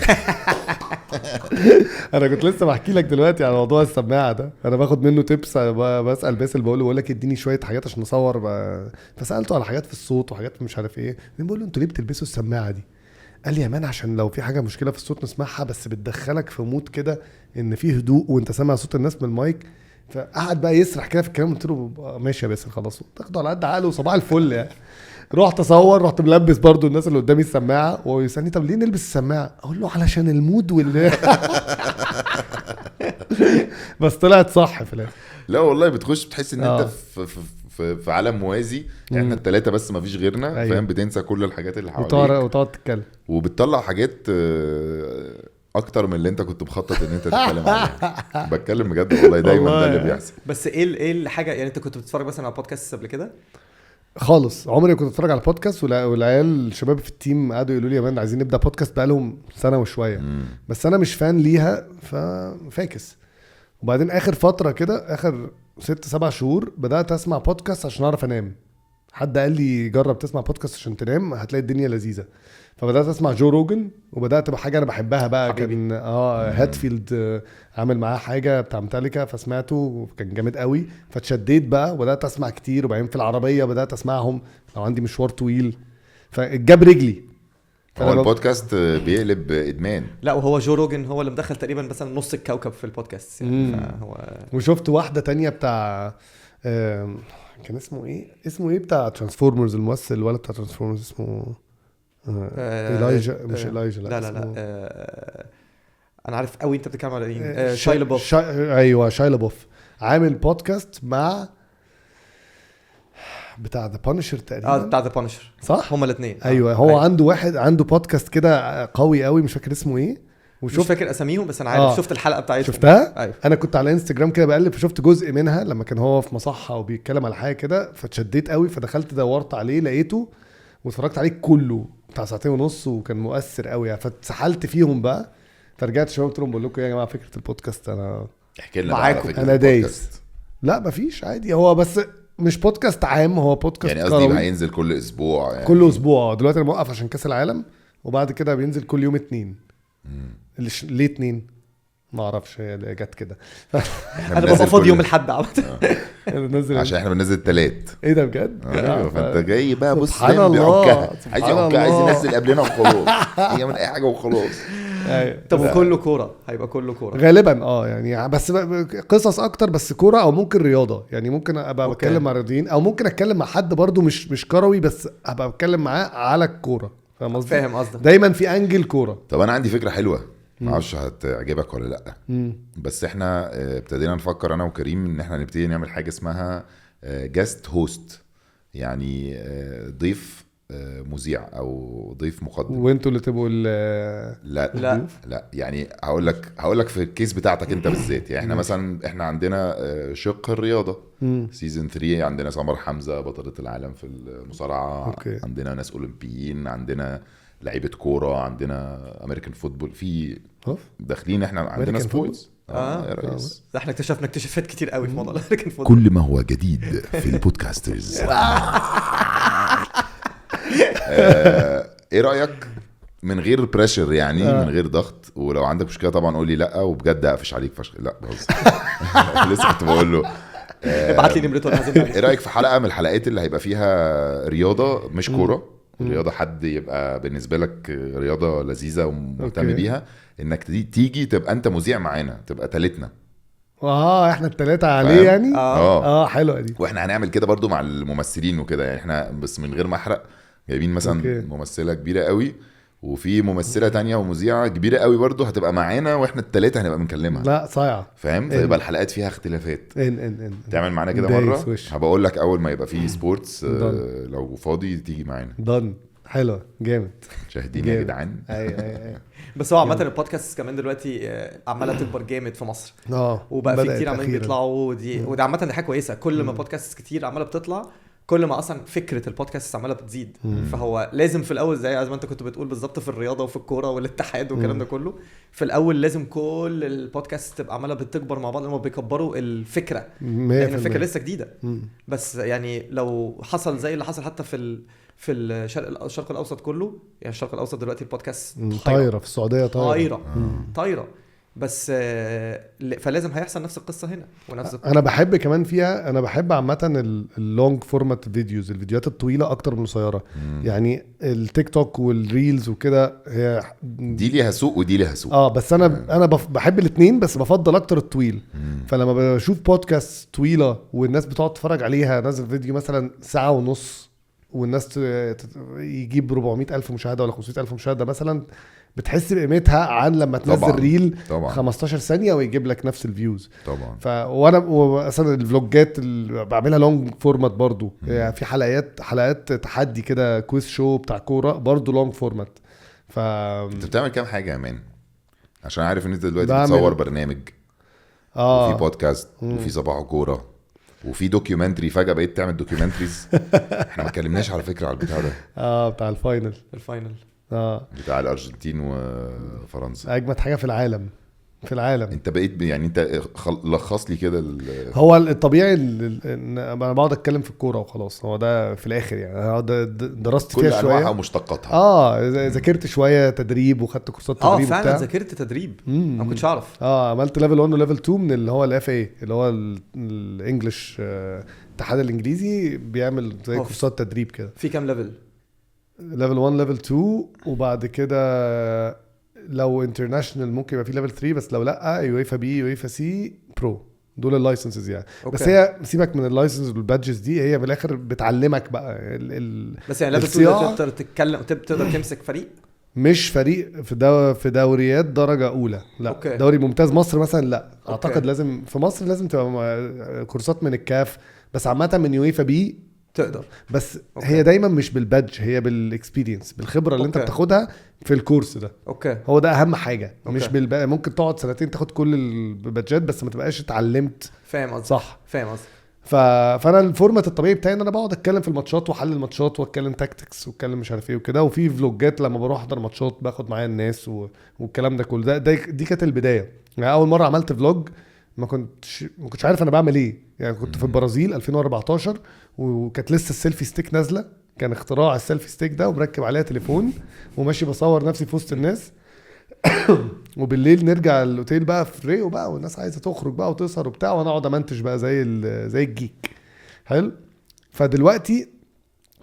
A: انا كنت لسه بحكي لك دلوقتي على موضوع السماعه ده، انا باخد منه تيبس، بسال باسل بقول لك اديني شويه حاجات عشان نصور فسالته على حاجات في الصوت وحاجات مش عارف ايه. بقول له انتوا ليه بتلبسوا السماعه دي؟ قال لي يا مان عشان لو في حاجه مشكله في الصوت نسمعها، بس بتدخلك في مود كده ان فيه هدوء وانت سامع صوت الناس من المايك. فقعد بقى يسرح كده في الكلام، قلت له ماشي يا باسل خلاص، تاخده على قد عقله وصباح الفل يعني. رحت اصور، رحت ملبس برضو الناس اللي قدامي السماعه، ويسالني طب ليه نلبس السماعه؟ اقول له علشان المود بس طلعت صح في الاخر.
C: لا والله بتخش بتحس ان انت في عالم موازي، يعني احنا الثلاثه بس ما فيش غيرنا. أيوة. فاهم؟ بتنسى كل الحاجات اللي حواليك
A: وتقعد تتكلم
C: وبتطلع حاجات اكتر من اللي انت كنت مخطط ان انت تتكلم عليها. بتكلم بجد والله، دايما ده اللي بيحصل.
D: بس ايه الحاجه يعني انت كنت بتتفرج مثلا على بودكاست قبل كده؟
A: خالص عمري كنت اتفرج على بودكاست، والعيال الشباب في التيم قعدوا يقولوا لي يا مان عايزين نبدا بودكاست بقالهم سنه وشويه، بس انا مش فان ليها ففاكس. وبعدين اخر فتره كده اخر 6-7 شهور بدات اسمع بودكاست عشان اعرف انام. حد قال لي جرب تسمع بودكاست عشان تنام هتلاقي الدنيا لذيذه، فبدات اسمع جو روجن، وبدات بحاجه انا بحبها بقى حبيبي. كان هاتفيلد عامل معاه حاجه بتاع ميتاليكا فسمعته كان جامد قوي، فتشديت بقى وبدات اسمع كتير. وبعدين في العربيه بدات اسمعهم لو عندي مشوار طويل، فجاب رجلي.
C: هو البودكاست بيقلب ادمان.
D: لا وهو جو روجن هو اللي مدخل تقريبا مثلا نص الكوكب في البودكاست يعني. فهو
A: وشفت واحده تانية بتاع كان اسمه ايه بتاع ترانسفورمرز، الممثل الولد بتاع ترانسفورمرز اسمه إلايجا. مش إلايجا،
D: لا انا عارف قوي انت بتتكلم على ايه. شاي لابوف.
A: ايوه شاي لابوف عامل بودكاست مع بتاع ذا بانشر تقريبا.
D: بتاع ذا بانشر
A: صح،
D: هما الاثنين.
A: ايوه هو عنده واحد عنده بودكاست كده قوي قوي مش فاكر اسمه ايه،
D: مش فاكر اساميهم بس انا عارف. شفت الحلقه بتاعتهم.
A: شفتها.
D: أيوة.
A: انا كنت على انستجرام كده بقلب فشفت جزء منها لما كان هو في مصحه وبيتكلم على حاجه كده فتشديت قوي فدخلت دورت عليه لقيته واتفرجت عليه كله بتاع 2.5 ساعة وكان مؤثر قوي يعني فاتسحلت فيهم بقى. فرجعت شويه قلت لهم بقول لكم يا جماعه فكره البودكاست انا
C: احكي لنا
D: معاكم.
A: انا دايس. لا مفيش عادي هو بس مش بودكاست عام هو بودكاست
C: يعني قصدي هينزل كل اسبوع يعني.
A: كل اسبوع دلوقتي انا موقف عشان كاس العالم وبعد كده بينزل كل يوم 2. ليه 2 ما اعرفش هي اللي جت كده.
D: انا ببقى فاضي يوم الاحد
C: عشان احنا بننزل 3.
A: ايه ده بجد؟
C: ايوه فانت جاي بقى بص
A: سبحان الله
C: عايز ينزل قبلنا وخلاص يعمل اي حاجه وخلاص.
D: طب كله كوره هيبقى كله كوره
A: غالبا يعني بس قصص اكتر بس كوره او ممكن رياضه يعني ممكن ابقى بتكلم مع رياضيين او ممكن اتكلم مع حد برضو مش كروي بس ابقى بتكلم معاه على الكوره.
D: فاهم قصدك.
A: دايما في انجل كوره.
C: طب انا عندي فكره حلوه ما اعرفش هتعجبك ولا لا. بس احنا ابتدينا نفكر انا وكريم ان احنا نبتدي نعمل حاجه اسمها جاست هوست يعني ضيف مذيع او ضيف مقدم
A: وانتوا اللي تبقوا
C: لا يعني هقول لك في الكيس بتاعتك انت بالذات يعني احنا مثلا احنا عندنا شق الرياضه سيزن 3 عندنا سمر حمزه بطله العالم في المصارعه. عندنا ناس اولمبيين عندنا لعيبه كوره عندنا امريكان فوتبول في داخلين احنا عندنا سبورتس. يا ريس
D: احنا اكتشفنا اكتشافات كتير قوي في موضوع الامريكان فوتبول.
C: كل ما هو جديد في البودكاسترز. ايه رايك من غير بريشر يعني من غير ضغط ولو عندك مشكله طبعا قول لي لا وبجد اقفش عليك فشخ. لا بهزر. لسه كنت بقول له
D: ابعت لي نمرته انا هزم.
C: ايه رايك في حلقه من الحلقات اللي هيبقى فيها رياضه مش كوره رياضه حد يبقى بالنسبه لك رياضه لذيذه ومهتم بيها انك تيجي تبقى انت مذيع معانا تبقى تالتنا.
A: احنا الثلاثه عليه يعني. حلوه دي.
C: واحنا هنعمل كده برضو مع الممثلين وكده يعني احنا بس من غير ما احرق جايبين مثلا ممثله كبيره قوي وفي ممثله تانية ومذيعه كبيره قوي برضو هتبقى معانا واحنا الثلاثه هنبقى بنكلمها.
A: لا صايعه فاهم
C: فيبقى الحلقات فيها اختلافات. تعمل معانا كده مره هبقول لك اول ما يبقى فيه سبورتس لو فاضي تيجي معانا.
A: دن حلوه جامد
C: شاهدين يا جدعان.
D: بس هو عامه البودكاست كمان دلوقتي عماله تكبر جامد في مصر. وبقى في كتير عمالين بيطلعوا وده عامه دي حاجه كويسه. كل ما بودكاست كتير عماله بتطلع كل ما اصلا فكره البودكاست عماله بتزيد. فهو لازم في الاول زي ما انت كنت بتقول بالظبط في الرياضه وفي الكوره والاتحاد والكلام ده كله في الاول لازم كل البودكاست تبقى عماله بتكبر مع بعض لما بيكبروا الفكره لان الفكره لسه جديده. بس يعني لو حصل زي اللي حصل حتى في الشرق الاوسط كله يعني الشرق الاوسط دلوقتي البودكاست
A: طايره في السعوديه
D: طايره بس فلازم هيحصل نفس القصه هنا ونفس
A: انا بحب كمان فيها. انا بحب عامه اللونج فورمات فيديوز الفيديوهات الطويله اكتر من القصيره. يعني التيك توك والريلز وكده هي
C: دي ليها سوق ودي ليها سوق.
A: بس انا بحب الاثنين بس بفضل اكتر الطويل. فلما بشوف بودكاست طويله والناس بتقعد تتفرج عليها نازل فيديو مثلا 1.5 ساعة والناس يجيب 400,000 مشاهده ولا 500,000 مشاهده مثلا بتحس بقيمتها عن لما تنزل طبعًا. ريل طبعًا. 15 ثانيه ويجيب لك نفس الفيوز طبعا. وانا اصلا الفلوجات اللي بعملها لونج فورمات برضو يعني في حلقات تحدي كده كويز شو بتاع كوره برضو لونج فورمات.
C: انت بتعمل كام حاجه يا مان عشان عارف ان انت دلوقتي بتصور برنامج وفي بودكاست وفي صباح كوره وفي دوكيومنتري فجأة بقيت تعمل دوكيومنتريز. احنا ما كلمناش على فكرة على البتاع ده
A: بتاع الفاينل
C: بتاع الارجنتين وفرنسا
A: اجمد حاجة في العالم انت
C: بقيت يعني انت لخص لي كده
A: هو الطبيعي انا بقعد اتكلم في الكوره وخلاص. هو ده في الاخر يعني درست فيها شويه
C: كل انواعها ومشتقاتها.
A: ذاكرت شويه تدريب وخدت كورسات تدريب
D: فعلا ذاكرت تدريب ما كنتش اعرف.
A: عملت ليفل 1 وليفل 2 من اللي هو الاف اي اللي هو الانجليش الاتحاد الانجليزي بيعمل زي كورسات تدريب كده.
D: في كام ليفل
A: 1 ليفل 2 وبعد كده لو انترناشنال ممكن يبقى في ليفل 3 بس لو لا يويفا بي يويفا سي برو دول اللايسنسز يعني. بس هي سيبك من اللايسنس والبادجز دي هي بالاخر بتعلمك بقى
D: بس يعني ليفل 2 تقدر تتكلم تقدر تمسك فريق
A: مش فريق في دوريات درجه اولى، لا.
D: أوكي.
A: دوري ممتاز مصر مثلا لا.
D: أوكي.
A: اعتقد لازم في مصر لازم تبقى كورسات من الكاف، بس عامه من يويفا بي
D: تقدر.
A: بس
D: أوكي.
A: هي دايما مش بالبادج، هي بالاكسبيرينس، بالخبره اللي انت
D: أوكي.
A: بتاخدها في الكورس ده.
D: اوكي.
A: هو ده اهم حاجه.
D: أوكي.
A: مش ممكن تقعد سنتين تاخد كل البادجات بس ما تبقاش اتعلمت
D: فاهم قصدي.
A: صح.
D: فاهم قصدي.
A: فانا الفورمات الطبيعي بتاعي ان انا بقعد اتكلم في الماتشات واحلل الماتشات واتكلم تاكتكس واتكلم مش عارف ايه وكده، وفي فلوجات لما بروح احضر ماتشات باخد معايا الناس والكلام ده كله. دي كانت البدايه. يعني اول مره عملت فلوج ما كنتش عارف انا بعمل ايه. يعني كنت في البرازيل 2014 وكانت لسه السيلفي ستيك نازله، كان اختراع السيلفي ستيك ده، ومركب عليها تليفون وماشي بصور نفسي في وسط الناس وبالليل نرجع الاوتيل بقى في ريو بقى والناس عايزه تخرج بقى وتسهر وبتاع، وانا اقعد امنتج بقى زي الجيك. حلو. فدلوقتي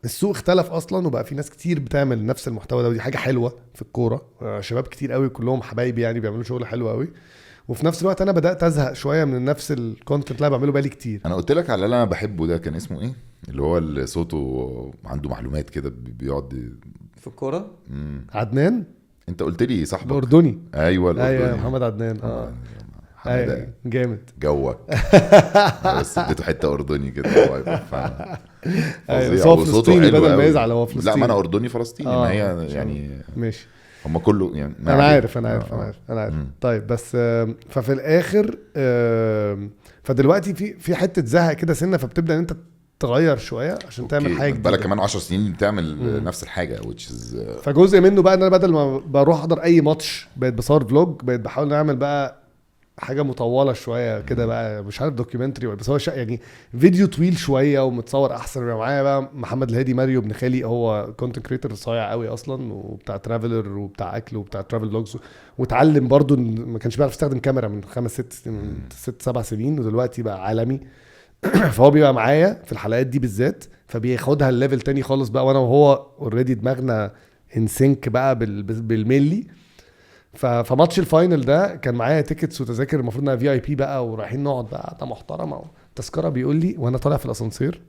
A: السوق اختلف اصلا وبقى في ناس كتير بتعمل نفس المحتوى ده، ودي حاجه حلوه في الكوره. شباب كتير قوي كلهم حبايبي يعني بيعملوا شغل حلو قوي. وفي نفس الوقت انا بدات ازهق شويه من نفس الكونتنت اللي انا بعمله بقالي كتير.
C: انا قلت لك على اللي انا بحبه ده، كان اسمه ايه اللي هو اللي صوته عنده معلومات كده بيقعد
D: في الكوره.
A: عدنان.
C: انت قلت لي صاحبك
A: الاردني.
C: ايوه الاردني.
A: ايوه محمد عدنان.
C: أيوة.
A: جامد
C: جوك. بس اديته حته اردني كده هو هيبقى فاهم.
A: هو فلسطيني بدل ما يزعل هو فلسطيني.
C: لا ما انا اردني فلسطيني ما هي يعني
A: ماشي.
C: هم كله يعني
A: انا عارف. طيب بس ففي الاخر فدلوقتي في حته زهق كده سنه، فبتبدا ان انت تغير شويه عشان تعمل حاجه جديده.
C: بالك كمان 10 سنين بتعمل نفس الحاجه which is
A: فجزء منه بقى ان انا بدل ما بروح احضر اي ماتش بقيت بصور فلوج، بقيت بحاول نعمل بقى حاجه مطوله شويه كده بقى، مش عارف دوكيومنتري ولا بس هو يعني فيديو طويل شويه ومتصور احسن. معايا بقى محمد الهادي ماريو ابن خالي، هو كونتنت كريتور صايع قوي اصلا وبتاع ترافلر وبتاع اكل وبتاع ترافل فلوجز، واتعلم برضو ما كانش بيعرف يستخدم كاميرا من 5-6-7 سنين ودلوقتي بقى عالمي. فهو بيبقى معايا في الحلقات دي بالذات، فبياخدها الليفل تاني خالص بقى، وانا وهو اوريدي دماغنا انسينك بقى بالملي. فماتش الفاينل ده كان معايا تيكتس وتذاكر المفروض انها في اي بي بقى، ورايحين نقعد بقى قعده محترمه. التذكره بيقول لي وانا طالع في الاسانسير،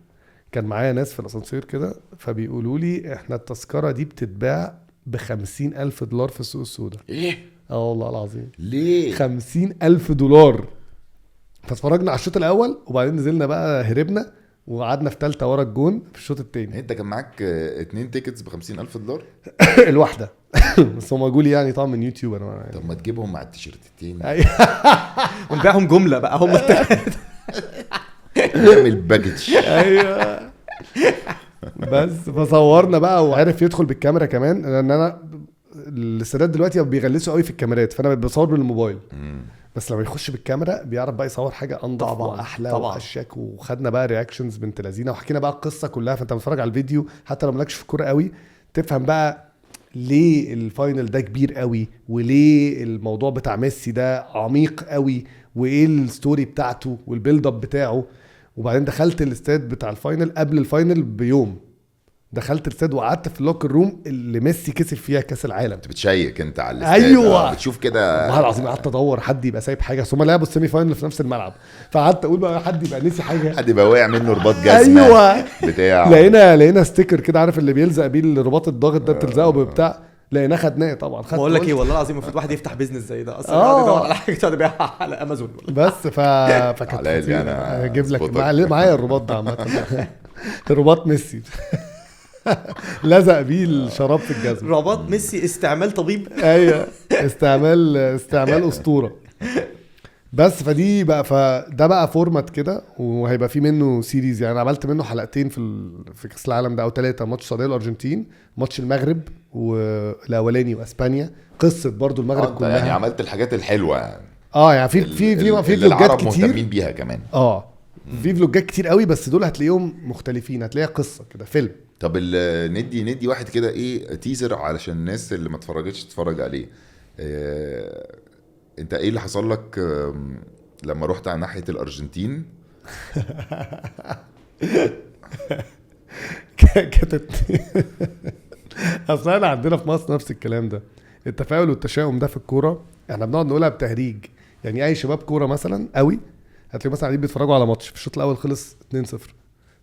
A: كان معايا ناس في الاسانسير كده، فبيقولوا لي احنا التذكره دي بتتباع $50,000 في السوق السوداء.
C: ايه؟
A: والله العظيم.
C: ليه؟
A: $50,000. فاتفرجنا على الشوط الاول وبعدين نزلنا بقى هربنا وقعدنا في ثالثه ورا الجون في الشوط الثاني.
C: انت كان معاك 2 تيكتس $50,000
A: الواحده. بس هم قالوا لي يعني طبعا من يوتيوب انا يعني.
C: طب ما تجيبهم مع التيشيرتين
D: ونبيعهم جمله بقى هم
C: نعمل باكج.
A: ايوه بس فصورنا بقى وعرف يدخل بالكاميرا كمان، لان انا السادات دلوقتي بيغلسوا قوي في الكاميرات، فانا بصور بالموبايل بس لما يخش بالكاميرا بيعرف بقى يصور حاجه انضف واحلى واشيك. وخدنا بقى رياكشنز بنت لذينه وحكينا بقى القصه كلها. فانت بتتفرج على الفيديو حتى لو مالكش في الكوره قوي تفهم بقى ليه الفاينل ده كبير قوي، وليه الموضوع بتاع ميسي ده عميق قوي، وايه الستوري بتاعته والبيلد اب بتاعه. وبعدين دخلت الاستاد بتاع الفاينل قبل الفاينل بيوم، دخلت الاستاد وقعدت في اللوكر روم اللي ميسي كسب فيها كاس العالم.
C: انت بتشيك انت على الاستاد.
A: ايوه
C: بتشوف كده
A: والله العظيم. قعدت ادور حد يبقى سايب حاجه، ثم لعبوا السيمي فاينل في نفس الملعب، فقعدت اقول بقى حد يبقى نسي حاجه،
C: حد يبقى واقع منه رباط جزمه.
A: ايوه
C: بتاع
A: لقينا ستيكر كده، عارف اللي بيلزق بيه الرباط الضاغط ده بتلزقه بتاع، لقينا خدناه طبعا.
D: بقول لك ايه والله العظيم المفروض واحد يفتح بيزنس زي ده اصلا، يقعد يدور على حاجه تقعد يبيعها على امازون
A: بس فكانت
C: انا
A: اجيب لك معايا الرباط ده عامه. الرباط ميسي لزق بيه الشراب في الجزمه.
D: رباط ميسي استعمال طبيب.
A: ايوه استعمال اسطوره. بس فدي بقى فده بقى فورمات كده، وهيبقى فيه منه سيريز. يعني عملت منه حلقتين في كاس العالم ده او 3، ماتش السعوديه والارجنتين، ماتش المغرب والاولاني واسبانيا، قصه برضو المغرب كلها.
C: يعني عملت الحاجات الحلوه يعني.
A: يعني في فلوجات كتير
C: مهتمين بيها كمان.
A: في فلوجات كتير قوي، بس دول هتلاقيهم مختلفين، هتلاقيها قصه كده فيلم.
C: طب ندي واحد كده ايه تيزر علشان الناس اللي ما اتفرجتش تتفرج عليه. انت ايه اللي حصل لك لما رحت على ناحيه الارجنتين؟
A: كانت اصلا عندنا في مصر نفس الكلام ده، التفاؤل والتشاؤم ده في الكوره احنا بنقعد نقولها بتهريج. يعني اي شباب كوره مثلا قوي هتلاقي مثلا قاعدين بيتفرجوا على ماتش في الشوط الاول خلص 2-0،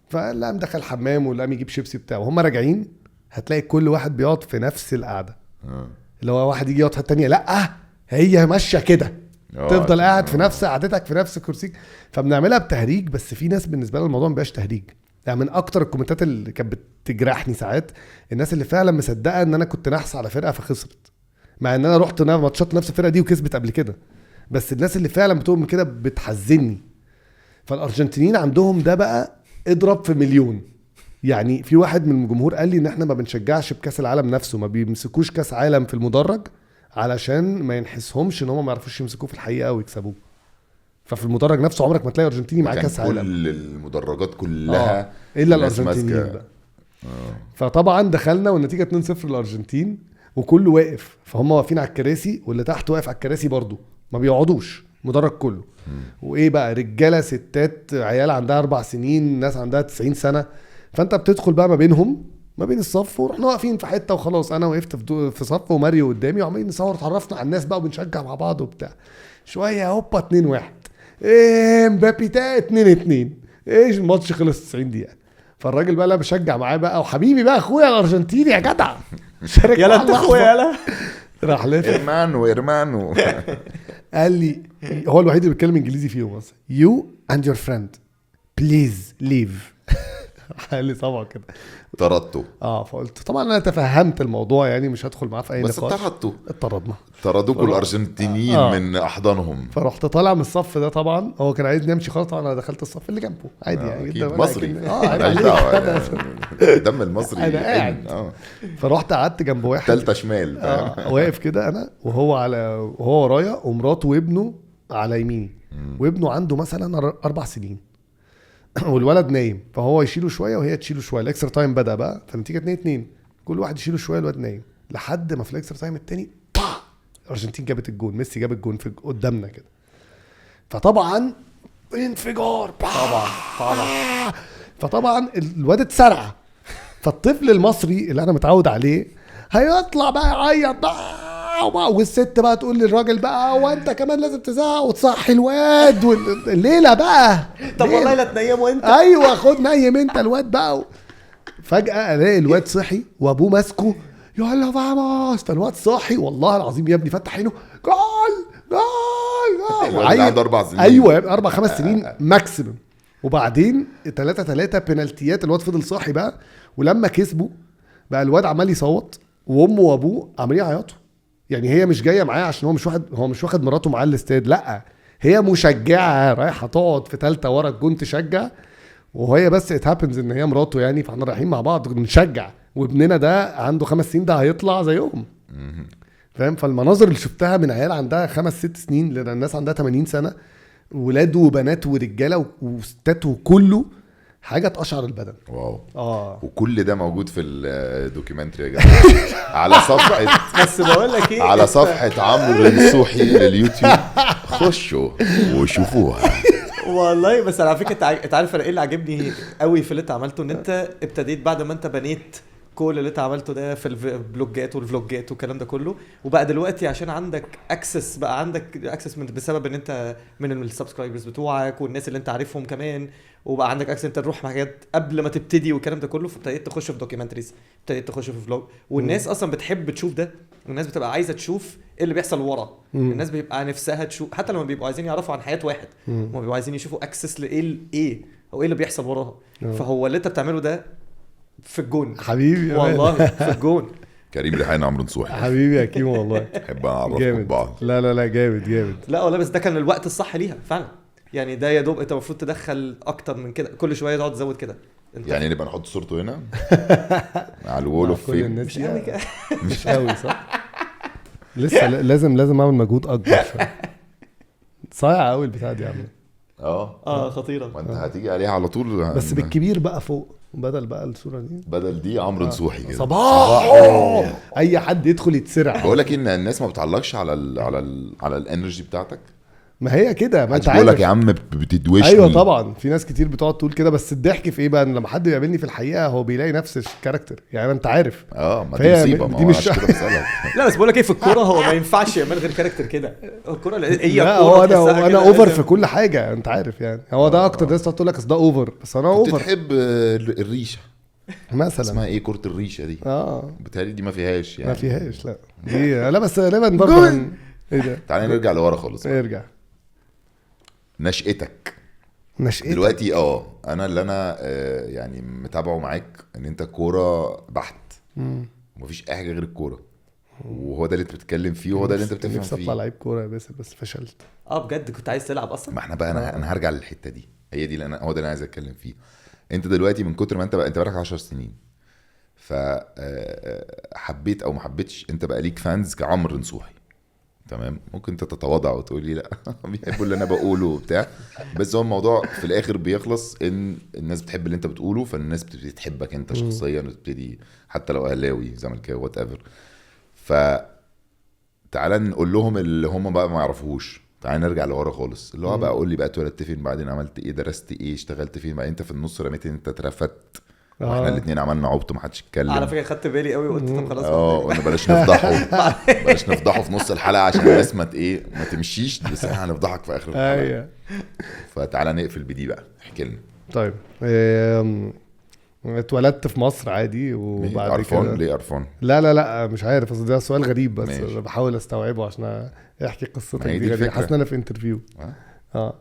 A: فاللي قام دخل حمام واللي قام يجيب شيبسي بتاعه، وهم راجعين هتلاقي كل واحد بيقعد في نفس القعده اللي هو واحد يجي يقعد حته تانية، لا هي ماشيه كده، تفضل قاعد في نفس قعدتك في نفس كرسيك. فبنعملها بتهريج، بس في ناس بالنسبه لها الموضوع ما بقاش تهريج. يعني من اكتر الكومنتات اللي كانت بتجرحني ساعات الناس اللي فعلا مصدقه ان انا كنت نحس على فرقه فخسرت، مع ان انا رحت ماتشات نفس الفرقه دي وكسبت قبل كده. بس الناس اللي فعلا بتؤمن كده بتحزني. فالارجنتينيين عندهم ده بقى اضرب في مليون. يعني في واحد من الجمهور قال لي ان احنا ما بنشجعش بكاس العالم نفسه، ما بيمسكوش كاس عالم في المدرج علشان ما ينحسهمش ان هم ما يعرفوش يمسكوه في الحقيقه ويكسبوه. ففي المدرج نفسه عمرك ما تلاقي ارجنتيني معاه كاس عالم،
C: كل المدرجات كلها
A: الا الارجنتينيين بقى. فطبعا دخلنا والنتيجه 2-0 للارجنتين، وكله واقف، فهم واقفين على الكراسي واللي تحت واقف على الكراسي برضو، ما بيقعدوش مدرج كله. وايه بقى، رجاله ستات عيال عندها 4 سنين، ناس عندها 90 سنه. فانت بتدخل بقى ما بينهم، ما بين الصف، ورحنا واقفين في حته وخلاص. انا وقفت في صف وماريو قدامي وعمالين نصور، اتعرفنا على الناس بقى وبنشجع مع بعض وبتاع. شويه هوبا 2-1، ايه مبابي 2-2، ايش الماتش خلص 90 دقيقه. فالراجل بقى اللي بشجع معاه بقى، وحبيبي بقى اخويا الارجنتيني يا جدع،
D: يلا انت اخويا يلا،
A: راح لافف
C: ارمانو
A: قال لي، هو الوحيد اللي بيتكلم انجليزي فيهم اصلا، يو اند يور فريند بليز ليف. قال لي طبعا كده
C: طردته.
A: فقلت طبعا انا تفهمت الموضوع، يعني مش هدخل معاه في اي نقاش.
C: بس
A: اتطردنا،
C: طردوكوا الارجنتينيين من احضانهم.
A: فرحت طالع من الصف ده. طبعا هو كان عايزني امشي خلاص، طبعا انا دخلت الصف اللي جنبه عادي يعني جدا،
C: مصري دم المصري
A: انا قاعد. فرحت قعدت جنب واحد
C: تالتة شمال
A: واقف كده انا وهو ورايا، ومراته وابنه على يميني. وابنه عنده مثلا 4 سنين والولد نايم، فهو يشيله شويه وهي تشيله شويه. الاكسترا تايم بدا بقى، فالنتيجه 2-2، كل واحد يشيله شويه، الولد نايم، لحد ما في الاكسترا تايم الثاني الارجنتين جابت الجون، ميسي جاب الجون في قدامنا كده. فطبعا انفجار فطبعا الواد اتسرع. فالطفل المصري اللي انا متعود عليه هيطلع بقى يعيط بقى، والست بقى تقول للراجل بقى، وانت كمان لازم تزعق وتصحي الواد والليله بقى.
D: طب والله لا تنيمه انت.
A: ايوه خد نيم انت الواد بقى. فجاه الاقي الواد صحي وابوه ماسكه، يلا فاموس. فالواد صاحي والله العظيم يا ابني، فتح عينه، جول.
C: عنده 4 سنين.
A: ايوه 4-5 سنين ماكسيمم. وبعدين 3-3 بينالتيات، الواد فضل صاحي بقى. ولما كسبوا بقى الواد عمال يصوت، وامه وابوه عمالين يعيطوا. يعني هي مش جايه معاه عشان هو مش واخد مراته معاه الاستاد، لا هي مشجعه رايحه تقعد في ثالثه ورا الجون تشجع، وهي بس ات هابنز ان هي مراته يعني. فاحنا رايحين مع بعض نشجع، وابننا ده عنده 5 سنين ده هيطلع زيهم، فاهم. فالمناظر اللي شفتها من عيال عندها 5-6 سنين لان الناس عندها 80 سنه، ولاد وبنات ورجاله وستات، وكله حاجه تقشعر البدن.
C: واو. وكل ده موجود في الدوكيومنتري يا جماعه على صفحه،
D: بس بقول لك ايه،
C: على صفحه عمرو النصوحي لليوتيوب، خشوا وشوفوها.
D: والله بس على فكره انت عارف ايه اللي عجبني قوي في اللي انت عملته، ان انت ابتديت بعد ما انت بنيت كل اللي انت عملته ده في البلوجات والفلوجات والكلام ده كله، وبقى دلوقتي عشان عندك اكسس، بقى عندك اكسس بسبب ان انت من السبسكرايبرز بتوعك والناس اللي انت عارفهم كمان، وبقى عندك اكسس انت تروح حاجات قبل ما تبتدي والكلام ده كله. فابتديت تخش في دوكيومنتريز، ابتديت تخش في فلوج، والناس اصلا بتحب تشوف ده، والناس بتبقى عايزه تشوف ايه اللي بيحصل ورا. الناس بيبقى نفسها تشوف، حتى لما بيبقوا عايزين يعرفوا عن حياه واحد، هم بيبقوا عايزين يشوفوا اكسس لايه او ايه اللي بيحصل وراها. فهو اللي انت بتعمله ده في الجون
A: حبيبي
D: والله في الجون.
C: كريم ريحان عمرو نصوحي
A: حبيبي يا كيمو والله.
C: احب اعرفكم ببعض.
A: لا جامد.
D: لا والله بس ده كان الوقت الصح ليها فعلا. يعني ده يا دوب انت المفروض تدخل اكتر من كده، كل شويه تقعد تزود كده.
C: يعني نبقى نحط صورته هنا على الوول اوف فيم.
D: مش قوي كده،
A: مش قوي صح. لسه لازم اعمل مجهود اكبر شويه. صايع قوي البتاع دي يا عم.
D: خطيره.
C: وانت هتيجي عليها على طول،
A: بس بالكبير بقى فوق، بدل بقى الصوره دي،
C: بدل دي عمرو نصوحي كده
A: صباح. اي حد يدخل يتسرع.
C: بقول لك ان الناس ما بتعلقش على على الانرجي بتاعتك.
A: ما هي كده، ما انت
C: عارف. بقول لك يا عم بتدوشني.
A: ايوه طبعا في ناس كتير بتقعد تقول كده، بس الضحك في ايه بقى، ان لما حد بيقابلني في الحقيقه هو بيلاقي نفس الكاركتر، يعني انت عارف.
C: ما دي مصيبه،
A: دي مش
D: لا بس بقول لك ايه، في الكوره هو ما ينفعش يعمل غير كاركتر كده. الكوره هي
A: لا هو انا اوفر في كل حاجه، انت عارف يعني. هو ده اكتر ناس تقول لك ده اوفر، بس انا اوفر.
C: بتحب الريشه
A: مثلا
C: اسمها ايه كرة الريشة دي؟ بتهيألي دي ما فيهاش يعني.
A: ما فيهاش لا دي لا بس غالبا برضه ايه ده.
C: تعالى نرجع لورا خالص.
A: ارجع
C: نشأتك دلوقتي. انا اللي انا يعني متابعه معاك ان انت كورة بحت، ومفيش اي حاجة غير الكورة، وهو ده اللي انت بتتكلم فيه وهو ده اللي انت بتفهم
A: نفسي
C: فيه.
A: اطلع لعيب كورة يا باسل بس فشلت.
D: بجد كنت عايز تلعب اصلا.
C: ما احنا بقى انا هرجع للحتة دي، هي دي اللي هو ده اللي انا عايز اتكلم فيه. انت دلوقتي من كتر ما انت بقالك 10 سنين، فحبيت او ما حبيتش انت بقى ليك فانز كعمر نصوحي، تمام؟ ممكن انت تتواضع وتقول لي لا بيحبوا اللي انا بقوله وبتاع، بس هو الموضوع في الاخر بيخلص ان الناس بتحب اللي انت بتقوله، فالناس بتبتدي تحبك انت شخصيا، وتبتدي حتى لو اهلاوي زملكاوي وات ايفر. فتعالى نقول لهم اللي هم بقى ما يعرفوهوش. تعالى نرجع لورا خالص، اللي هو بقى قول لي بقى اتولدت فين، بعدين عملت ايه، درست ايه، اشتغلت فين، بعدين انت في النص رميت انت اترفدت، واحنا الاثنين عملنا عبط ومحدش اتكلم.
D: على فكره خدت بالي قوي وقلت طب خلاص
C: قلنا بلاش نفضحه في نص الحلقه عشان الناس ما تمشيش، بس احنا هنفضحك في اخر الحلقه. فتعالى نقفل بدي بقى، احكي لنا.
A: طيب اتولدت في مصر عادي، وبعد كده
C: ليه قرفان؟
A: لا مش عارف، اصل ده سؤال غريب بس
C: ماشي.
A: بحاول استوعبه عشان احكي قصتك
C: دي
A: غريبة. حاسس ان انا في انترفيو.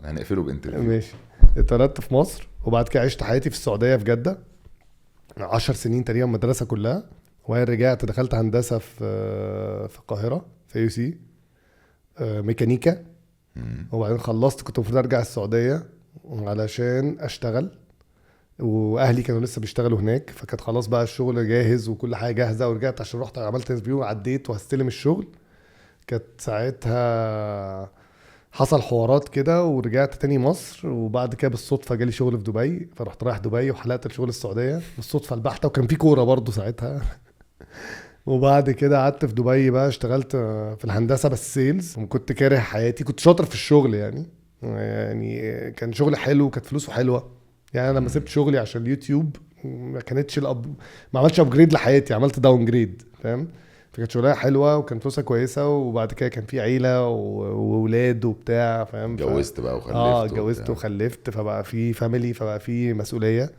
C: هنقفله بانترفيو.
A: ماشي. اتولدت في مصر وبعد كده عشت حياتي في السعوديه في جده 10 سنين تقريبا، مدرسه كلها، وبعدين رجعت دخلت هندسه في القاهره في يو سي ميكانيكا، وبعدين خلصت كنت المفروض ارجع السعوديه علشان اشتغل، واهلي كانوا لسه بيشتغلوا هناك، فكانت خلاص بقى الشغل جاهز وكل حاجه جاهزه، ورجعت عشان رحت عملت انترفيو وعديت وهستلم الشغل. كانت ساعتها حصل حوارات كده ورجعت تاني مصر، وبعد كده بالصدفه جالي شغل في دبي، فرحت رايح دبي وحلقت الشغل السعوديه بالصدفه البحته، وكان في كوره برضو ساعتها وبعد كده قعدت في دبي بقى اشتغلت في الهندسه بس سيلز، وكنت كاره حياتي، كنت شاطر في الشغل يعني كان شغل حلو وكانت فلوسه حلوه يعني. انا لما سبت شغلي عشان اليوتيوب ما كانتش ما عملتش ابجريد لحياتي، عملت داون جريد، فاهم؟ فكانت شغلها حلوه وكان فلوسها كويسه، وبعد كده كان في عيله واولاد وبتاع، فاهم؟
C: اتجوزت بقى وخلفت.
A: اتجوزت وخلفت، فبقى في فاميلي، فبقى في مسؤوليه.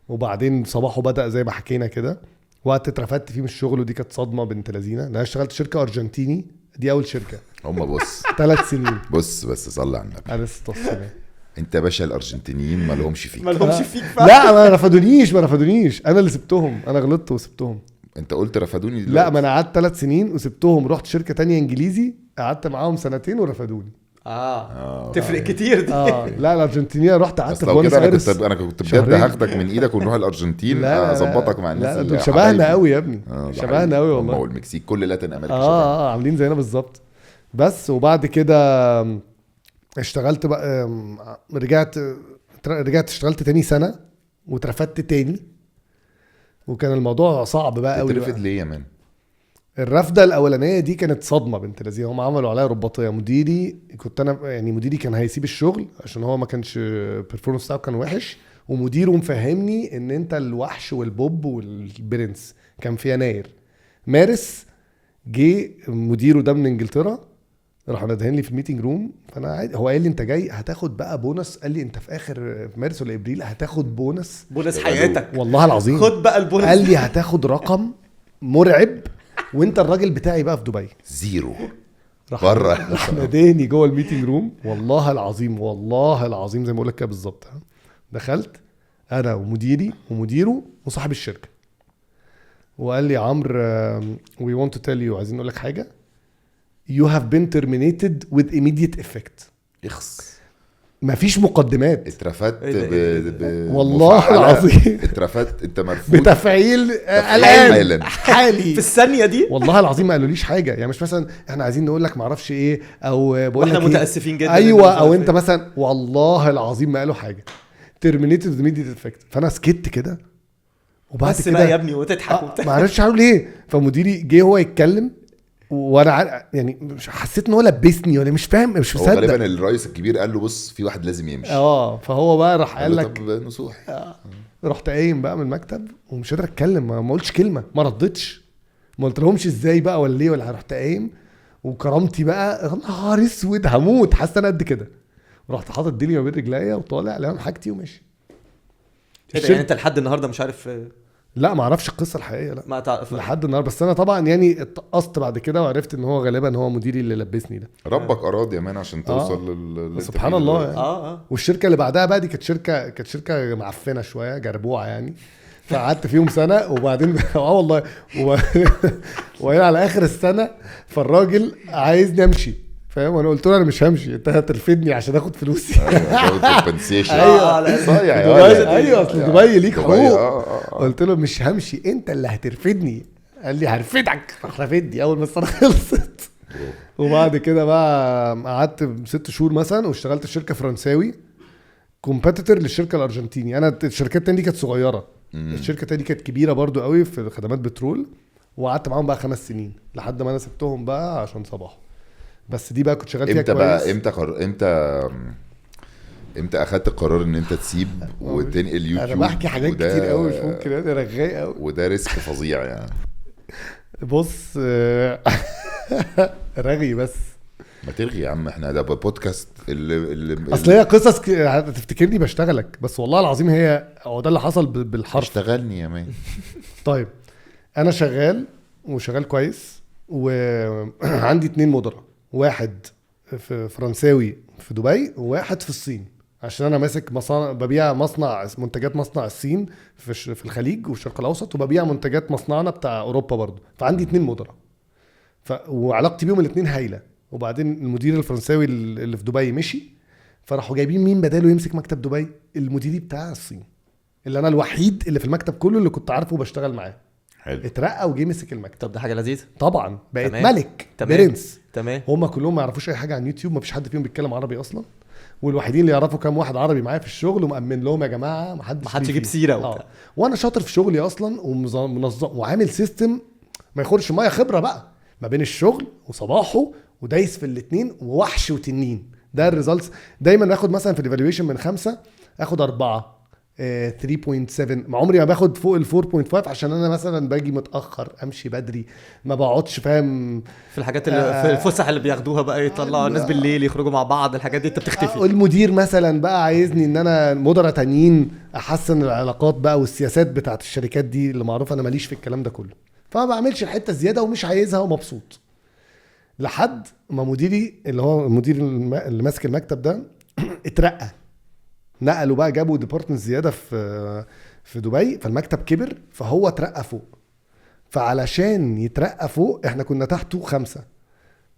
A: وبعدين صباحه بدا زي ما حكينا كده، وقت اترفدت فيه من الشغل، ودي كانت صدمه بنت لذينه. انا اشتغلت شركه ارجنتيني، دي اول شركه.
C: هم بص
A: 3 سنين.
C: بس صلي على النبي.
A: انا لسه تصنع.
C: انت باشا الارجنتينيين ما لهمش فيك.
A: لا ما رفضونيش، انا اللي سبتهم، انا غلطت وسبتهم.
C: انت قلت رفضوني دلوقتي.
A: لا ما انا قعدت 3 سنين وسبتهم، رحت شركه تانية انجليزي، قعدت معاهم 2 سنين ورفضوني.
D: تفرق كتير دي.
A: لا الارجنتينيه رحت قعدت في
C: بوينس ايرس.
A: انا
C: كنت بجد هاخدك من ايدك ونروح الارجنتين، اظبطك مع الناس
A: اللي شبهنا قوي يا ابني. شبهنا قوي والله.
C: والمكسيك كل لاتين امريكا
A: عاملين زينا بالظبط. بس وبعد كده اشتغلت بقى، رجعت اشتغلت تاني سنه واترفدت تاني، وكان الموضوع صعب بقى قوي.
C: اترفد ليه يا مان؟
A: الرفده الاولانيه دي كانت صدمه بنت لذيذه. هم عملوا عليا رباطيه. مديري كنت انا يعني مديري كان هيسيب الشغل عشان هو ما كانش البرفورمانس بتاعه كان وحش، ومديره مفهمني ان انت الوحش والبوب والبرنس. كان في يناير مارس جه مديره ده من انجلترا، راح ندهن لي في الميتنج روم، فانا عادي. هو قال لي انت جاي هتاخد بقى بونص، قال لي انت في اخر مارس ولا ابريل هتاخد بونص
D: حياتك
A: والله العظيم.
D: خد بقى البونص.
A: قال لي هتاخد رقم مرعب، وانت الراجل بتاعي بقى في دبي
C: زيرو
A: بره. راح ناداني جوه الميتنج روم، والله العظيم زي ما اقول لك كده بالظبط. دخلت انا ومديري ومديره وصاحب الشركه، وقال لي عمرو we want to tell you، عايزين نقول لك حاجه، you have been terminated with immediate effect.
C: اخس.
A: مفيش مقدمات.
C: اترفدت
A: والله العظيم
C: اترفدت، انت مرفوض
A: بتفعيل الان حالي
D: في الثانيه دي.
A: والله العظيم ما قالوليش حاجه يعني، مش مثلا احنا عايزين نقول لك معرفش ايه، او بقول لك
D: احنا متاسفين جدا.
A: ايوه، او انت مثلا، والله العظيم ما قالوا حاجه. terminated with immediate effect. فانا سكت كده، وبعد كده
D: بقى يا ابني وتضحك
A: ما عرفتش اقول ايه. فمديري جه هو يتكلم، وانا يعني مش حسيت ان هو لبسني ولا مش فاهم، مش مصدق.
C: غالبا الرئيس الكبير قال له بص في واحد لازم يمشي.
A: فهو بقى راح قال لك
C: طب نصوح.
A: رحت قايم بقى من المكتب ومش قادر اتكلم، ما قلتش كلمه، ما ردتش، ما قلت لهمش ازاي بقى ولا ليه ولا. رحت قايم وكرامتي بقى نهار اسود هموت، حاسس انا قد كده. ورحت حاطط ديلي ما بين رجليا وطالع لهم حاجتي وماشي.
D: يعني انت لحد النهارده مش عارف
A: لا ما اعرفش القصه الحقيقيه لا
D: ما تعرف
A: لحد النهارده. بس انا طبعا يعني اتقصت بعد كده وعرفت ان هو غالبا هو مديري اللي لبسني ده.
C: ربك اراد يا مان عشان توصل لل
A: سبحان الله يعني.
D: اه
A: والشركه اللي بعدها بقى دي كانت شركه معفنه شويه جربوعه يعني. فقعدت فيهم سنه وبعدين والله وهي على اخر السنه فالراجل عايزني امشي فاهم. وانا قلت له انا مش همشي انت هترفدني عشان اخد فلوسي.
C: ايوه صايع
A: ايوه اصل دبي ليك حقوق. قلت له مش همشي انت اللي هترفدني. قال لي هرفدك. راح رفدني اول ما السنه خلصت. وبعد كده بقى قعدت 6 شهور مثلا واشتغلت في شركه فرنساوي كومبيتيتور للشركه الارجنتيني. انا الشركات التانية دي كانت صغيره الشركه التانية دي كانت كبيره برضو قوي في خدمات بترول. وقعدت معاهم بقى 5 سنين لحد ما انا سبتهم بقى عشان صباحه. بس دي بقى كنت شغال فيها
C: كويس. امتى اخدت القرار ان انت تسيب وتنقل يوتيوب؟
A: انا بحكي حاجات كتير قوي مش ممكن انا رغاي قوي
C: وده ريسك فظيع يعني.
A: بص رغي بس
C: ما تلغي يا عم احنا ده بودكاست اللي
A: اصل هي قصص هتفتكرني بشتغلك بس والله العظيم هو ده اللي حصل بالحرف.
C: اشتغلني يا مان.
A: طيب انا شغال كويس وعندي 2 مدراء. واحد في فرنساوي في دبي وواحد في الصين عشان انا ماسك ببيع منتجات مصنع الصين في الخليج والشرق الاوسط وببيع منتجات مصنعنا بتاع اوروبا برضو. فعندي 2 مدراء وعلاقتي بيهم الاثنين هايله. وبعدين المدير الفرنساوي اللي في دبي مشي فراحوا جايبين مين بداله يمسك مكتب دبي؟ المدير بتاع الصين اللي انا الوحيد اللي في المكتب كله اللي كنت عارفه وبشتغل معاه.
C: حلو.
A: اترقى وجي مسك المكتب.
D: طب ده حاجه لذيذه
A: طبعا بقيت
D: تمام.
A: ملك برنس.
D: تمام.
A: هم كلهم ما يعرفوش اي حاجه عن يوتيوب. ما فيش حد فيهم بيتكلم عربي اصلا. والوحيدين اللي يعرفوا كام واحد عربي معايا في الشغل ومأمن لهم يا جماعه ما حدش
D: يجيب سيره
A: وانا شاطر في شغلي اصلا ومنظم وعامل سيستم ما يخرجش ميه خبره بقى ما بين الشغل وصباحه ودايس في الاثنين ووحش وتنين. ده الريزلتس. دايما باخد مثلا في الايفالويشن من 5 اخد 4 3.7. ما عمري ما باخد فوق ال 4.5 عشان انا مثلا باجي متاخر امشي بدري ما بقعدش فاهم
D: في الحاجات اللي في الفسح اللي بياخدوها بقى يطلعوا الناس بالليل يخرجوا مع بعض. الحاجات دي انت بتختفي.
A: المدير مثلا بقى عايزني ان انا مدراء تانيين احسن العلاقات بقى والسياسات بتاعت الشركات دي اللي معروفه. انا ماليش في الكلام ده كله فما بعملش الحته زياده ومش عايزها ومبسوط. لحد ما مديري اللي هو المدير اللي ماسك المكتب ده اترقى. نقلوا بقى جابوا ديبارتمنت زياده في دبي فالمكتب كبر فهو اترقى فوق. فعلشان يترقى فوق احنا كنا تحته 5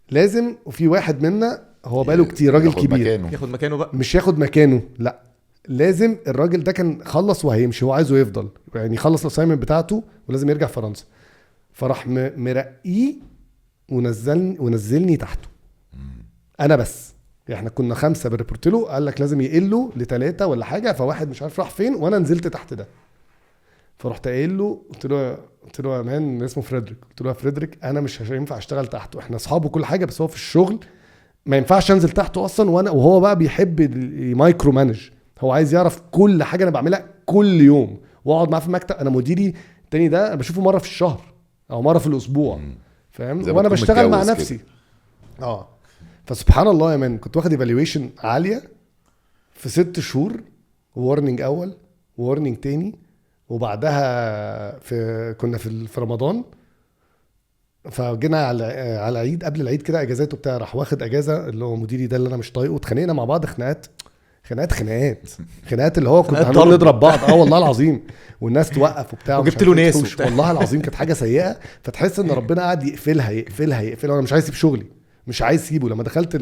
A: لازم وفي واحد منا هو بقاله كتير راجل كبير
D: ياخد مكانه بقى.
A: مش ياخد مكانه لا لازم الراجل ده كان خلص وهيمشي هو عايزه يفضل يعني يخلص الاسايمنت بتاعته ولازم يرجع فرنسا. فراح مرقيه ونزلني تحته انا بس. احنا كنا 5 بريبورت له قال لك لازم يقلوا ل3 ولا حاجه فواحد مش عارف راح فين وانا نزلت تحت ده. فرحت قايل له قلت له يا مان اسمه فريدريك. قلت له يا فريدريك انا مش هينفع اشتغل تحته. احنا اصحاب وكل حاجه بس هو في الشغل ما ينفعش انزل تحته اصلا. وهو بقى بيحب المايكرو مانج. هو عايز يعرف كل حاجه انا بعملها كل يوم واقعد معاه في المكتب. انا مديري التاني ده بشوفه مره في الشهر او مره في الاسبوع فاهم وانا بشتغل مع نفسي فسبحان الله يا مان كنت واخد ايفالويشن عاليه في 6 شهور. وورنينج اول وورنينج تاني وبعدها كنا في رمضان فجينا على العيد قبل العيد كده اجازاته بتاع راح واخد اجازه اللي هو مديري ده اللي انا مش طايقه. اتخانقنا مع بعض خناقات اللي هو كنت هنقعد نضرب بعض والله العظيم والناس توقف وبتاع
D: وجبت له ناس
A: والله العظيم كانت حاجه سيئه. فتحس ان ربنا قاعد يقفلها وانا مش عايز اسيب شغلي مش عايز اسيبه. لما دخلت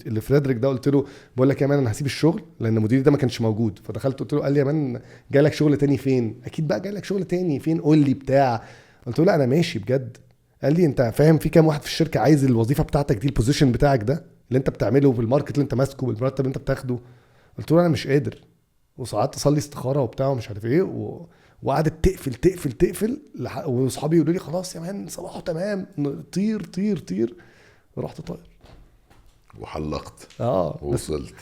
A: لفريدريك ده قلت له بقول لك يا مان انا هسيب الشغل لان مديري ده ما كانش موجود. فدخلت قلت له قال لي يا مان جاي لك شغل تاني فين؟ اكيد بقى جاي لك شغل تاني فين قول لي بتاع. قلت له لا انا ماشي بجد. قال لي انت فاهم في كام واحد في الشركه عايز الوظيفه بتاعتك دي البوزيشن بتاعك ده اللي انت بتعمله بالماركت اللي انت ماسكه بالمرتب اللي انت بتاخده. قلت له انا مش قادر. وساعات تصلي استخاره وبتاع ومش عارف ايه وقعدت تقفل واصحابي يقولوا لي خلاص يا مان صباحه تمام طير رحت طاير
C: وحلقت وصلت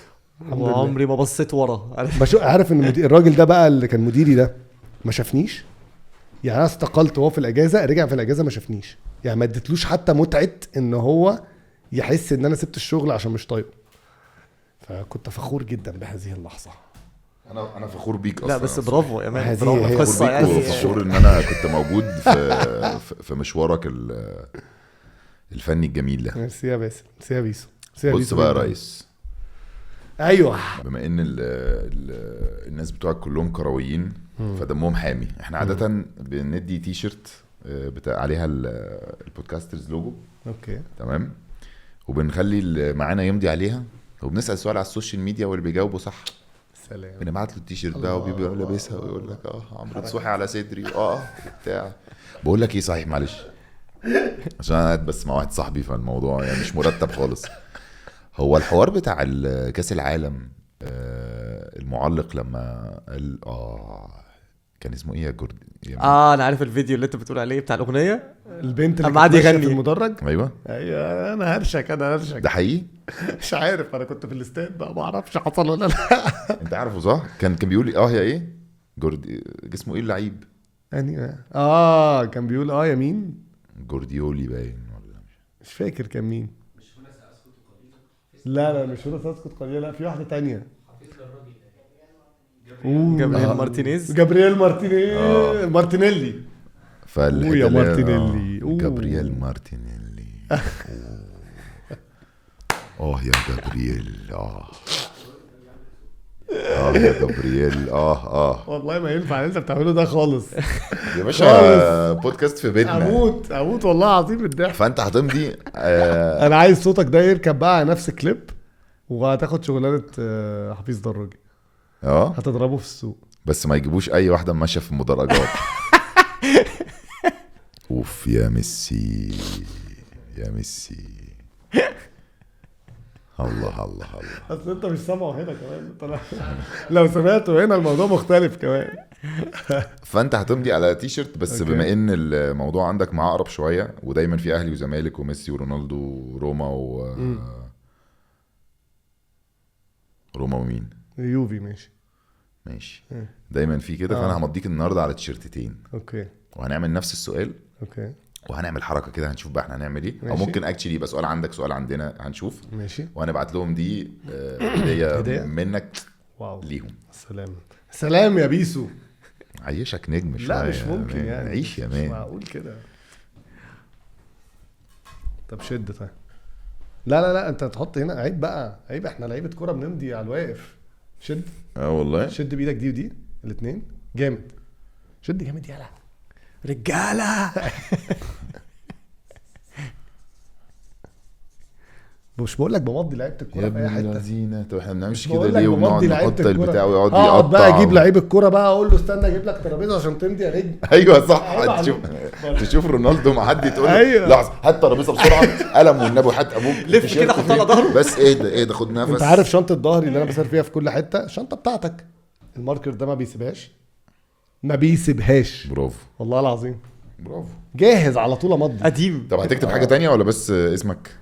D: وعمري ما بصيت ورا.
A: عارف ان الراجل ده بقى اللي كان مديري ده ما شافنيش يعني. انا استقلت وهو في الاجازه رجع في الاجازه ما شافنيش يعني ما اديتلوش حتى متعه ان هو يحس ان انا سبت الشغل عشان مش طايقه. فكنت فخور جدا بهذه اللحظه.
C: انا فخور بيك اصلا.
D: لا بس برافو يا مان،
A: هذه
D: برافو
A: هي
D: قصه
C: فخور بيك
D: يعني.
C: وفخور ان انا كنت موجود في مشوارك الفني الجميل ده.
A: ميرسي يا باسم، ميرسي يا بيسو، ميرسي يا
C: بص
A: بيسو
C: بقى يا
A: جداً.
C: ريس،
A: ايوه
C: بما ان الناس بتوعك كلهم كرويين فدمهم حامي، احنا عاده بندي تي شيرت بتاع عليها البودكاسترز لوجو،
A: اوكي
C: تمام، وبنخلي اللي معانا يمضي عليها، وبنسال سؤال على السوشيال ميديا واللي بيجاوبوا صح
A: سلام.
C: بنبعت له التيشيرت ده وبيبقى لابسها ويقول لك عمرو نصوحي على صدري بتاع. بقول لك ايه صحيح معلش، عشان انا قاعد بس مع واحد صاحبي فالموضوع يعني مش مرتب خالص. هو الحوار بتاع كاس العالم المعلق لما قال كان اسمه ايه يا جورد
D: انا عارف الفيديو اللي انت بتقول عليه بتاع الاغنيه،
A: البنت اللي
D: أما قعد
A: كانت ماشية
D: يغني.
A: في المدرج.
C: ايوه
A: ايوه انا هرشك
C: ده حقيقي.
A: مش عارف، انا كنت في الاستاد بقى ما اعرفش حصل ولا لا.
C: انت عارفه صح؟ كان بيقول لي هي ايه جورد اسمه ايه اللعيب
A: يعني كان بيقول يا مين
C: جورديولي باين ولا
A: مش فاكر كان مين. لا مش هنا ساسكت قليلا، لا في واحده تانية.
D: جابرييل مارتينيز.
A: جابرييل مارتينيلي.
C: فالحته
A: يا مارتينيلي.
C: جابرييل مارتينيلي. يا جابرييل يا جابرييل
A: والله ما ينفع اللي انت بتعمله ده خالص
C: يا باشا، بودكاست في بيتنا.
A: اموت والله العظيم بالضحك.
C: فانت هتمضي
A: انا عايز صوتك ده يركب بقى على نفس كليب، وهتاخد شغلانه حفيظ دراجي، هتضربه في السوق.
C: بس ما يجيبوش اي واحده ماشيه في المدرجات. اوف يا ميسي يا ميسي. الله
A: اصل انت مش سامعه هنا كمان، انت لو سمعته هنا الموضوع مختلف كمان.
C: فانت هتمضي على تي شيرت بس
A: أوكي.
C: بما ان الموضوع عندك معقرب شويه، ودايما في اهلي وزمالك وميسي ورونالدو وروما روما ومين
A: يوفي ماشي.
C: دايما في كده. فانا همضيك النهارده على تيشيرتين،
A: اوكي
C: وهنعمل نفس السؤال،
A: اوكي
C: وهنعمل حركه كده هنشوف بقى احنا هنعمل ايه، او
A: ماشي.
C: ممكن اكشلي يبقى سؤال عندك سؤال عندنا، هنشوف.
A: ماشي.
C: وهنبعت لهم دي هديه منك
A: واو
C: ليهم.
A: سلام يا بيسو.
C: عيشك نجم شويه.
A: لا مش ممكن يعني،
C: عيش يا
A: مش
C: مان.
A: معقول كده. طب شد طيب. لا انت تحط هنا، عيب بقى، عيب، احنا لعيبه كوره بنمضي على الواقف. شد
C: والله
A: شد بايدك دي ودي الاثنين جامد، شد جامد يلا رجاله. مش بقول لك بمضي لعيبه الكوره
C: يا
A: في اي
C: ابن
A: حته.
C: الذين. طب احنا ما بنعملش
A: مش
C: كده
A: بقول لك
C: ليه؟ وبنقعد
A: بمضي لعيبه
C: نحط
A: الكوره
C: البتاع ويقعد
A: اقعد بقى
C: يقطع
A: اجيب لعيب الكوره بقى اقول له استنى اجيب لك ترابيزه عشان تمضي يا نجم.
C: ايوه صح.
A: عيب
C: تشوف رونالدو مع حد تقول له
A: أيوة.
C: لحظه هات ترابيزه بسرعه، قلم والنبي وحات ابوك
D: لف كده حط على ظهره.
C: بس ايه ده خد نفس.
A: انت عارف شنطه ظهري اللي انا بسافر فيها في كل حته، الشنطه بتاعتك الماركر ده ما بيسيبهاش
C: برافو
A: والله العظيم،
C: برافو.
A: جاهز على طول امضي.
D: قديم.
C: طب هتكتب حاجه تانية ولا بس اسمك؟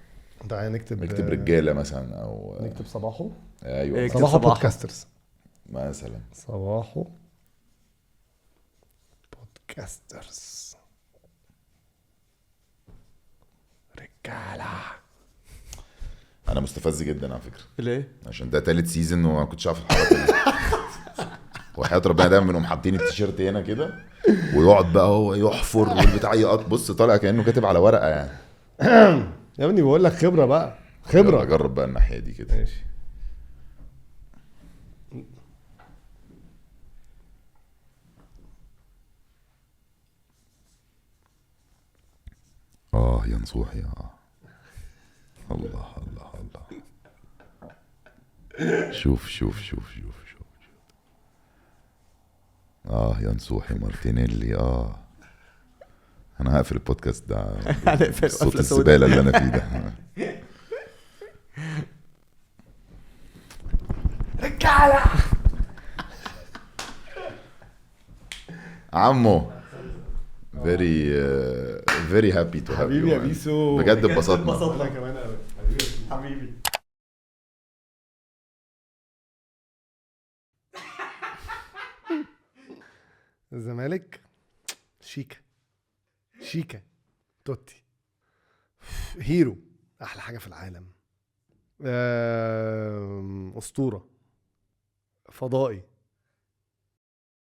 A: تعالى
C: نكتب رجاله مثلا او
A: نكتب صباحه.
C: ايوه
D: اكتب
A: صباحه
D: صباحه.
A: بودكاسترز.
C: مثلا
A: صباحه بودكاسترز رجاله.
C: انا مستفز جدا على فكره،
D: ليه؟
C: عشان ده تالت سيزون وما كنتش عارف الحركه دي. وحياة ربنا دايما بنقوم حاطين التيشيرت هنا كده ويقعد بقى هو يحفر والبتاع يقط، بص طالع كانه كاتب على ورقه يعني.
A: يا ابني بقول لك خبره بقى، خبره.
C: اجرب بقى الناحيه دي كده.
A: ماشي.
C: يا نصوحي الله شوف يا نصوحي مارتينيلي. انا هقفل البودكاست ده.
D: هنقفل
C: صوت
D: قفلة سوداء.
C: الزباله اللي انا فيه ده.
A: رجاله.
C: عمو very happy to have
A: حبيبي
C: you
A: يا
C: man.
A: بيسو،
C: بجد اتبسطنا.
A: اتبسطنا كمان قوي حبيبي. الزمالك شيكا توتي هيرو، احلى حاجه في العالم، اسطوره، فضائي،